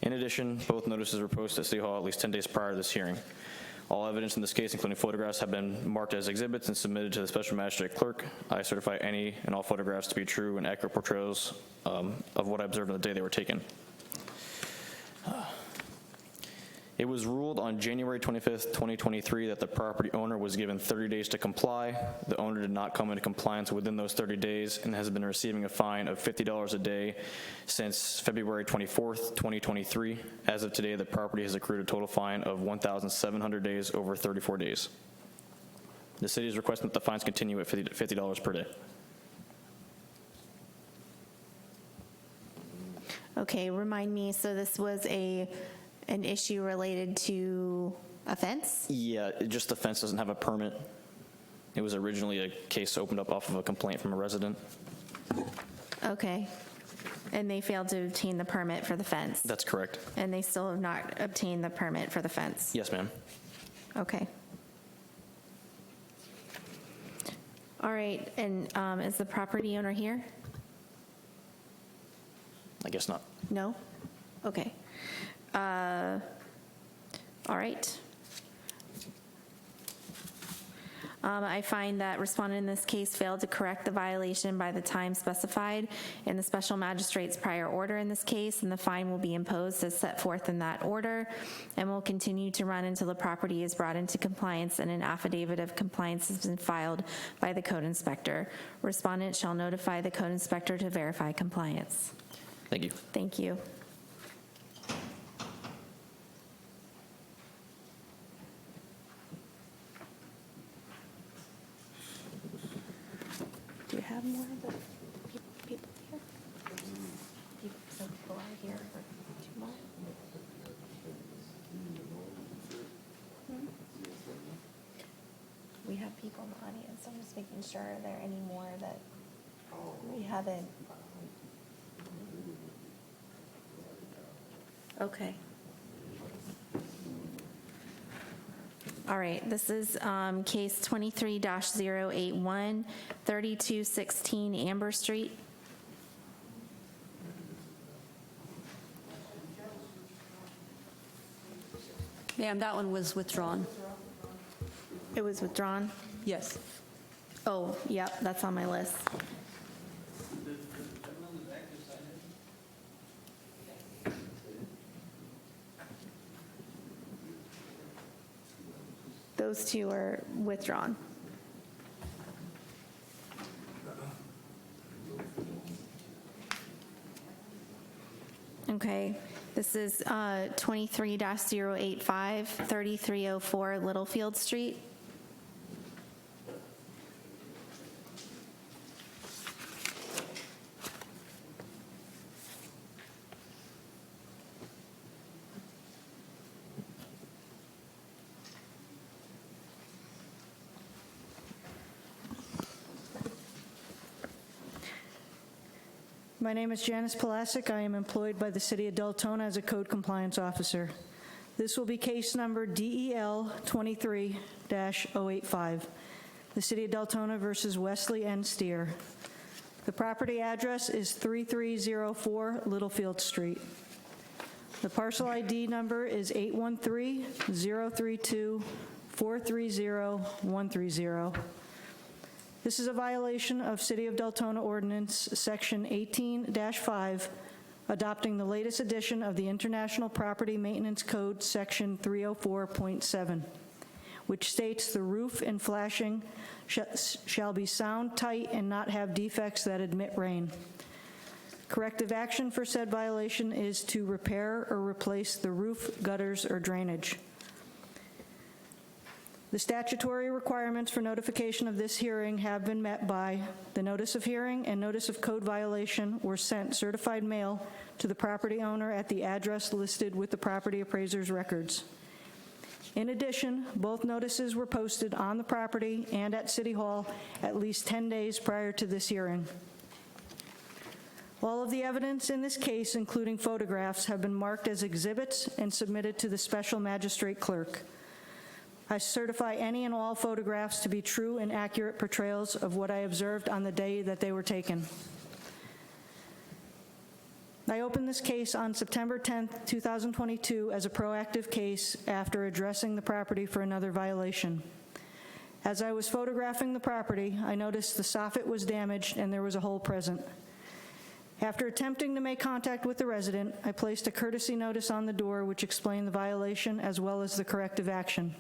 In addition, both notices were posted at City Hall at least 10 days prior to this hearing. All evidence in this case, including photographs, have been marked as exhibits and submitted to the special magistrate clerk. I certify any and all photographs to be true and accurate portrayals of what I observed on the day they were taken. It was ruled on January 25th, 2023 that the property owner was given 30 days to comply. The owner did not come into compliance within those 30 days and has been receiving a fine of $50 a day since February 24th, 2023. As of today, the property has accrued a total fine of 1,700 days over 34 days. The city is requesting that the fines continue at $50 per day.
Okay, remind me, so this was an issue related to a fence?
Yeah, just the fence doesn't have a permit. It was originally a case opened up off of a complaint from a resident.
Okay. And they failed to obtain the permit for the fence?
That's correct.
And they still have not obtained the permit for the fence?
Yes, ma'am.
Okay. All right, and is the property owner here?
I guess not.
No? Okay. All right. I find that respondent in this case failed to correct the violation by the time specified in the special magistrate's prior order in this case, and the fine will be imposed as set forth in that order and will continue to run until the property is brought into compliance and an affidavit of compliance has been filed by the code inspector. Respondent shall notify the code inspector to verify compliance.
Thank you.
Thank you. have more of the people here? So people are here for 2 more? We have people in the audience. I'm just making sure, are there any more that we haven't? Okay. All right, this is case 23-081, 3216 Amber Street.
Ma'am, that one was withdrawn.
It was withdrawn?
Yes.
Oh, yep, that's on my list. Those two are withdrawn. Okay, this is 23-085, 3304 Littlefield Street.
My name is Janice Palasic. I am employed by the City of Deltona as a code compliance officer. This will be case number DEL 23-085, the City of Deltona versus Wesley N. Steer. The property address is 3304 Littlefield Street. The parcel ID number is 813-032-430-130. This is a violation of City of Deltona Ordinance Section 18-5, adopting the latest edition of the International Property Maintenance Code, Section 304.7, which states the roof and flashing shall be sound, tight, and not have defects that admit rain. Corrective action for said violation is to repair or replace the roof, gutters, or drainage. The statutory requirements for notification of this hearing have been met by the notice of hearing and notice of code violation were sent certified mail to the property owner at the address listed with the property appraiser's records. In addition, both notices were posted on the property and at City Hall at least 10 days prior to this hearing. All of the evidence in this case, including photographs, have been marked as exhibits and submitted to the special magistrate clerk. I certify any and all photographs to be true and accurate portrayals of what I observed on the day that they were taken. I opened this case on September 10, 2022 as a proactive case after addressing the property for another violation. As I was photographing the property, I noticed the soffit was damaged and there was a hole present. After attempting to make contact with the resident, I placed a courtesy notice on the door which explained the violation as well as the corrective action.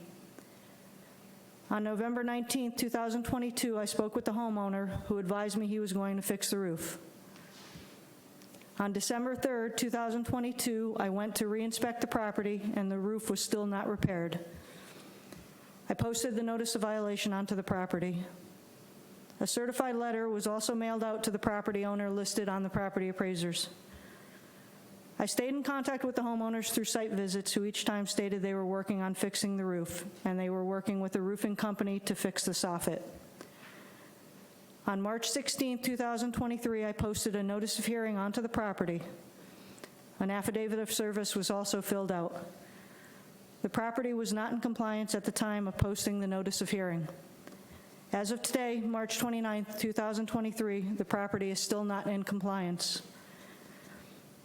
On November 19, 2022, I spoke with the homeowner who advised me he was going to fix the roof. On December 3, 2022, I went to re-inspect the property and the roof was still not repaired. I posted the notice of violation onto the property. A certified letter was also mailed out to the property owner listed on the property appraisers. I stayed in contact with the homeowners through site visits who each time stated they were working on fixing the roof and they were working with a roofing company to fix the soffit. On March 16, 2023, I posted a notice of hearing onto the property. An affidavit of service was also filled out. The property was not in compliance at the time of posting the notice of hearing. As of today, March 29, 2023, the property is still not in compliance.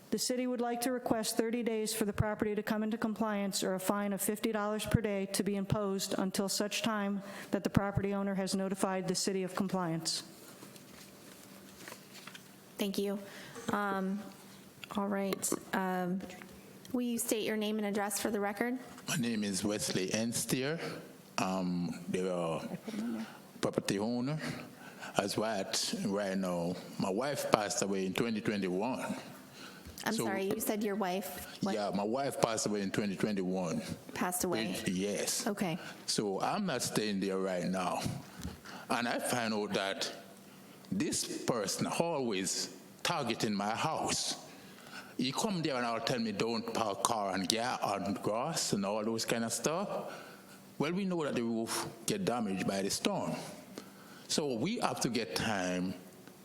The city would like to request 30 days for the property to come into compliance or a fine of $50 per day to be imposed until such time that the property owner has notified the city of compliance.
Thank you. All right. Will you state your name and address for the record?
My name is Wesley N. Steer. The property owner. As what right now, my wife passed away in 2021.
I'm sorry, you said your wife? What?
Yeah, my wife passed away in 2021.
Passed away?
Yes.
Okay.
So I'm not staying there right now. And I find out that this person always targeting my house. He come there and I'll tell me don't park car on grass and all those kind of stuff. Well, we know that the roof get damaged by the storm. So we have to get time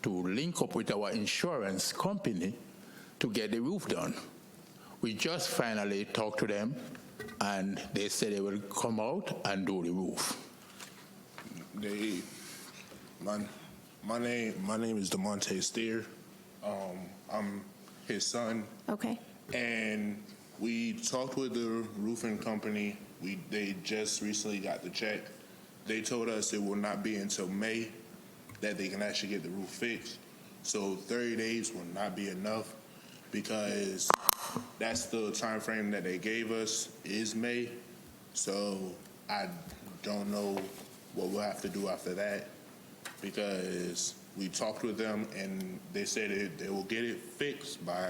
to link up with our insurance company to get the roof done. We just finally talked to them and they said they will come out and do the roof.
My name is DeMonte Steer. I'm his son.
Okay.
And we talked with the roofing company. They just recently got the check. They told us it will not be until May that they can actually get the roof fixed. So 30 days will not be enough because that's the time frame that they gave us is May. So I don't know what we'll have to do after that because we talked with them and they said they will get it fixed by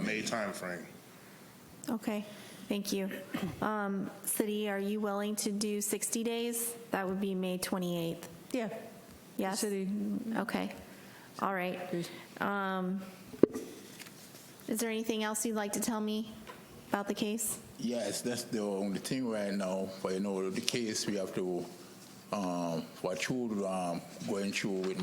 May time frame.
Okay, thank you. City, are you willing to do 60 days? That would be May 28th.
Yeah.
Yes?
City.
Okay, all right. Is there anything else you'd like to tell me about the case?
Yes, that's the only thing right now. But the case we have to watch through, going through with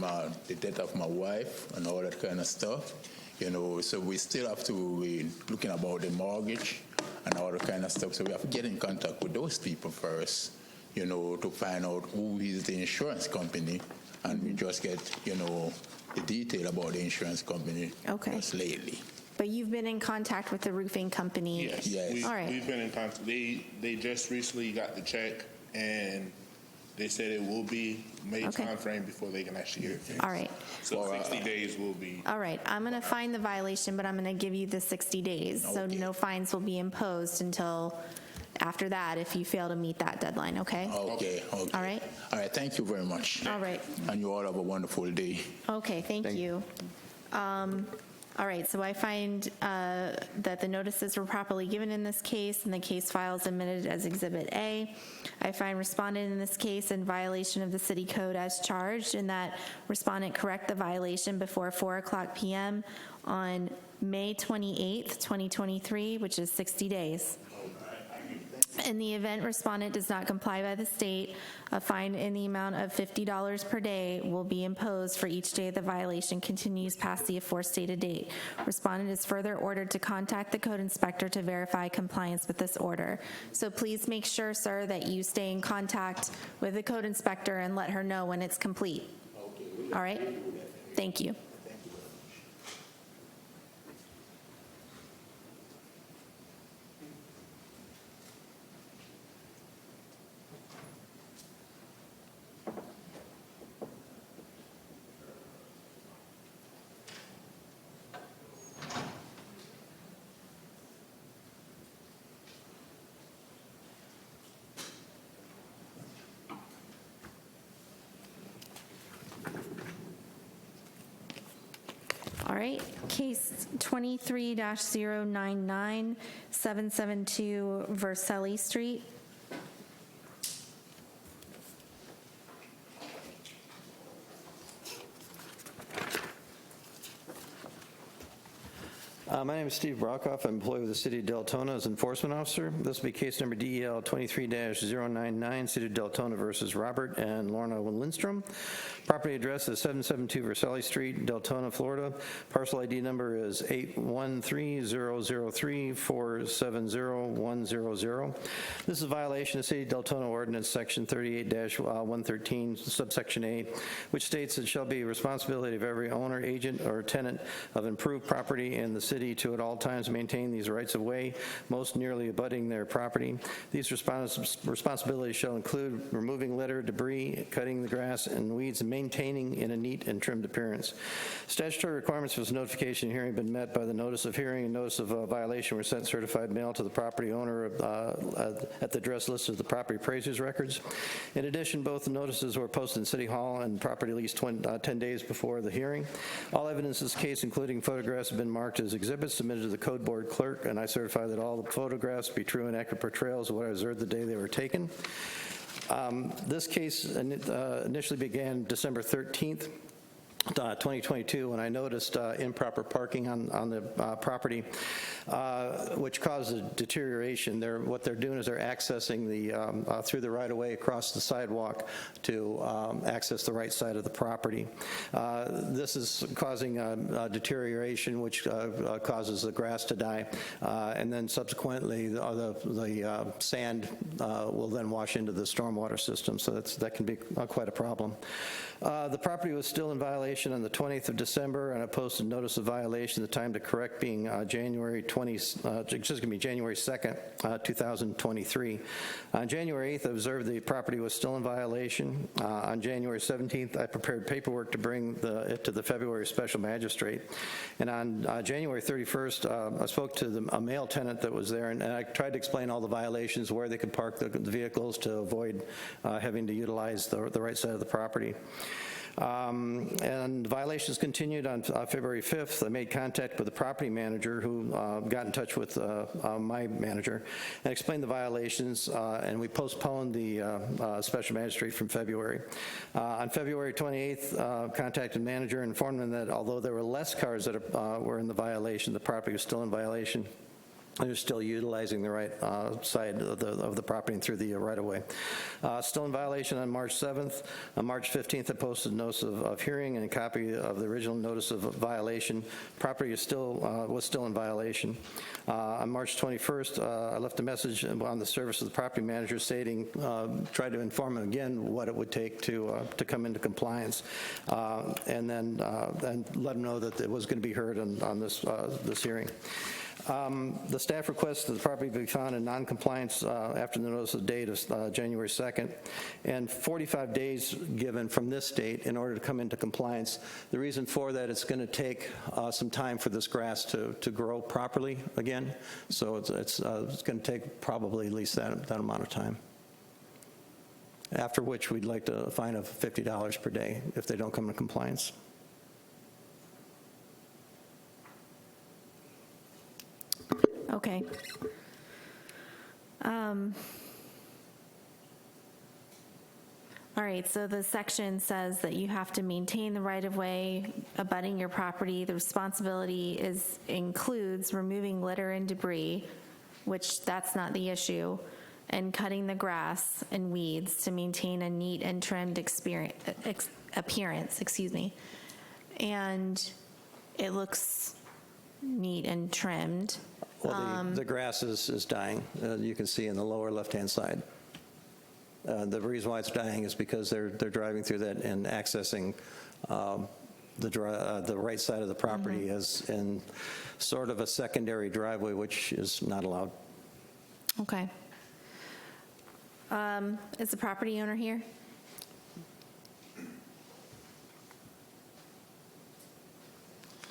the death of my wife and all that kind of stuff. So we still have to be looking about the mortgage and all that kind of stuff. So we have to get in contact with those people first, to find out who is the insurance company, and we just get, the detail about the insurance company just lately.
But you've been in contact with the roofing company?
Yes.
All right.
We've been in contact. They just recently got the check, and they said it will be May time frame before they can actually get it fixed.
All right.
So 60 days will be.
All right, I'm going to find the violation, but I'm going to give you the 60 days. So no fines will be imposed until after that if you fail to meet that deadline, okay?
Okay.
All right?
All right, thank you very much.
All right.
And you all have a wonderful day.
Okay, thank you. All right, so I find that the notices were properly given in this case and the case file is admitted as Exhibit A. I find respondent in this case in violation of the city code as charged, and that respondent correct the violation before 4:00 p.m. on May 28th, 2023, which is 60 days. In the event respondent does not comply by the state, a fine in the amount of $50 per day will be imposed for each day the violation continues past the aforestated date. Respondent is further ordered to contact the code inspector to verify compliance with this order. So please make sure, sir, that you stay in contact with the code inspector and let her know when it's complete. All right? Thank you. All right, case 23-099, 772 Vercelli Street.
My name is Steve Brockhoff. I'm employed with the City of Deltona as enforcement officer. This will be case number DEL 23-099, City of Deltona versus Robert and Lorna Lindstrom. Property address is 772 Vercelli Street, Deltona, Florida. Parcel ID number is 813-003-470-100. This is a violation of City of Deltona Ordinance Section 38-113, subsection 8, which states it shall be responsibility of every owner, agent, or tenant of improved property in the city to at all times maintain these rights of way most nearly abutting their property. These responsibilities shall include removing litter, debris, cutting the grass and weeds, and maintaining in a neat and trimmed appearance. Statutory requirements for this notification hearing have been met by the notice of hearing and notice of violation were sent certified mail to the property owner at the address listed of the property appraiser's records. In addition, both the notices were posted in City Hall and property at least 10 days before the hearing. All evidence in this case, including photographs, have been marked as exhibits submitted to the code board clerk, and I certify that all the photographs be true and accurate portrayals of what I observed the day they were taken. This case initially began December 13th, 2022, when I noticed improper parking on the property, which caused a deterioration. What they're doing is they're accessing the through the right-of-way across the sidewalk to access the right side of the property. This is causing a deterioration, which causes the grass to die, and then subsequently the sand will then wash into the stormwater system. So that can be quite a problem. The property was still in violation on the 20th of December, and I posted notice of violation. The time to correct being January 2nd, 2023. On January 8th, I observed the property was still in violation. On January 17th, I prepared paperwork to bring it to the February special magistrate. And on January 31st, I spoke to a male tenant that was there, and I tried to explain all the violations, where they could park the vehicles to avoid having to utilize the right side of the property. And violations continued on February 5th. I made contact with the property manager, who got in touch with my manager and explained the violations, and we postponed the special magistrate from February. On February 28th, contacted manager and informed them that although there were less cars that were in the violation, the property was still in violation. They're still utilizing the right side of the property and through the right-of-way. Still in violation on March 7th. On March 15th, I posted a notice of hearing and a copy of the original notice of violation. Property was still in violation. On March 21st, I left a message on the service of the property manager stating, tried to inform him again what it would take to come into compliance, and then let him know that it was going to be heard on this hearing. The staff requests that the property be found in noncompliance after the notice of date of January 2nd, and 45 days given from this date in order to come into compliance. The reason for that, it's going to take some time for this grass to grow properly again, so it's going to take probably at least that amount of time. After which, we'd like to fine of $50 per day if they don't come into compliance.
Okay. All right, so the section says that you have to maintain the right-of-way abutting your property. The responsibility includes removing litter and debris, which that's not the issue, and cutting the grass and weeds to maintain a neat and trimmed appearance, and it looks neat and trimmed.
Well, the grass is dying. You can see in the lower left-hand side. The reason why it's dying is because they're driving through that and accessing the right side of the property as in sort of a secondary driveway, which is not allowed.
Okay. Is the property owner here?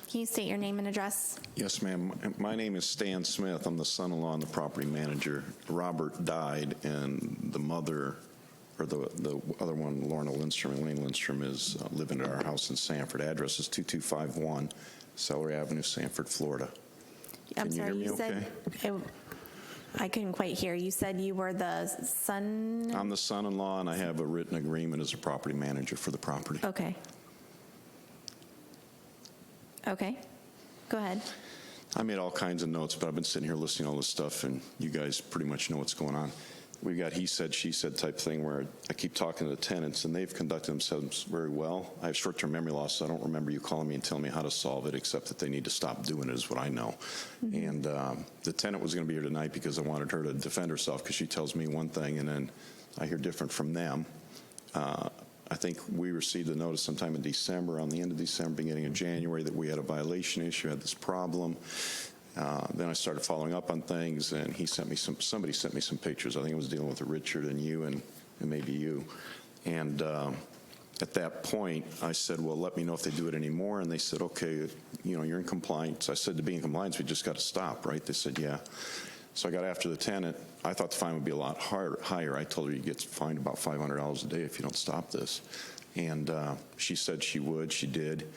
Can you state your name and address?
Yes, ma'am. My name is Stan Smith. I'm the son-in-law and the property manager. Robert died, and the mother, or the other one, Lorna Lindstrom, Elaine Lindstrom, is living at our house in Sanford. Address is 2251 Celery Avenue, Sanford, Florida.
I'm sorry, you said, I couldn't quite hear. You said you were the son?
I'm the son-in-law, and I have a written agreement as a property manager for the property.
Okay. Okay, go ahead.
I made all kinds of notes, but I've been sitting here listening to all this stuff, and you guys pretty much know what's going on. We've got he said, she said type thing where I keep talking to the tenants, and they've conducted themselves very well. I have short-term memory loss, so I don't remember you calling me and telling me how to solve it, except that they need to stop doing it is what I know. And the tenant was going to be here tonight because I wanted her to defend herself, because she tells me one thing, and then I hear different from them. I think we received a notice sometime in December, on the end of December, beginning of January, that we had a violation issue, had this problem. Then I started following up on things, and somebody sent me some pictures. I think it was dealing with Richard and you and maybe you. And at that point, I said, well, let me know if they do it anymore. And they said, okay, you're in compliance. I said, to be in compliance, we just got to stop, right? They said, yeah. So I got after the tenant. I thought the fine would be a lot higher. I told her you get fined about $500 a day if you don't stop this. And she said she would. She did.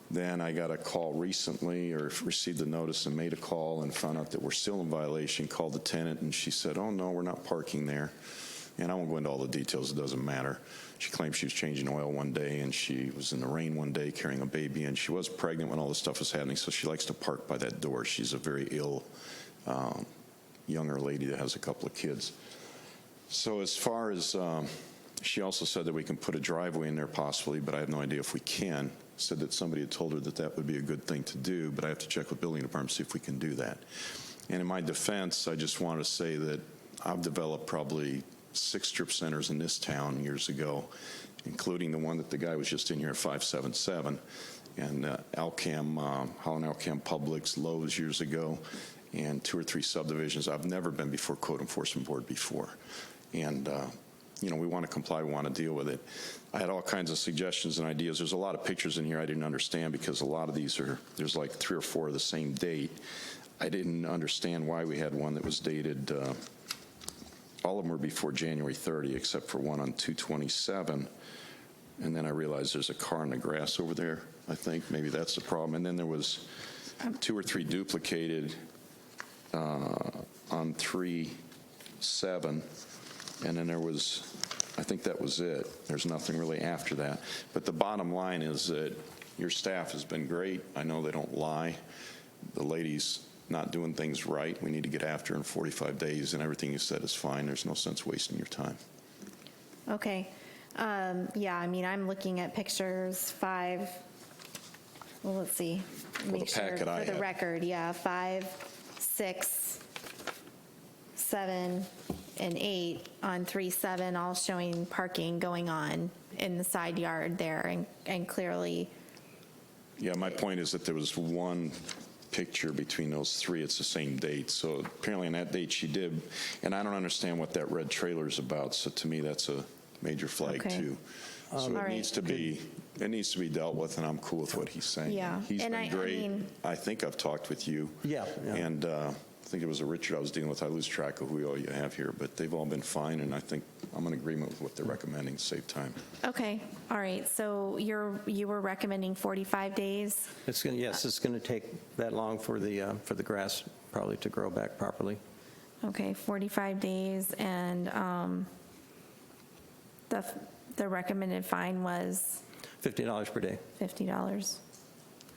Then I got a call recently, or received a notice and made a call and found out that we're still in violation, called the tenant, and she said, oh, no, we're not parking there. And I won't go into all the details, it doesn't matter. She claims she was changing oil one day, and she was in the rain one day carrying a baby, and she was pregnant when all this stuff was happening, so she likes to park by that door. She's a very ill younger lady that has a couple of kids. So as far as, she also said that we can put a driveway in there possibly, but I have no idea if we can. Said that somebody had told her that that would be a good thing to do, but I have to check with building department to see if we can do that. And in my defense, I just want to say that I've developed probably 6 strip centers in this town years ago, including the one that the guy was just in here at 577, and Holland Alcam Publix, Lowe's years ago, and 2 or 3 subdivisions. I've never been before Code Enforcement Board before. And, you know, we want to comply, we want to deal with it. I had all kinds of suggestions and ideas. There's a lot of pictures in here I didn't understand because a lot of these there's like 3 or 4 of the same date. I didn't understand why we had one that was dated, all of them were before January 30, except for one on 2/27. And then I realized there's a car in the grass over there, I think. Maybe that's the problem. And then there was 2 or 3 duplicated on 3/7. And then there was, I think that was it. There's nothing really after that. But the bottom line is that your staff has been great. I know they don't lie. The lady's not doing things right. We need to get after her in 45 days, and everything you said is fine. There's no sense wasting your time.
Okay. Yeah, I mean, I'm looking at pictures 5, well, let's see.
Well, the packet I
for the
have.
record, yeah, 5, 6, 7, and 8 on 3/7, all showing parking going on in the side yard there, and clearly.
Yeah, my point is that there was one picture between those 3. It's the same date. So apparently on that date she did. And I don't understand what that red trailer is about. So to me, that's a major flag
Okay.
too. So it needs to be dealt with, and I'm cool with what he's saying.
Yeah.
He's
And
been great. I think I've talked with you.
Yeah.
And I think it was a Richard I was dealing with. I lose track of who all you have here, but they've all been fine, and I think I'm in agreement with what they're recommending to save time.
Okay, all right, so you were recommending 45 days?
It's going to, yes, it's going to take that long for the grass probably to grow back properly.
Okay, 45 days, and the recommended fine was?
$50 per day.
$50.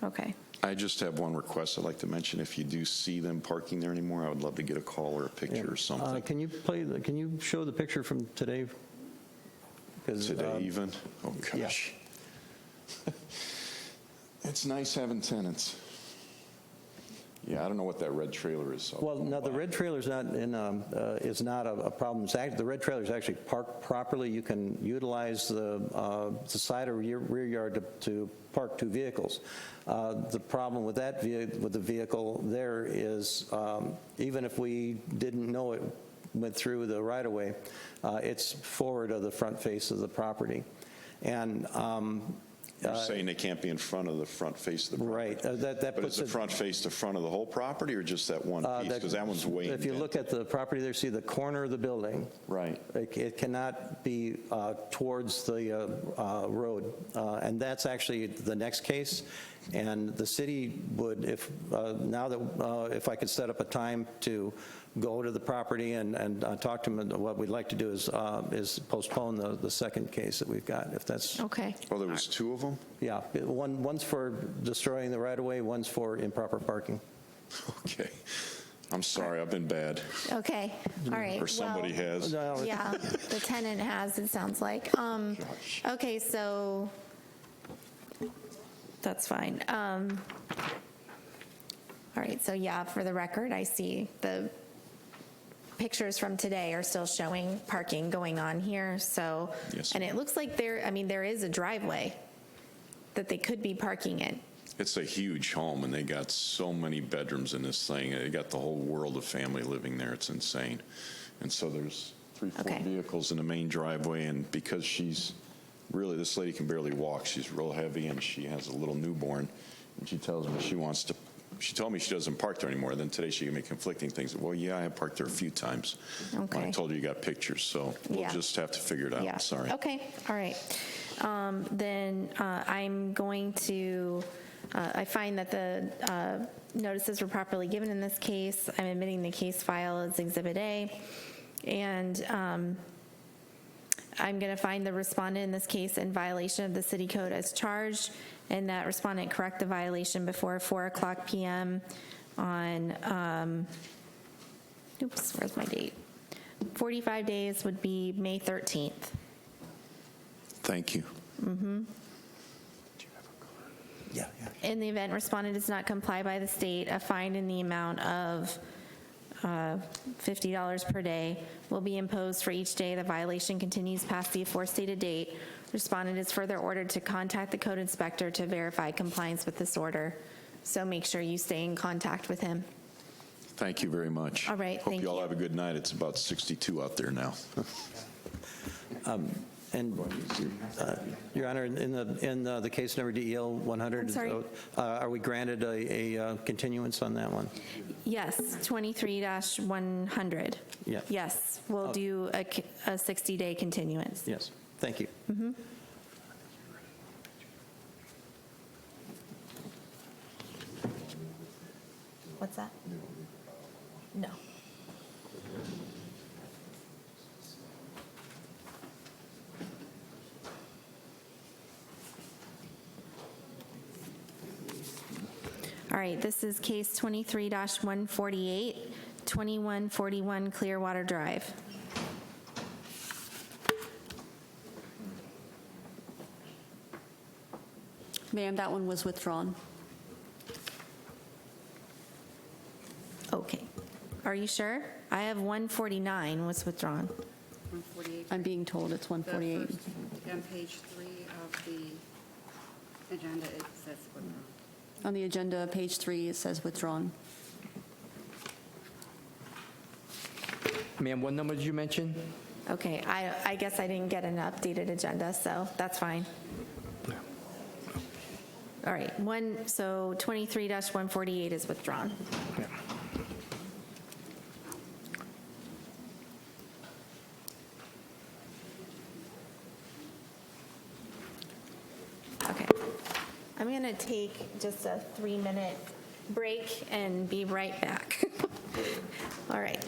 Okay.
I just have one request I'd like to mention. If you do see them parking there anymore, I would love to get a call or a picture or something.
Can you show the picture from today?
Today even? Oh, gosh. Yeah. It's nice having tenants. Yeah, I don't know what that red trailer is. So.
Well, no, the red trailer is not a problem. The red trailer is actually parked properly. You can utilize the side or rear yard to park 2 vehicles. The problem with the vehicle there is even if we didn't know it went through the right-of-way, it's forward of the front face of the property. And
you're saying they can't be in front of the front face of the property?
Right.
But is the front face the front of the whole property or just that one piece? Because that one's way
If you look at the property there, see the corner of the building.
Right.
It cannot be towards the road. And that's actually the next case. And the city would, if I could set up a time to go to the property and talk to them, what we'd like to do is postpone the second case that we've got, if that's.
Okay.
Oh, there was 2 of them?
Yeah, one's for destroying the right-of-way, one's for improper parking.
Okay. I'm sorry, I've been bad.
Okay, all right.
Or somebody has.
Yeah, the tenant has, it sounds like. Okay, so that's fine. All right, so yeah, for the record, I see the pictures from today are still showing parking going on here, so.
Yes.
And it looks like there is a driveway that they could be parking in.
It's a huge home, and they got so many bedrooms in this thing. They got the whole world of family living there. It's insane. And so there's 3, 4 vehicles in the main driveway, and because this lady can barely walk. She's real heavy, and she has a little newborn, and she tells me she told me she doesn't park there anymore. Then today she gave me conflicting things. Well, yeah, I have parked there a few times.
Okay.
I told her you got pictures, so we'll just have to figure it out.
Yeah.
Sorry.
Okay, all right. Then I'm going to, I find that the notices were properly given in this case. I'm admitting the case file as Exhibit A. And I'm going to find the respondent in this case in violation of the city code as charged, and that respondent correct the violation before 4:00 p.m. on, oops, where's my date? 45 days would be May 13th.
Thank you.
In the event respondent does not comply by the state, a fine in the amount of $50 per day will be imposed for each day the violation continues past the aforestated date. Respondent is further ordered to contact the code inspector to verify compliance with this order. So make sure you stay in contact with him.
Thank you very much.
All right,
Hope
thank
you all
you.
have a good night. It's about 62 out there now.
And, Your Honor, in the case number DEL 100,
I'm sorry?
are we granted a continuance on that one?
Yes, 23-100.
Yeah.
Yes, we'll do a 60-day continuance.
Yes, thank you.
What's that? No. All right, this is case 23-148, 2141 Clearwater Drive.
Ma'am, that one was withdrawn.
Okay. Are you sure? I have 149 was withdrawn.
148.
I'm being told it's 148.
On page 3 of the agenda, it says withdrawn.
On the agenda, page 3, it says withdrawn.
Ma'am, what number did you mention?
Okay, I guess I didn't get an updated agenda, so that's fine. All right, so 23-148 is withdrawn. Okay, I'm gonna take just a 3-minute break and be right back. All right.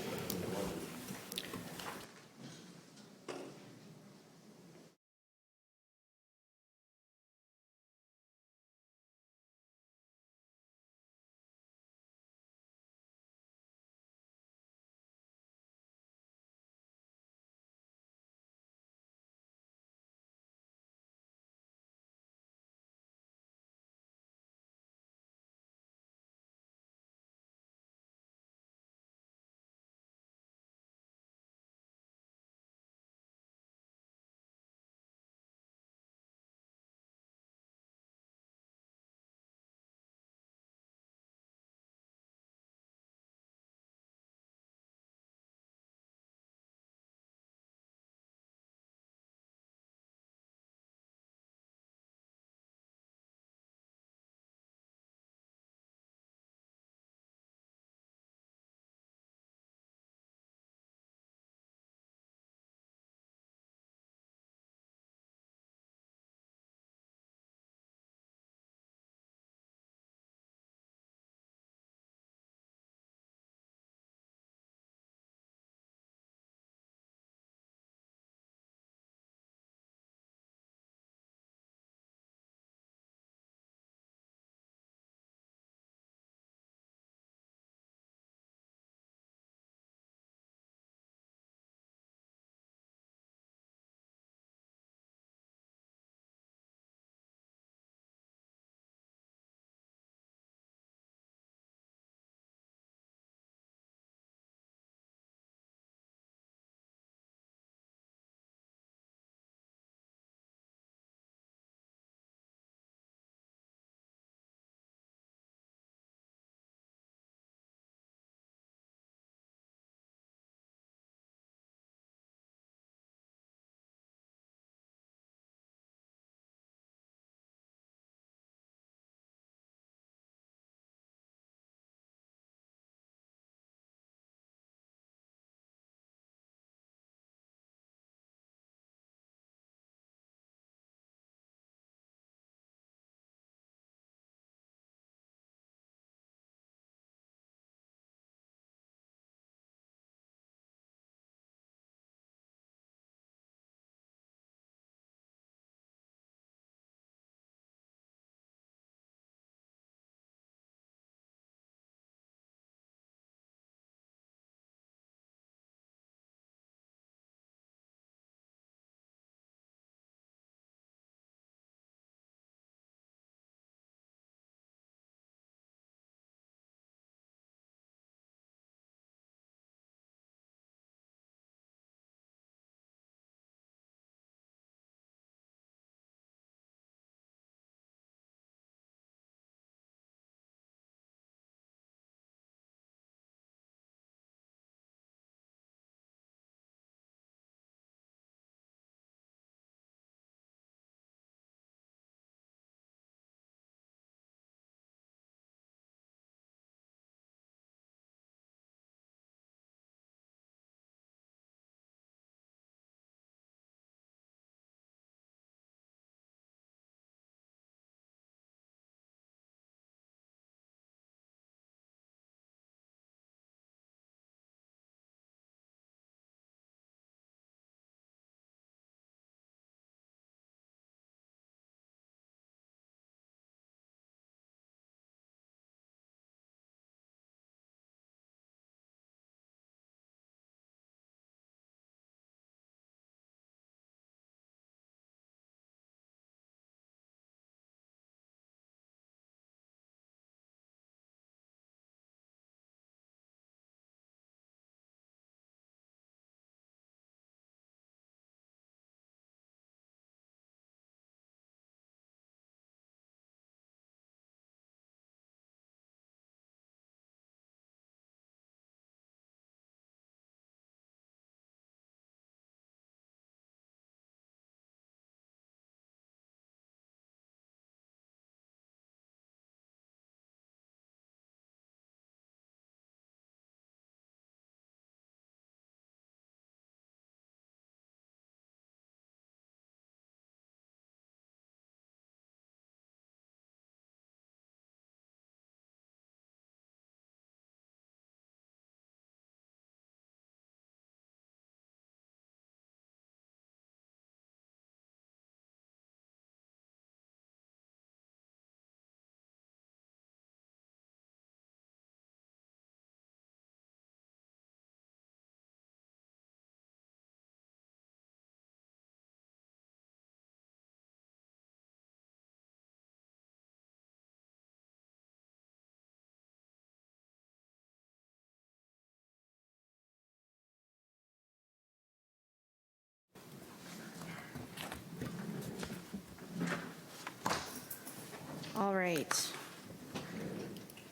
All right.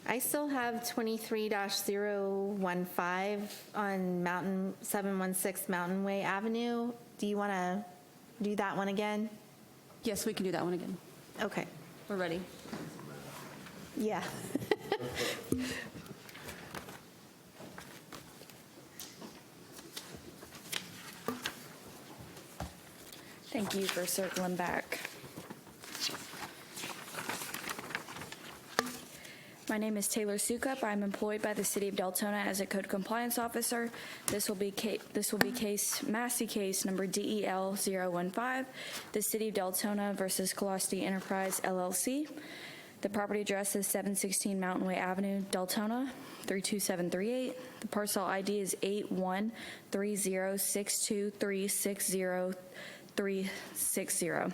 I still have 23-015 on 716 Mountain Way Avenue. Do you want to do that one again?
Yes, we can do that one again.
Okay.
We're ready.
Yeah.
Thank you for circling back. My name is Taylor Sukup. I'm employed by the City of Deltona as a code compliance officer. This will be Massey case number DEL 015, the City of Deltona versus Colosty Enterprise LLC. The property address is 716 Mountain Way Avenue, Deltona 32738. The parcel ID is 813062360360.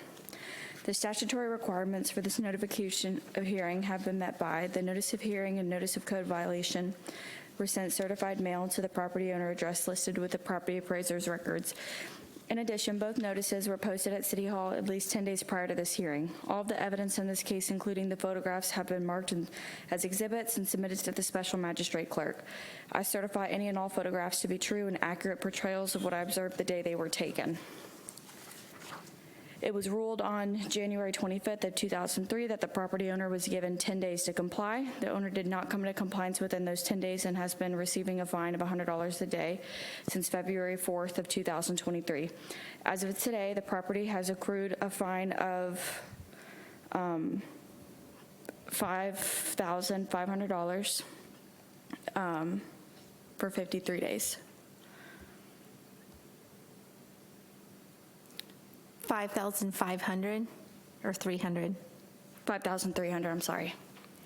The statutory requirements for this notification of hearing have been met by the notice of hearing and notice of code violation were sent certified mail to the property owner address listed with the property appraiser's records. In addition, both notices were posted at City Hall at least 10 days prior to this hearing. All of the evidence in this case, including the photographs, have been marked as exhibits and submitted to the special magistrate clerk. I certify any and all photographs to be true and accurate portrayals of what I observed the day they were taken. It was ruled on January 25th of 2003 that the property owner was given 10 days to comply. The owner did not come into compliance within those 10 days and has been receiving a fine of $100 a day since February 4th of 2023. As of today, the property has accrued a fine of $5,500 for 53 days.
5,500 or 300?
5,300, I'm sorry.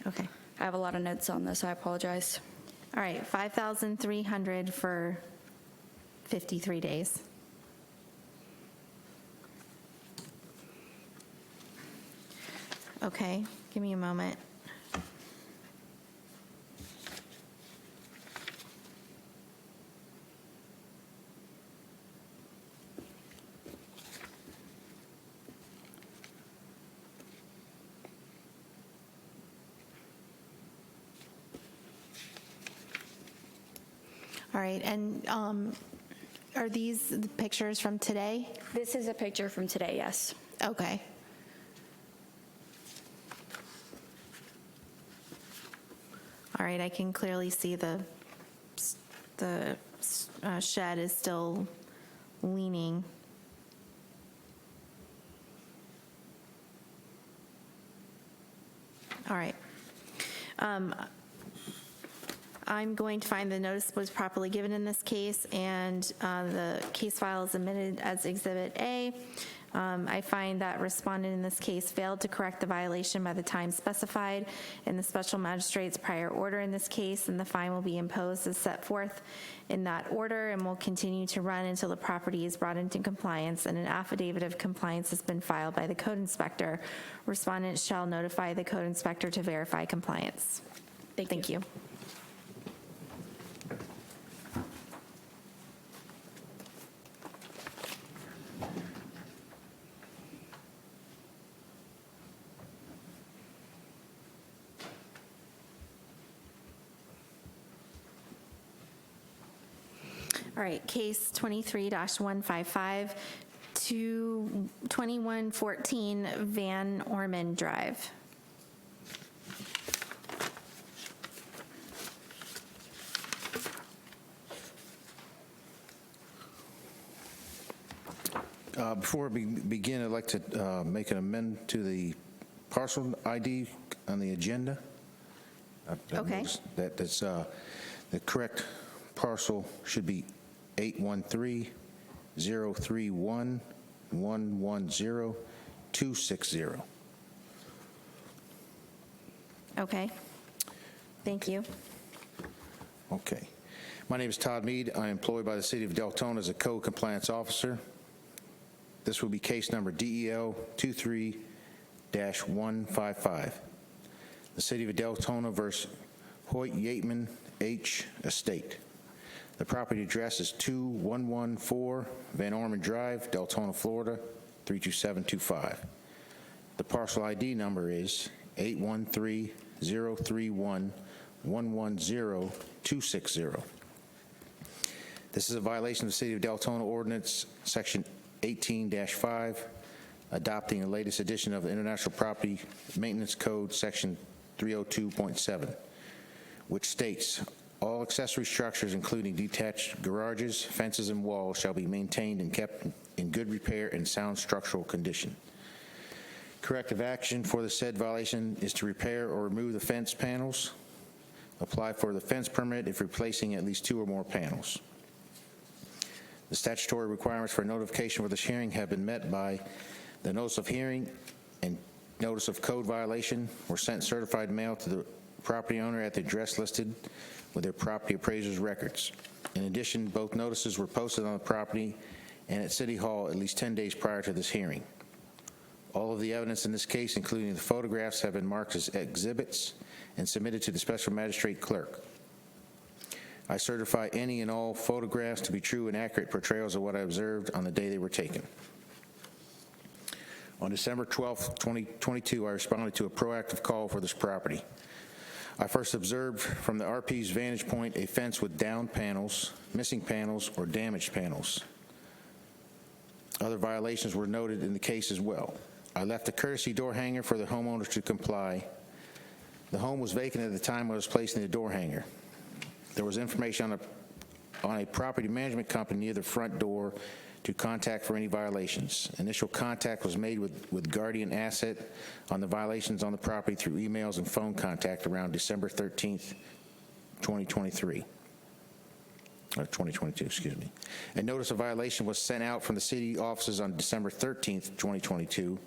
Okay.
I have a lot of notes on this, I apologize.
All right, 5,300 for 53 days. Okay, give me a moment. All right, and are these the pictures from today?
This is a picture from today, yes.
Okay. All right, I can clearly see the shed is still leaning. All right. I'm going to find the notice was properly given in this case, and the case file is admitted as Exhibit A. I find that respondent in this case failed to correct the violation by the time specified in the special magistrate's prior order in this case, and the fine will be imposed as set forth in that order and will continue to run until the property is brought into compliance and an affidavit of compliance has been filed by the code inspector. Respondent shall notify the code inspector to verify compliance. Thank you. All right, case 23-155 to 2114 Van Orman Drive.
Before we begin, I'd like to make an amendment to the parcel ID on the agenda.
Okay.
That's the correct parcel should be 813-031-110-260.
Okay. Thank you.
Okay. My name is Todd Mead. I'm employed by the City of Deltona as a code compliance officer. This will be case number DEL 23-155. The City of Deltona versus Hoyt Yateman H. Estate. The property address is 2114 Van Orman Drive, Deltona, Florida 32725. The parcel ID number is 813-031-110-260. This is a violation of the City of Deltona Ordinance, Section 18-5, adopting the latest edition of the International Property Maintenance Code, Section 302.7, which states, all accessory structures, including detached garages, fences, and walls, shall be maintained and kept in good repair and sound structural condition. Corrective action for the said violation is to repair or remove the fence panels. Apply for the fence permit if replacing at least 2 or more panels. The statutory requirements for notification for this hearing have been met by the notice of hearing and notice of code violation were sent certified mail to the property owner at the address listed with their property appraiser's records. In addition, both notices were posted on the property and at City Hall at least 10 days prior to this hearing. All of the evidence in this case, including the photographs, have been marked as exhibits and submitted to the special magistrate clerk. I certify any and all photographs to be true and accurate portrayals of what I observed on the day they were taken. On December 12, 2022, I responded to a proactive call for this property. I first observed from the RP's vantage point a fence with downed panels, missing panels, or damaged panels. Other violations were noted in the case as well. I left a courtesy door hanger for the homeowners to comply. The home was vacant at the time I was placing the door hanger. There was information on a property management company near the front door to contact for any violations. Initial contact was made with Guardian Asset on the violations on the property through emails and phone contact around December 13th, 2023. 2022, excuse me. A notice of violation was sent out from the city offices on December 13th, 2022.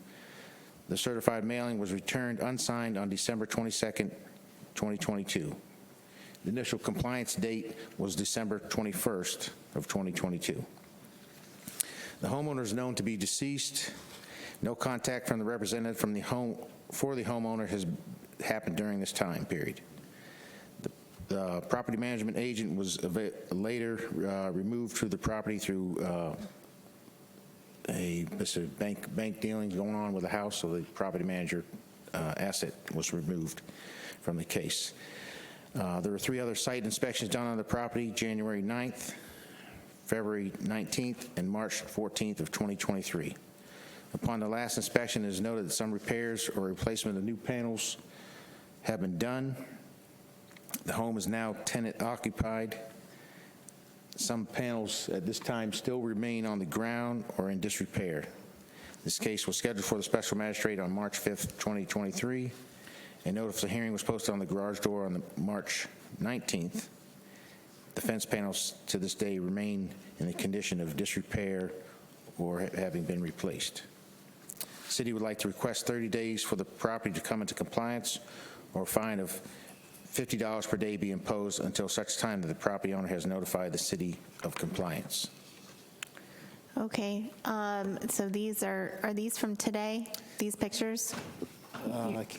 The certified mailing was returned unsigned on December 22nd, 2022. The initial compliance date was December 21st of 2022. The homeowner is known to be deceased. No contact from the representative from the home for the homeowner has happened during this time period. The property management agent was later removed to the property through bank dealings going on with the house, so the property manager asset was removed from the case. There were 3 other site inspections done on the property, January 9th, February 19th, and March 14th of 2023. Upon the last inspection, it is noted that some repairs or replacement of new panels have been done. The home is now tenant occupied. Some panels at this time still remain on the ground or in disrepair. This case was scheduled for the special magistrate on March 5th, 2023. A notice of hearing was posted on the garage door on March 19th. The fence panels to this day remain in the condition of disrepair or having been replaced. The city would like to request 30 days for the property to come into compliance or a fine of $50 per day be imposed until such time that the property owner has notified the city of compliance.
Okay, so these are these from today, these pictures?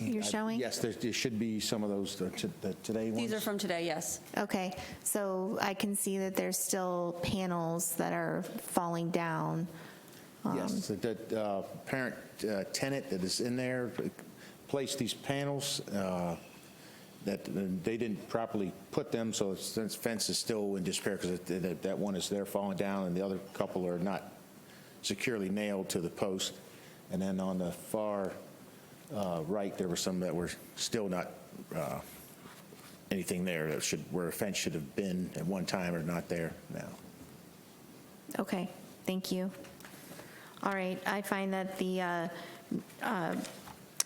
You're showing?
Yes, there should be some of those today ones.
These are from today, yes.
Okay, so I can see that there's still panels that are falling down.
Yes, the parent tenant that is in there placed these panels that they didn't properly put them, so this fence is still in disrepair because that one is there falling down and the other couple are not securely nailed to the post. And then on the far right, there were some that were still not anything there that where a fence should have been at one time are not there now.
Okay, thank you. All right, I find that the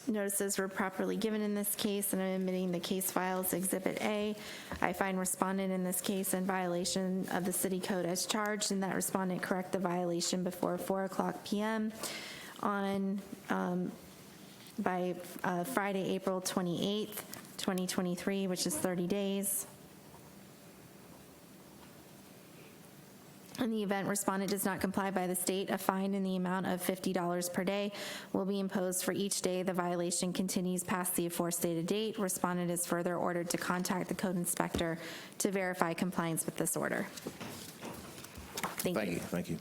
notices were properly given in this case, and I'm admitting the case files Exhibit A. I find respondent in this case in violation of the city code as charged, and that respondent correct the violation before 4:00 p.m. on by Friday, April 28th, 2023, which is 30 days. In the event respondent does not comply by the state, a fine in the amount of $50 per day will be imposed for each day the violation continues past the aforestated date. Respondent is further ordered to contact the code inspector to verify compliance with this order. Thank you.
Thank you.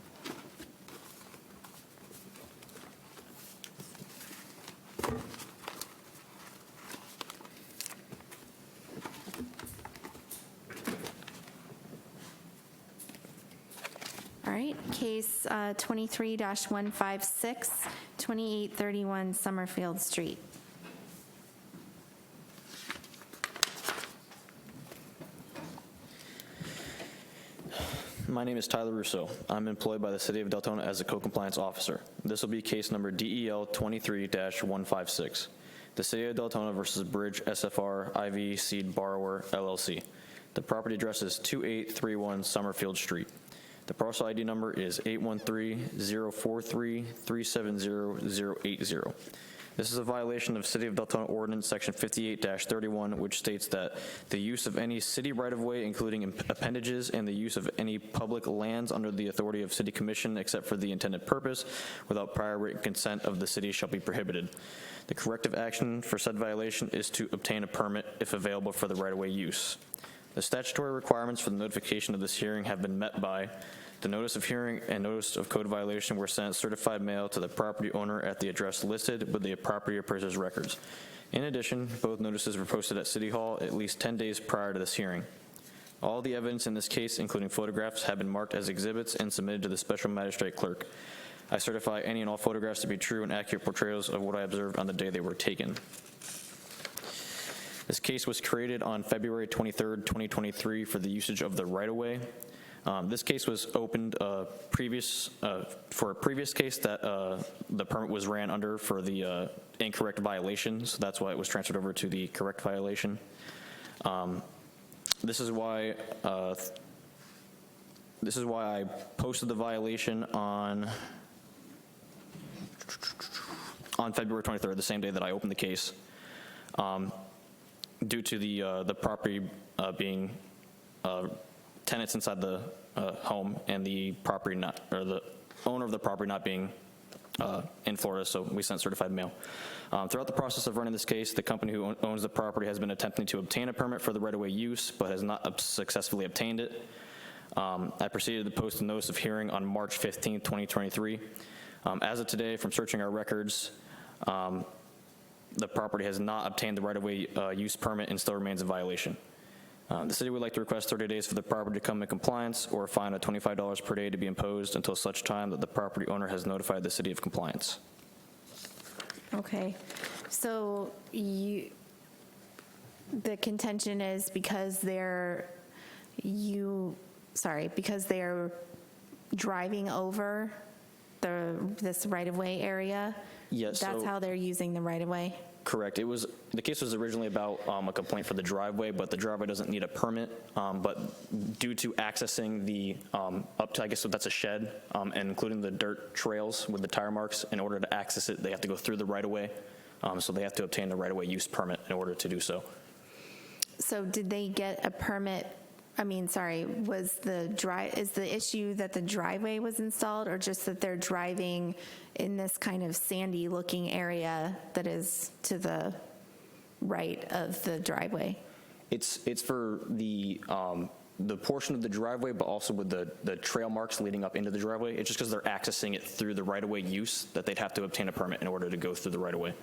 case 23-156, 2831 Summerfield Street.
My name is Tyler Rousseau. I'm employed by the City of Deltona as a co-compliance officer. This will be case number DEL 23-156. The City of Deltona versus Bridge SFR IV Seed Borrower LLC. The property address is 2831 Summerfield Street. The parcel ID number is 813-043-370-080. This is a violation of City of Deltona Ordinance Section 58-31, which states that the use of any city right-of-way, including appendages, and the use of any public lands under the authority of City Commission except for the intended purpose, without prior written consent of the city, shall be prohibited. The corrective action for said violation is to obtain a permit if available for the right-of-way use. The statutory requirements for the notification of this hearing have been met by the notice of hearing and notice of code violation were sent certified mail to the property owner at the address listed with the property appraiser's records. In addition, both notices were posted at City Hall at least 10 days prior to this hearing. All the evidence in this case, including photographs, have been marked as exhibits and submitted to the special magistrate clerk. I certify any and all photographs to be true and accurate portrayals of what I observed on the day they were taken. This case was created on February 23rd, 2023 for the usage of the right-of-way. This case was opened for a previous case that the permit was ran under for the incorrect violation, so that's why it was transferred over to the correct violation. This is why I posted the violation on February 23rd, the same day that I opened the case, due to the property being tenants inside the home and the property not, or the owner of the property not being in Florida, so we sent certified mail. Throughout the process of running this case, the company who owns the property has been attempting to obtain a permit for the right-of-way use, but has not successfully obtained it. I proceeded to post a notice of hearing on March 15th, 2023. As of today, from searching our records, the property has not obtained the right-of-way use permit and still remains in violation. The city would like to request 30 days for the property to come in compliance, or a fine of $25 per day to be imposed until such time that the property owner has notified the city of compliance.
Okay, so the contention is because they're driving over this right-of-way area?
Yes.
That's how they're using the right-of-way?
Correct. The case was originally about a complaint for the driveway, but the driveway doesn't need a permit. But due to accessing the up to, I guess that's a shed, and including the dirt trails with the tire marks, in order to access it, they have to go through the right-of-way. So they have to obtain the right-of-way use permit in order to do so.
So did they get a permit? I mean, sorry, is the issue that the driveway was installed, or just that they're driving in this kind of sandy looking area that is to the right of the driveway?
It's for the portion of the driveway, but also with the trail marks leading up into the driveway. It's just because they're accessing it through the right-of-way use that they'd have to obtain a permit in order to go through the right-of-way.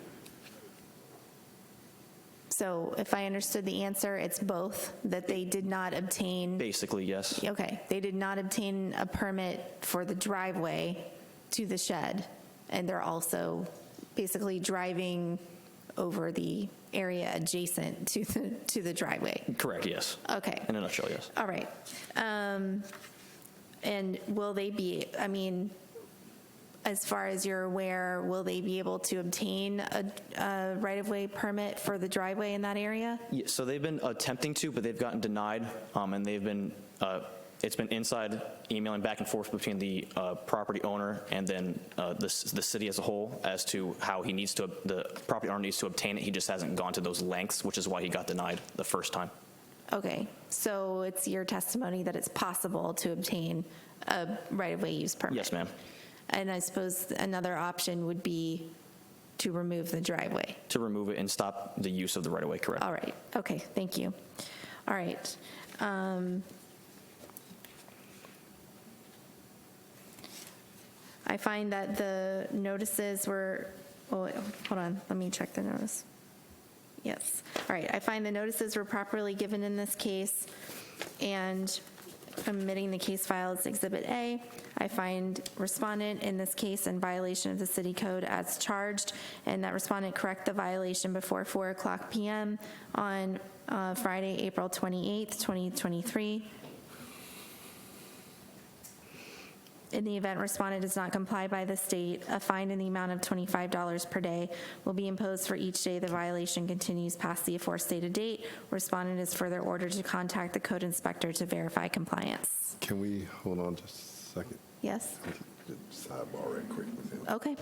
So if I understood the answer, it's both, that they did not obtain...
Basically, yes.
Okay, they did not obtain a permit for the driveway to the shed, and they're also basically driving over the area adjacent to the driveway.
Correct, yes.
Okay.
In a nutshell, yes.
All right. And will they be, I mean, as far as you're aware, will they be able to obtain a right-of-way permit for the driveway in that area?
Yeah, so they've been attempting to, but they've gotten denied, and they've been, it's been inside emailing back and forth between the property owner and then the city as a whole as to how the property owner needs to obtain it. He just hasn't gone to those lengths, which is why he got denied the first time.
Okay, so it's your testimony that it's possible to obtain a right-of-way use permit?
Yes, ma'am.
And I suppose another option would be to remove the driveway?
To remove it and stop the use of the right-of-way, correct.
All right, okay, thank you. All right. I find that the notices were, oh, wait, hold on, let me check the notice. Yes, all right, I find the notices were properly given in this case, and omitting the case file as Exhibit A. I find respondent in this case in violation of the city code as charged, and that respondent correct the violation before 4:00 p.m. on Friday, April 28th, 2023. In the event respondent does not comply by the state, a fine in the amount of $25 per day will be imposed for each day the violation continues past the aforestated date. Respondent is further ordered to contact the code inspector to verify compliance.
Can we hold on just a second?
Yes?
Sidebar right quick with him.
Okay.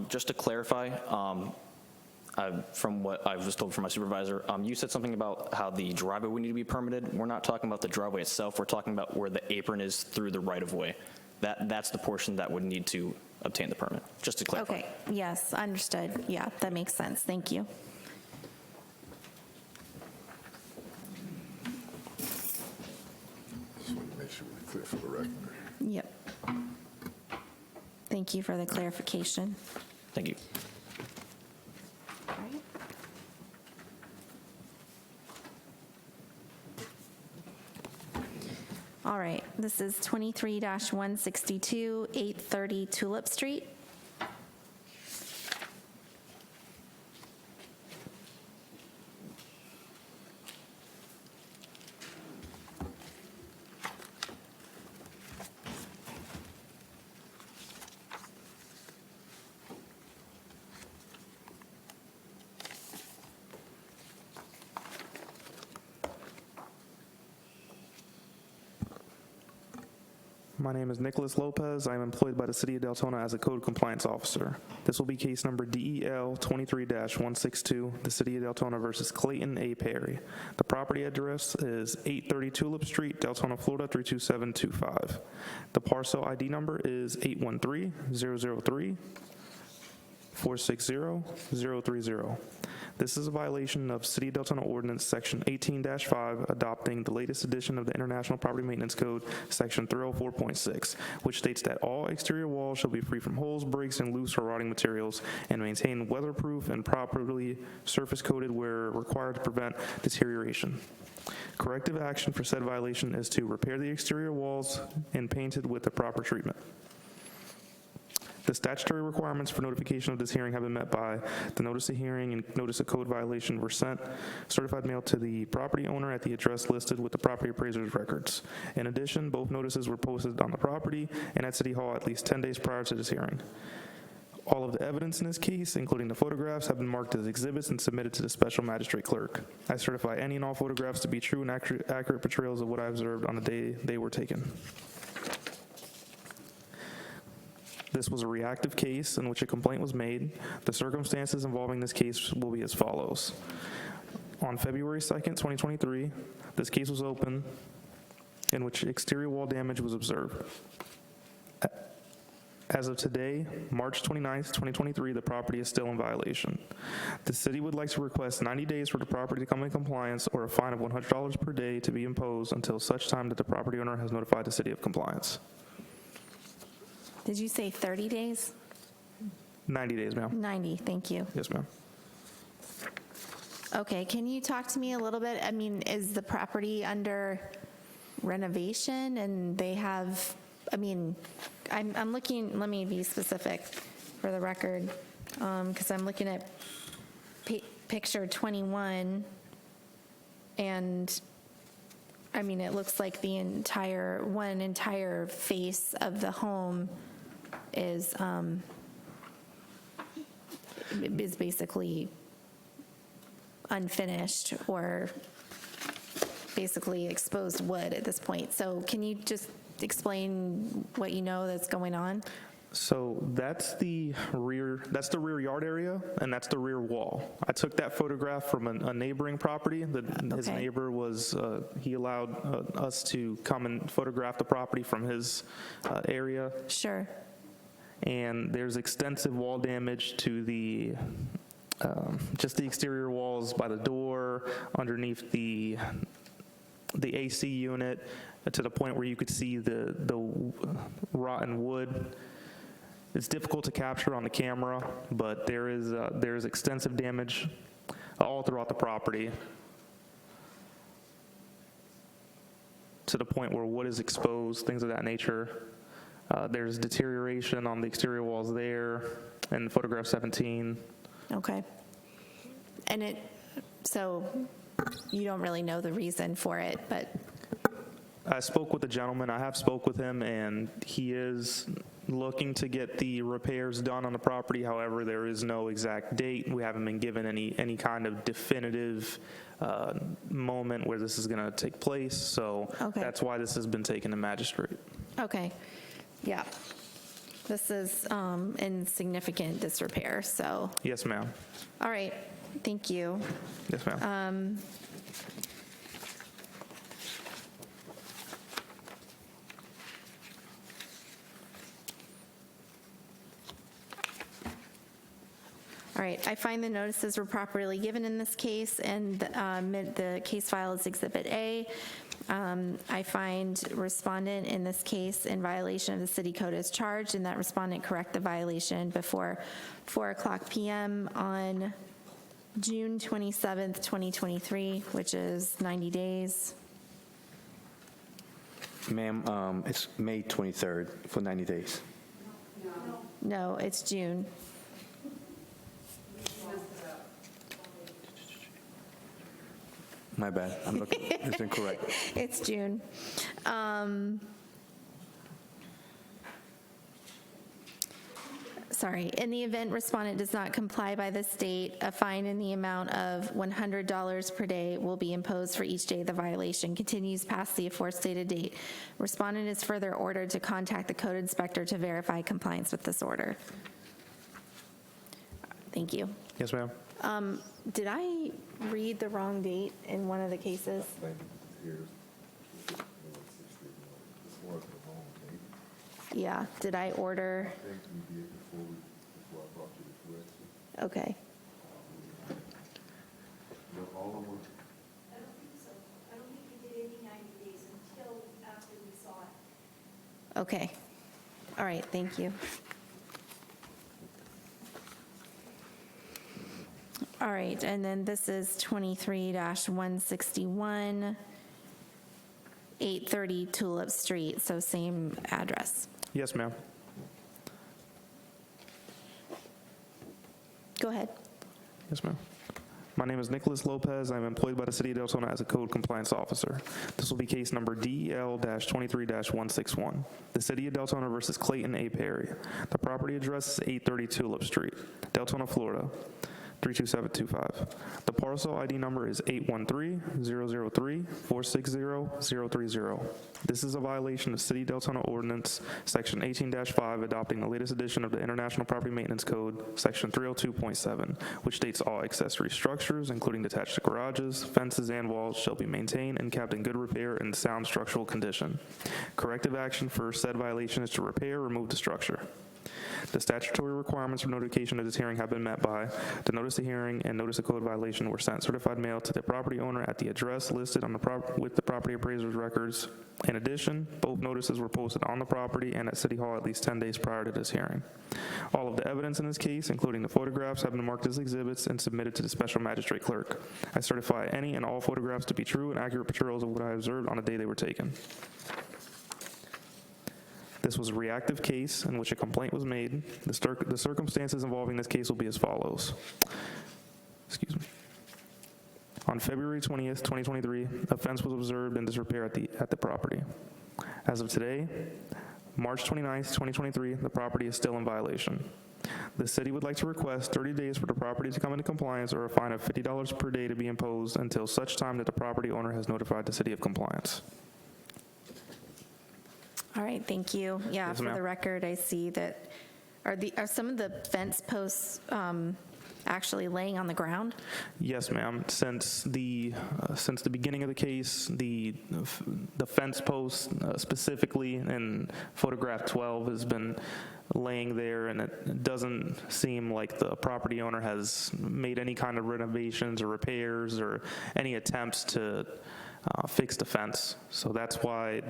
Just to clarify, from what I was told from my supervisor, you said something about how the driveway would need to be permitted. We're not talking about the driveway itself. We're talking about where the apron is through the right-of-way. That's the portion that would need to obtain the permit, just to clarify.
Okay, yes, understood. Yeah, that makes sense. Thank you.
Just want to make sure we're clear for the record.
Yep. Thank you for the clarification.
Thank you.
All right, this is 23-162, 830 Tulip Street.
My name is Nicholas Lopez. I am employed by the City of Deltona as a code compliance officer. This will be case number DEL 23-162, the City of Deltona versus Clayton A. Perry. The property address is 830 Tulip Street, Deltona, Florida 32725. The parcel ID number is 813-003-460-030. This is a violation of City of Deltona Ordinance Section 18-5, adopting the latest edition of the International Property Maintenance Code, Section 304.6, which states that all exterior walls shall be free from holes, breaks, and loose or rotting materials, and maintained weatherproof and properly surface coated where required to prevent deterioration. Corrective action for said violation is to repair the exterior walls and paint it with the proper treatment. The statutory requirements for notification of this hearing have been met by the notice of hearing and notice of code violation were sent, certified mail to the property owner at the address listed with the property appraiser's records. In addition, both notices were posted on the property and at City Hall at least 10 days prior to this hearing. All of the evidence in this case, including the photographs, have been marked as exhibits and submitted to the special magistrate clerk. I certify any and all photographs to be true and accurate portrayals of what I observed on the day they were taken. This was a reactive case in which a complaint was made. The circumstances involving this case will be as follows. On February 2nd, 2023, this case was open in which exterior wall damage was observed. As of today, March 29th, 2023, the property is still in violation. The city would like to request 90 days for the property to come in compliance or a fine of $100 per day to be imposed until such time that the property owner has notified the city of compliance.
Did you say 30 days?
90 days, ma'am.
90, thank you.
Yes, ma'am.
Okay, can you talk to me a little bit? I mean, is the property under renovation and they have, I mean, I'm looking, let me be specific for the record, because I'm looking at picture 21, and I mean, it looks like the one entire face of the home is basically unfinished or basically exposed wood at this point. So can you just explain what you know that's going on?
So that's the rear yard area, and that's the rear wall. I took that photograph from a neighboring property. His
Okay.
neighbor was, he allowed us to come and photograph the property from his area.
Sure.
And there's extensive wall damage to the, just the exterior walls by the door, underneath the AC unit, to the point where you could see the rotten wood. It's difficult to capture on the camera, but there's extensive damage all throughout the property, to the point where wood is exposed, things of that nature. There's deterioration on the exterior walls there in photograph 17.
Okay. And so you don't really know the reason for it, but.
I spoke with the gentleman. I have spoke with him, and he is looking to get the repairs done on the property. However, there is no exact date. We haven't been given any kind of definitive moment where this is going to take place. So that's why this has been taken to magistrate.
Okay. Yeah. This is in significant disrepair, so.
Yes, ma'am.
All right. Thank you.
Yes, ma'am.
All right, I find the notices were properly given in this case, and the case file is Exhibit A. I find respondent in this case in violation of the city code as charged, and that respondent correct the violation before 4:00 p.m. on June 27th, 2023, which is 90 days.
Ma'am, it's May 23rd for 90 days.
No, it's June.
My bad. I'm looking. It's incorrect.
It's June. Sorry. In the event respondent does not comply by this date, a fine in the amount of $100 per day will be imposed for each day the violation continues past the aforestated date. Respondent is further ordered to contact the code inspector to verify compliance with this order. Thank you.
Yes, ma'am.
Did I read the wrong date in one of the cases? Yeah, did I order? Okay. Okay. All right, thank you. All right, and then this is 23-161, 830 Tulip Street, so same address.
Yes, ma'am.
Go ahead.
Yes, ma'am. My name is Nicholas Lopez. I'm employed by the City of Deltona as a code compliance officer. This will be case number DEL-23-161. The City of Deltona versus Clayton A. Perry. The property address is 830 Tulip Street, Deltona, Florida, 32725. The parcel ID number is 813-003-460-030. This is a violation of City Deltona Ordinance, Section 18-5, adopting the latest edition of the International Property Maintenance Code, Section 302.7, which states all accessory structures, including detached garages, fences, and walls, shall be maintained and kept in good repair and sound structural condition. Corrective action for said violation is to repair or remove the structure. The statutory requirements for notification of this hearing have been met by the notice of hearing and notice of code violation were sent certified mail to the property owner at the address listed on with the property appraiser's records. In addition, both notices were posted on the property and at City Hall at least 10 days prior to this hearing. All of the evidence in this case, including the photographs, have been marked as exhibits and submitted to the special magistrate clerk. I certify any and all photographs to be true and accurate portrayals of what I observed on the day they were taken. This was a reactive case in which a complaint was made. The circumstances involving this case will be as follows. Excuse me. On February 20th, 2023, a fence was observed in disrepair at the property. As of today, March 29th, 2023, the property is still in violation. The city would like to request 30 days for the property to come into compliance or a fine of $50 per day to be imposed until such time that the property owner has notified the city of compliance.
All right, thank you. Yeah,
Yes,
for
ma'am.
the record, I see that Are some of the fence posts actually laying on the ground?
Yes, ma'am. Since the beginning of the case, the fence post specifically in photograph 12 has been laying there, and it doesn't seem like the property owner has made any kind of renovations or repairs or any attempts to fix the fence. So that's why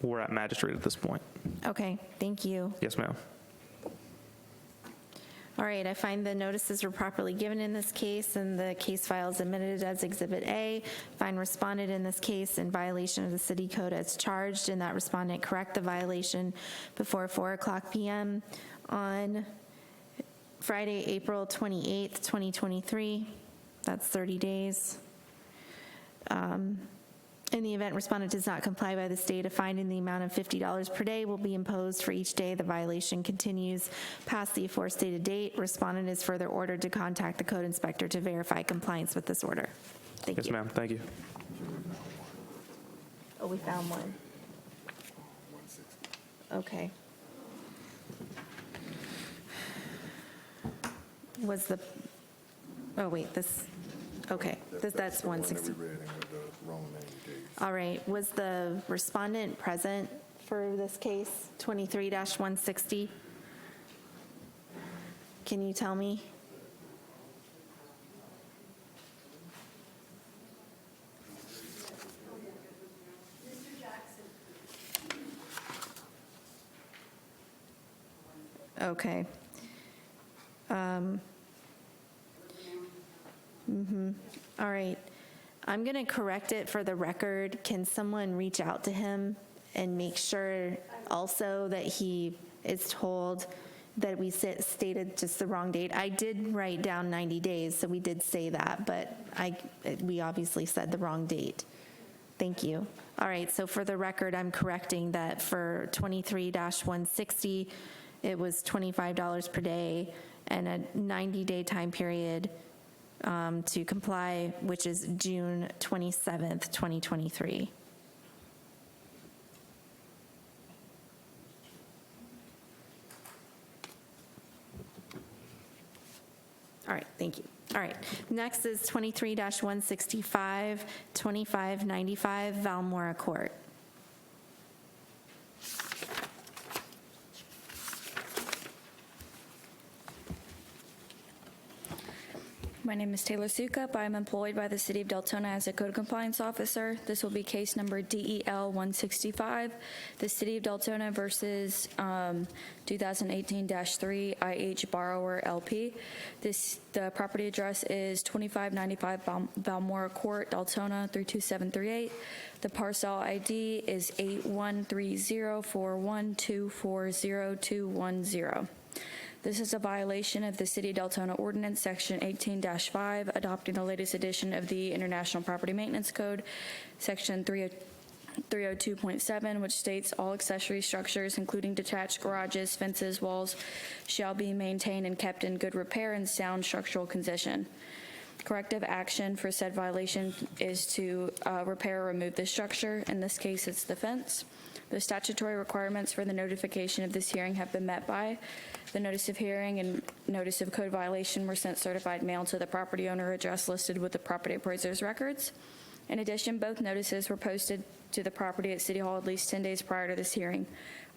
we're at Magistrate at this point.
Okay, thank you.
Yes, ma'am.
All right, I find the notices were properly given in this case, and the case file is admitted as Exhibit A. Find respondent in this case in violation of the city code as charged, and that respondent correct the violation before 4:00 p.m. on Friday, April 28th, 2023. That's 30 days. In the event respondent does not comply by this date, a fine in the amount of $50 per day will be imposed for each day the violation continues past the aforestated date. Respondent is further ordered to contact the code inspector to verify compliance with this order. Thank you.
Yes, ma'am. Thank you.
Oh, we found one. Okay. Was the, oh wait, this, okay, that's 160. All right, was the respondent present for this case, 23-160? Can you tell me? Okay. All right. I'm going to correct it for the record. Can someone reach out to him and make sure also that he is told that we stated just the wrong date? I did write down 90 days, so we did say that, but we obviously said the wrong date. Thank you. All right, so for the record, I'm correcting that for 23-160, it was $25 per day and a 90-day time period to comply, which is June 27th, 2023. All right, thank you. All right, next is 23-165, 2595 Valmora Court.
My name is Taylor Sukup. I'm employed by the City of Deltona as a code compliance officer. This will be case number DEL 165, the City of Deltona versus 2018-3 IH Borrower LP. The property address is 2595 Valmora Court, Deltona 32738. The parcel ID is 813041240210. This is a violation of the City of Deltona Ordinance, Section 18-5, adopting the latest edition of the International Property Maintenance Code, Section 302.7, which states all accessory structures, including detached garages, fences, walls, shall be maintained and kept in good repair and sound structural condition. Corrective action for said violation is to repair or remove the structure. In this case, it's the fence. The statutory requirements for the notification of this hearing have been met by the notice of hearing and notice of code violation were sent certified mail to the property owner address listed with the property appraiser's records. In addition, both notices were posted to the property at City Hall at least 10 days prior to this hearing.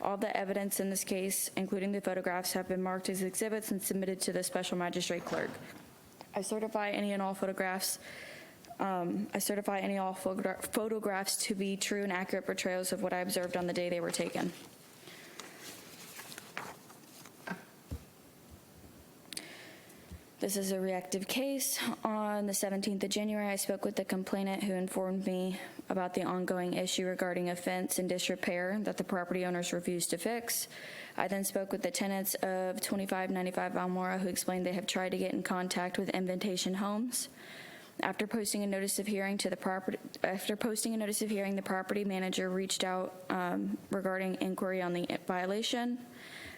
All the evidence in this case, including the photographs, have been marked as exhibits and submitted to the special magistrate clerk. I certify any and all photographs to be true and accurate portrayals of what I observed on the day they were taken. This is a reactive case. On the 17th of January, I spoke with the complainant who informed me about the ongoing issue regarding a fence and disrepair that the property owners refused to fix. I then spoke with the tenants of 2595 Valmora who explained they have tried to get in contact with Invitation Homes. After posting a notice of hearing the property manager reached out regarding inquiry on the violation.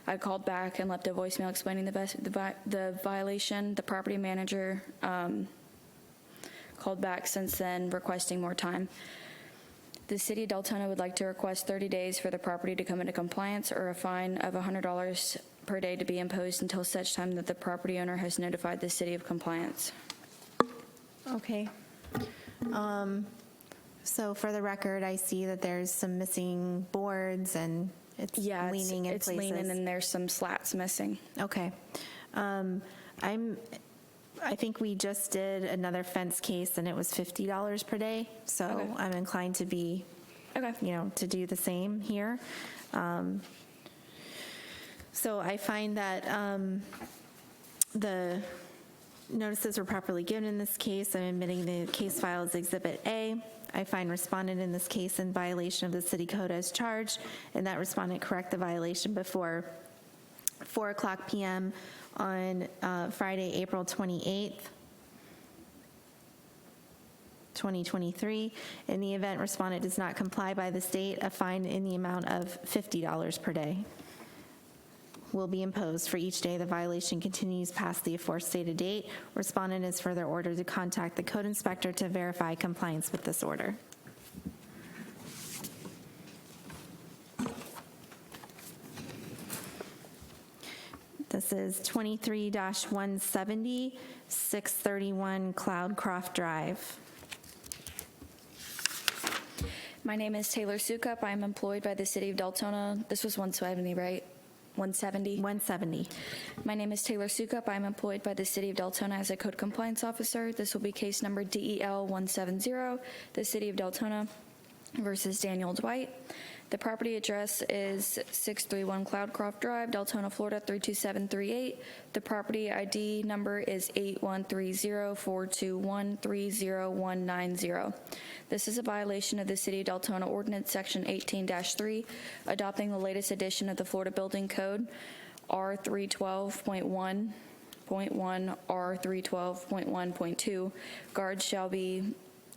I called back and left a voicemail explaining the violation. The property manager called back since then, requesting more time. The City of Deltona would like to request 30 days for the property to come into compliance or a fine of $100 per day to be imposed until such time that the property owner has notified the city of compliance.
Okay. So for the record, I see that there's some missing boards and it's leaning in places.
It's leaning and there's some slats missing.
Okay. I think we just did another fence case and it was $50 per day. So
Okay.
I'm inclined to be, to do the same here. So I find that the notices were properly given in this case. I'm admitting the case file as Exhibit A. I find respondent in this case in violation of the city code as charged, and that respondent correct the violation before 4:00 p.m. on Friday, April 28th, 2023. In the event respondent does not comply by the state, a fine in the amount of $50 per day will be imposed for each day the violation continues past the aforestated date. Respondent is further ordered to contact the code inspector to verify compliance with this order. This is 23-170, 631 Cloudcroft Drive.
My name is Taylor Sukup. I'm employed by the city of Deltona. This was 170, right? 170?
170.
My name is Taylor Sukup. I'm employed by the city of Deltona as a code compliance officer. This will be case number DEL 170, the city of Deltona versus Daniel Dwight. The property address is 631 Cloudcroft Drive, Deltona, Florida 32738. The property ID number is 8130-421-30190. This is a violation of the City of Deltona Ordinance Section 18-3, adopting the latest edition of the Florida Building Code, R312.1.1, R312.1.2. Guards shall be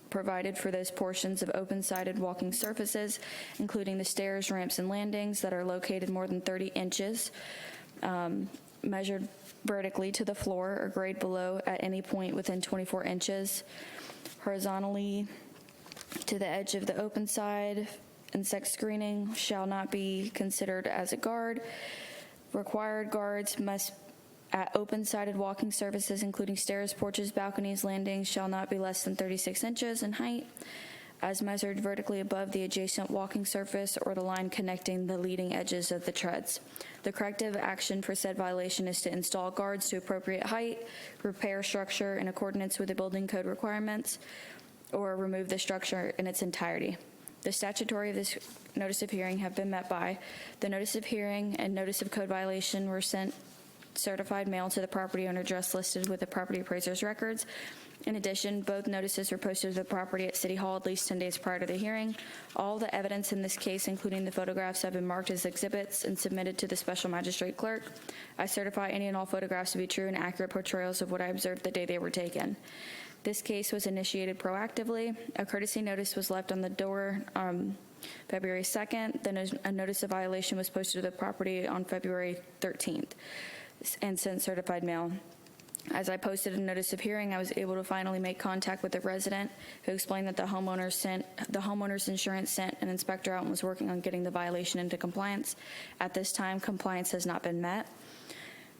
provided for those portions of open-sided walking surfaces, including the stairs, ramps, and landings that are located more than 30 inches, measured vertically to the floor or grade below at any point within 24 inches, horizontally to the edge of the open side. Insect screening shall not be considered as a guard. Required guards must at open-sided walking surfaces, including stairs, porches, balconies, landings, shall not be less than 36 inches in height, as measured vertically above the adjacent walking surface or the line connecting the leading edges of the treads. The corrective action for said violation is to install guards to appropriate height, repair structure in accordance with the building code requirements, or remove the structure in its entirety. The statutory of this notice of hearing have been met by. The notice of hearing and notice of code violation were sent certified mail to the property owner address listed with the property appraiser's records. In addition, both notices were posted to the property at City Hall at least 10 days prior to the hearing. All the evidence in this case, including the photographs, have been marked as exhibits and submitted to the special magistrate clerk. I certify any and all photographs to be true and accurate portrayals of what I observed the day they were taken. This case was initiated proactively. A courtesy notice was left on the door February 2nd. Then a notice of violation was posted to the property on February 13th. And sent certified mail. As I posted a notice of hearing, I was able to finally make contact with the resident who explained that the homeowner's insurance sent an inspector out and was working on getting the violation into compliance. At this time, compliance has not been met.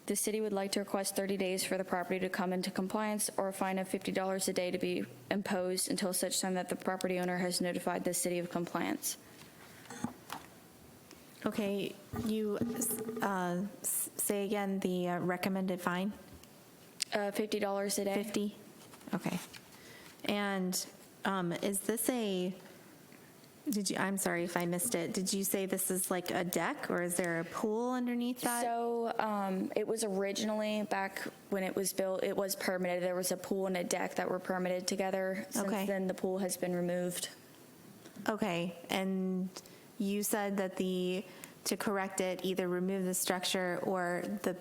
The city would like to request 30 days for the property to come into compliance or a fine of $50 a day to be imposed until such time that the property owner has notified the city of compliance.
Okay, you say again the recommended fine?
$50 a day.
50? Okay. And is this I'm sorry if I missed it. Did you say this is like a deck or is there a pool underneath that?
So it was originally, back when it was built, it was permitted. There was a pool and a deck that were permitted together. Since then, the pool has been removed.
Okay, and you said that to correct it, either remove the structure or the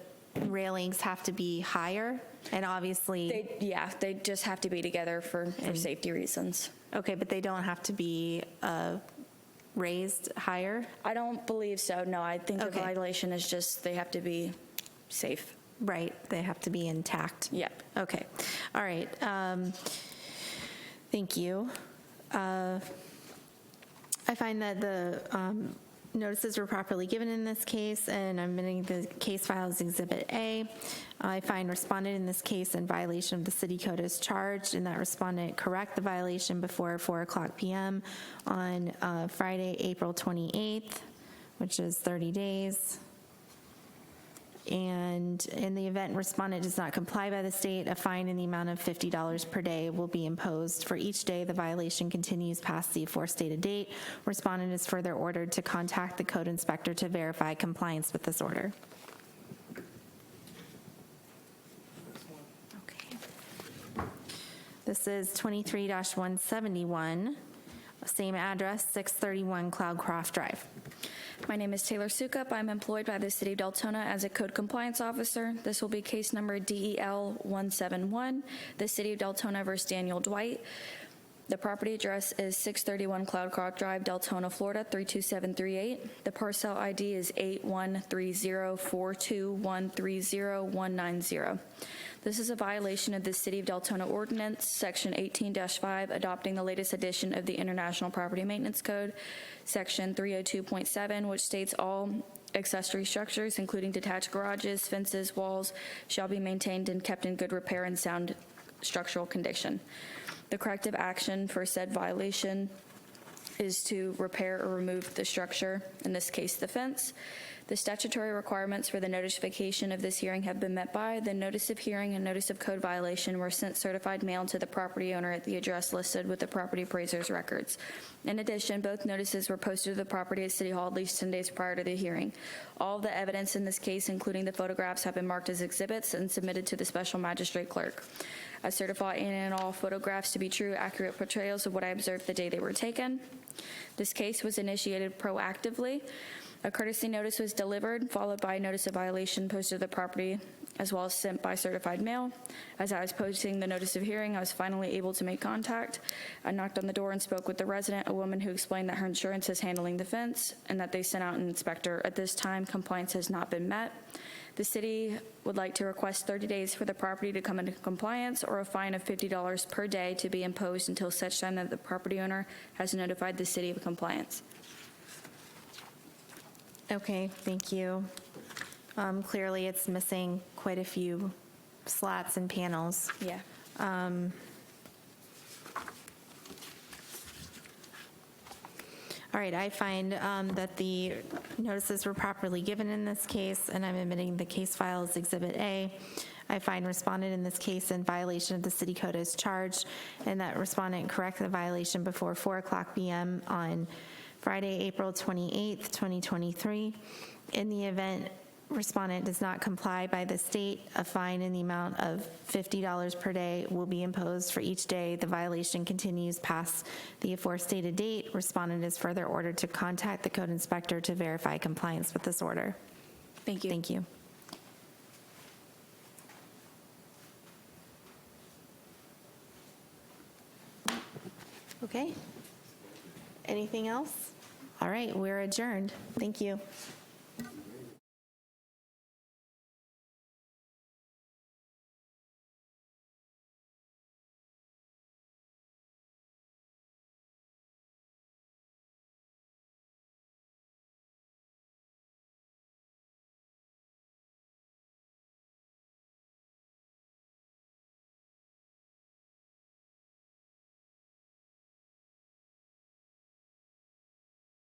railings have to be higher, and obviously...
They just have to be together for safety reasons.
Okay, but they don't have to be raised higher?
I don't believe so, no. I think the violation is just they have to be safe.
Right, they have to be intact.
Yep.
Okay, all right. Thank you. I find that the Notices were properly given in this case, and I'm admitting the case file as Exhibit A. I find respondent in this case in violation of the city code as charged, and that respondent correct the violation before 4:00 p.m. on Friday, April 28th, which is 30 days. And in the event respondent does not comply by the state, a fine in the amount of $50 per day will be imposed. For each day the violation continues past the aforestated date, respondent is further ordered to contact the code inspector to verify compliance with this order. Okay. This is 23-171, same address, 631 Cloudcroft Drive.
My name is Taylor Sukup. I'm employed by the City of Deltona as a code compliance officer. This will be case number DEL 171, the City of Deltona versus Daniel Dwight. The property address is 631 Cloudcroft Drive, Deltona, Florida 32738. The parcel ID is 813042130190. This is a violation of the City of Deltona Ordinance, Section 18-5, adopting the latest edition of the International Property Maintenance Code, Section 302.7, which states all accessory structures, including detached garages, fences, walls, shall be maintained and kept in good repair and sound structural condition. The corrective action for said violation is to repair or remove the structure, in this case the fence. The statutory requirements for the notification of this hearing have been met by. The notice of hearing and notice of code violation were sent certified mail to the property owner at the address listed with the property appraiser's records. In addition, both notices were posted to the property at City Hall at least 10 days prior to the hearing. All of the evidence in this case, including the photographs, have been marked as exhibits and submitted to the special magistrate clerk. I certify any and all photographs to be true, accurate portrayals of what I observed the day they were taken. This case was initiated proactively. A courtesy notice was delivered, followed by a notice of violation posted to the property, as well as sent by certified mail. As I was posting the notice of hearing, I was finally able to make contact. I knocked on the door and spoke with the resident, a woman who explained that her insurance is handling the fence and that they sent out an inspector. At this time, compliance has not been met. The city would like to request 30 days for the property to come into compliance or a fine of $50 per day to be imposed until such time that the property owner has notified the city of compliance.
Okay, thank you. Clearly, it's missing quite a few slats and panels.
Yeah.
All right, I find that the notices were properly given in this case, and I'm admitting the case file as Exhibit A. I find respondent in this case in violation of the city code as charged, and that respondent corrected the violation before 4:00 p.m. on Friday, April 28th, 2023. In the event respondent does not comply by the state, a fine in the amount of $50 per day will be imposed for each day the violation continues past the aforestated date. Respondent is further ordered to contact the code inspector to verify compliance with this order.
Thank you.
Thank you. Okay. Anything else? All right, we're adjourned. Thank you.